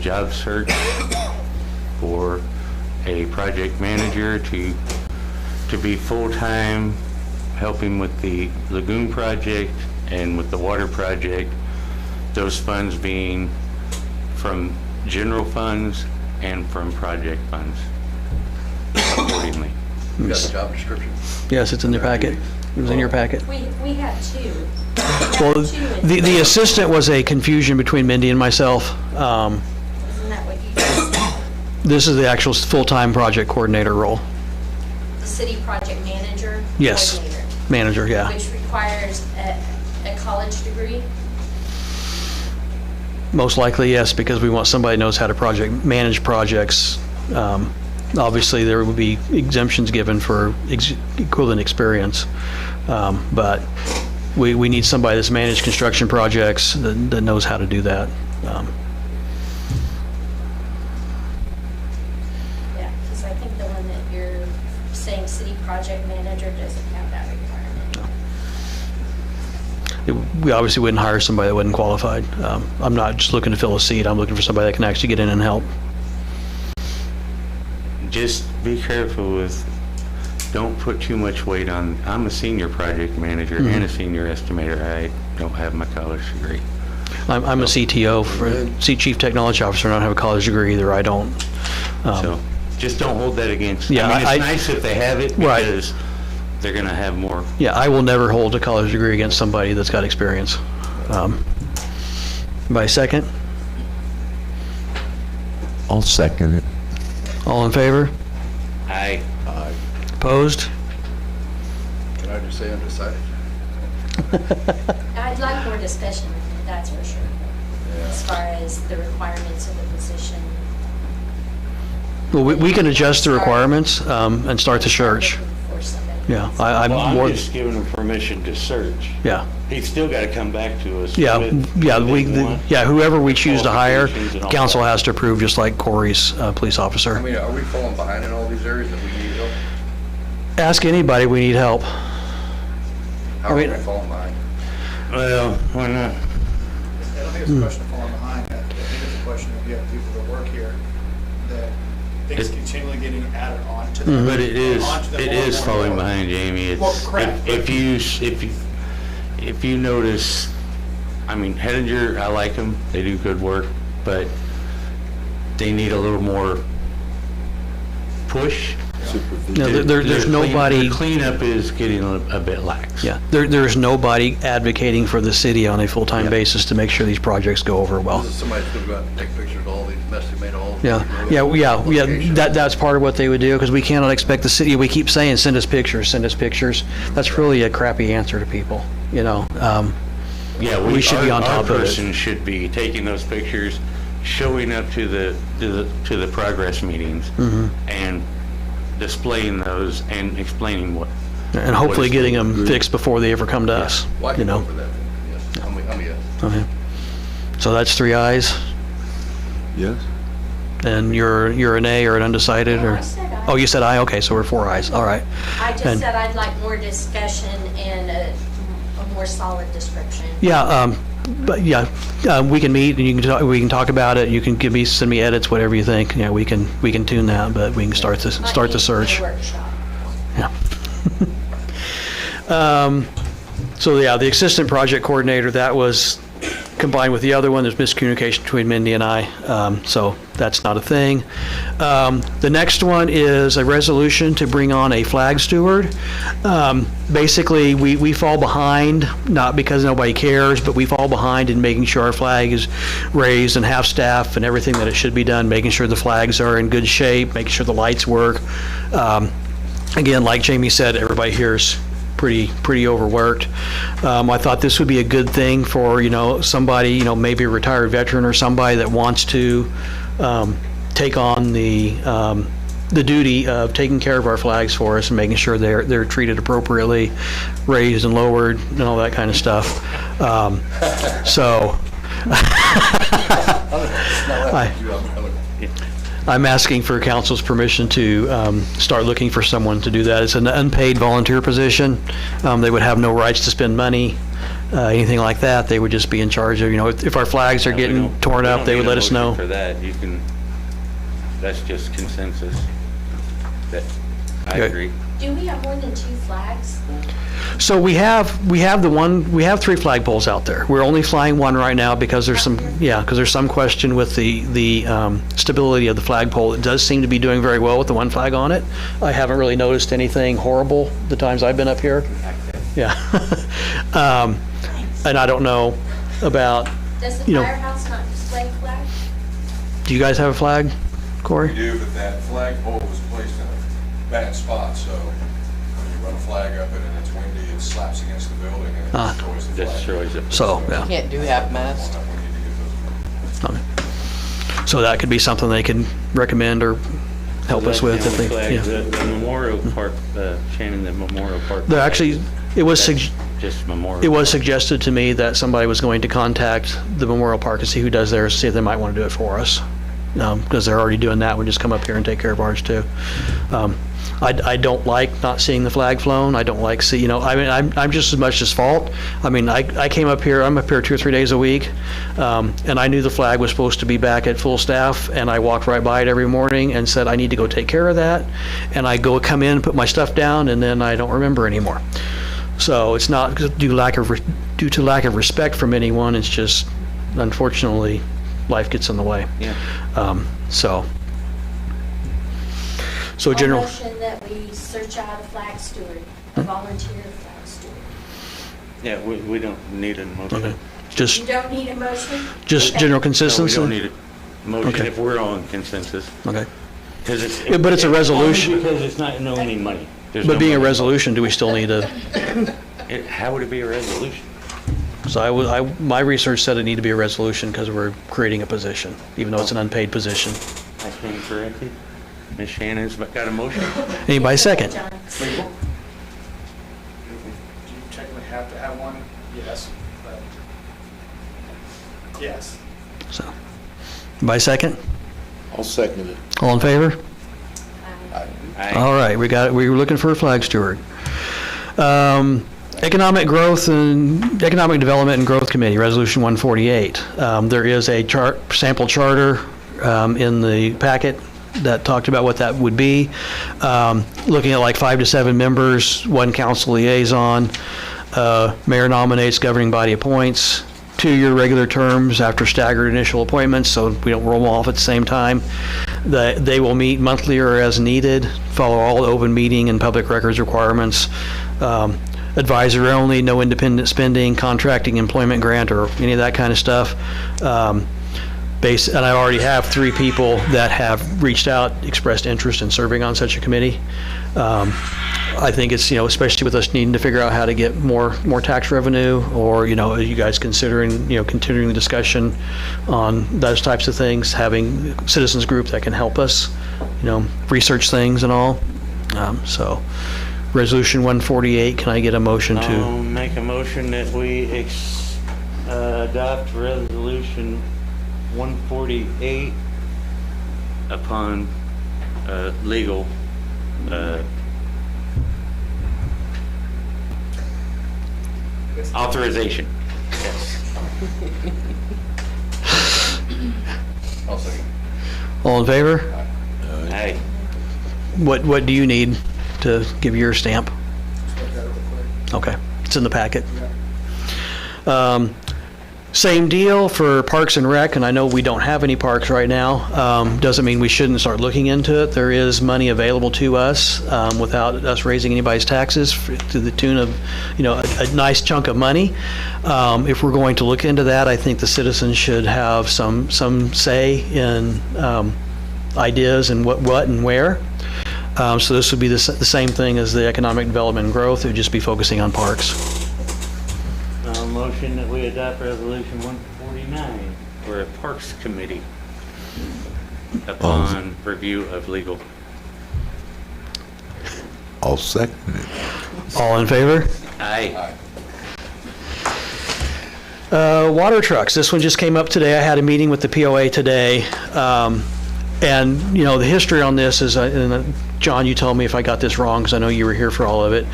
job search for a project manager to be full-time, helping with the lagoon project and with the water project, those funds being from general funds and from project funds accordingly. You got the job description? Yes, it's in the packet. It was in your packet. We have two. Well, the assistant was a confusion between Mindy and myself. Isn't that what you just said? This is the actual full-time project coordinator role. The city project manager? Yes. Coordinator, Manager, yeah. which requires a college degree? Most likely, yes, because we want somebody who knows how to manage projects Obviously, there would be exemptions given for equivalent experience, but we need somebody that's managed construction projects that knows how to do that. Yeah, because I think the one that you're saying city project manager doesn't have that requirement. We obviously wouldn't hire somebody that wasn't qualified. I'm not just looking to fill a seat, I'm looking for somebody that can actually get in and help. Just be careful with, don't put too much weight on, I'm a senior project manager and a senior estimator. I don't have my college degree. I'm a CTO, Chief Technology Officer, and I don't have a college degree either. I don't. So just don't hold that against. Yeah, I mean, it's nice if they have it Right. because they're going to have more. Yeah, I will never hold a college degree against somebody that's got experience. By second? I'll second it. All in favor? Aye. Opposed? Can I just say undecided? I'd like more discussion, that's for sure, as far as the requirements of the position. Well, we can adjust the requirements and start the search. Looking for somebody. Yeah, I'm Well, more, I'm just giving them permission to search. yeah. He's still got to come back to us. Yeah, with yeah, what they want. whoever we choose to hire, Qualifications and all council that. has to approve, just like Corey's police officer. I mean, are we falling behind in all these areas that we need help? Ask anybody, we need help. How are we mean- falling behind? Well, why not? I don't think it's a question of falling behind. I think it's a question of you have people that work here that things continually getting added on to them. But it is onto them more and more and falling more. behind, Jamie. It's, Well, correct, if you notice, I mean, Hettinger, I like them. They do good work, but they need a little more push. No, there's nobody, Their cleanup is getting a bit lax. yeah, there's nobody advocating for the city on a full-time basis to make sure these projects go over well. This is somebody's gonna go out and take pictures of all these messy manholes. Yeah, that's part of what they would do, because we cannot expect the city, we keep saying, send us pictures, send us pictures. That's really a crappy answer to people, you know? Yeah, We should be on top of Our it. person should be taking those pictures, showing up to the progress meetings, Mm-hmm. and displaying those and explaining what. And hopefully getting them fixed before they ever come to us, Well, I you can know? go for that, yes. I'm a yes. Okay. So that's 3 ayes, Yes? and you're an A or an undecided, No, or? I said aye. Oh, you said aye, okay, so we're 4 ayes, all right. I just And- said I'd like more discussion and a more solid description. Yeah, but yeah, we can meet and we can talk about it. You can send me edits, whatever you think. Yeah, we can tune that, but we can start the search. Workshop. Yeah. So yeah, the assistant project coordinator, that was combined with the other one. There's miscommunication between Mindy and I, so that's not a thing. The next one is a resolution to bring on a flag steward. Basically, we fall behind, not because nobody cares, but we fall behind in making sure our flag is raised and have staff and everything that it should be done, making sure the flags are in good shape, making sure the lights work. Again, like Jamie said, everybody here is pretty overworked. I thought this would be a good thing for, somebody, maybe a retired veteran or somebody that wants to take on the duty of taking care of our flags for us and making sure they're treated appropriately, raised and lowered and all that kind of stuff. So I'm asking for council's permission to start looking for someone to do that. It's an unpaid volunteer position. They would have no rights to spend money, anything like that. They would just be in charge of, if our flags are Yeah, we getting don't- torn we up, don't they need would a let us motion know. For that, that's just consensus. That, I Okay. agree. Do we have more than 2 flags? So we have 3 flagpoles out there. We're only flying one right now because there's some question with the stability of the flagpole. It does seem to be doing very well with the one flag on it. I haven't really noticed anything horrible the times I've been up here. Yeah. And I don't know about, Does the firehouse not display flags? do you guys have a flag, Corey? We do, but that flagpole was placed in a bad spot, so when you run a flag up it and it's windy, it slaps against the building and it destroys the flag. Destroys it. So, yeah. You can't do half-mast. We need to get those. So that could be something they can recommend or help us with. That's if the they- only yeah. flag, the Memorial Park, Shannon, the Memorial Park. There actually, it was Just Memorial. It was suggested to me that somebody was going to contact the Memorial Park and see who does theirs, see if they might want to do it for us. Because they're already doing that, we just come up here and take care of ours too. I don't like not seeing the flag flown. I don't like I'm just as much as fault. I mean, I came up here, I'm up here 2 or 3 days a week, and I knew the flag was supposed to be back at full staff, and I walked right by it every morning and said, I need to go take care of that. And I come in, put my stuff down, and then I don't remember anymore. So it's not due to lack of respect from anyone, it's just, unfortunately, life gets in the way. Yeah. So General, I'll motion that we search out a flag steward, a volunteer flag steward. Yeah, we don't need a motion. okay, You just don't need a motion? Okay. general No, we consistency? don't need a motion Okay. if we're on consensus. Okay. Because But it's a resolution. Because it's not any money. There's But no being a money. resolution, do we still need a, How would it be a resolution? so my research said it needed to be a resolution because we're creating a position, even though it's an unpaid position. I stand corrected. Ms. Shannon's got a motion? Anybody second? John. Do you technically have to have one? Yes, but, yes. So, anybody second? I'll second it. All in favor? Aye. All right, we were looking for a flag steward. Economic Development and Growth Committee, Resolution 148. There is a sample charter in the packet that talked about what that would be. Looking at like 5 to 7 members, 1 council liaison, mayor nominates, governing body appoints, 2-year regular terms after staggered initial appointments, so we don't roll them off at the same time. They will meet monthly or as needed, follow all the open meeting and public records requirements. Advisory only, no independent spending, contracting, employment grant, or any of that kind of stuff. And I already have 3 people that have reached out, expressed interest in serving on such a committee. I think it's, especially with us needing to figure out how to get more tax revenue, or, are you guys considering, continuing the discussion on those types of things, having a citizens group that can help us, research things and all. So, Resolution 148, can I get a motion to? I'll make a motion that we adopt Resolution 148 upon legal authorization. Yes. I'll second. All in favor? Aye. What do you need to give your stamp? Okay, it's in the packet. Same deal for Parks and Rec, and I know we don't have any parks right now. Doesn't mean we shouldn't start looking into it. There is money available to us without us raising anybody's taxes to the tune of, a nice chunk of money. If we're going to look into that, I think the citizens should have some say in ideas and what and where. So this would be the same thing as the Economic Development and Growth. It would just be focusing on parks. Motion that we adopt Resolution 149 for a Parks Committee upon review of legal. I'll second it. All in favor? Aye. Water trucks. This one just came up today. I had a meeting with the POA today. And, the history on this is, John, you tell me if I got this wrong, because I know you were here for all of it.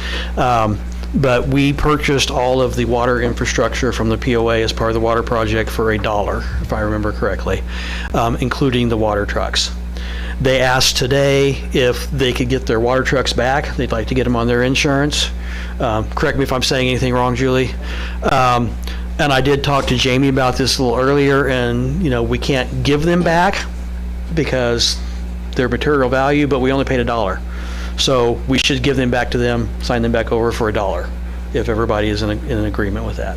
But we purchased all of the water infrastructure from the POA as part of the water project for $1, if I remember correctly, including the water trucks. They asked today if they could get their water trucks back. They'd like to get them on their insurance. Correct me if I'm saying anything wrong, Julie. And I did talk to Jamie about this a little earlier, and, we can't give them back because they're material value, but we only paid $1. So we should give them back to them, sign them back over for $1, if everybody is in an agreement with that.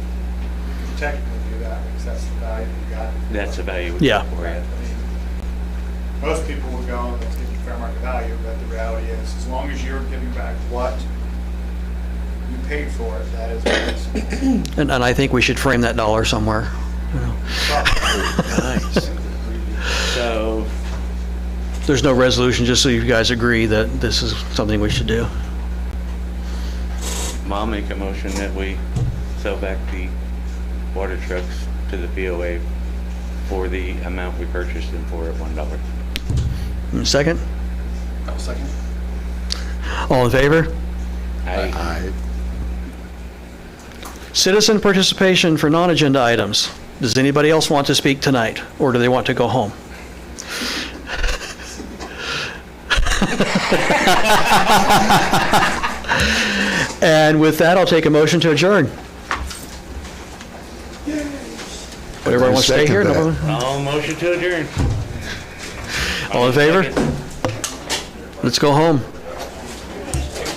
Technically do that, because that's the value you got. That's the value. Yeah. Most people would go, let's get the fair market value, but the reality is, as long as you're giving back what you paid for it, that is what it is. And I think we should frame that $1 somewhere. Nice. So there's no resolution, just so you guys agree that this is something we should do. I'll make a motion that we sell back the water trucks to the BOA for the amount we purchased them for at $1. Second? I'll second. All in favor? Aye. Citizen participation for non-agenda items. Does anybody else want to speak tonight, or do they want to go home? And with that, I'll take a motion to adjourn. Would everyone want to stay here? No one? All motion to adjourn. All in favor? Let's go home.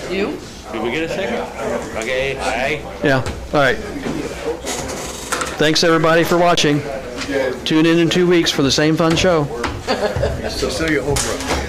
You? Did we get a second? Okay, aye. Yeah, all right. Thanks, everybody, for watching. Tune in 2 weeks for the same fun show. Cecilia Oprah.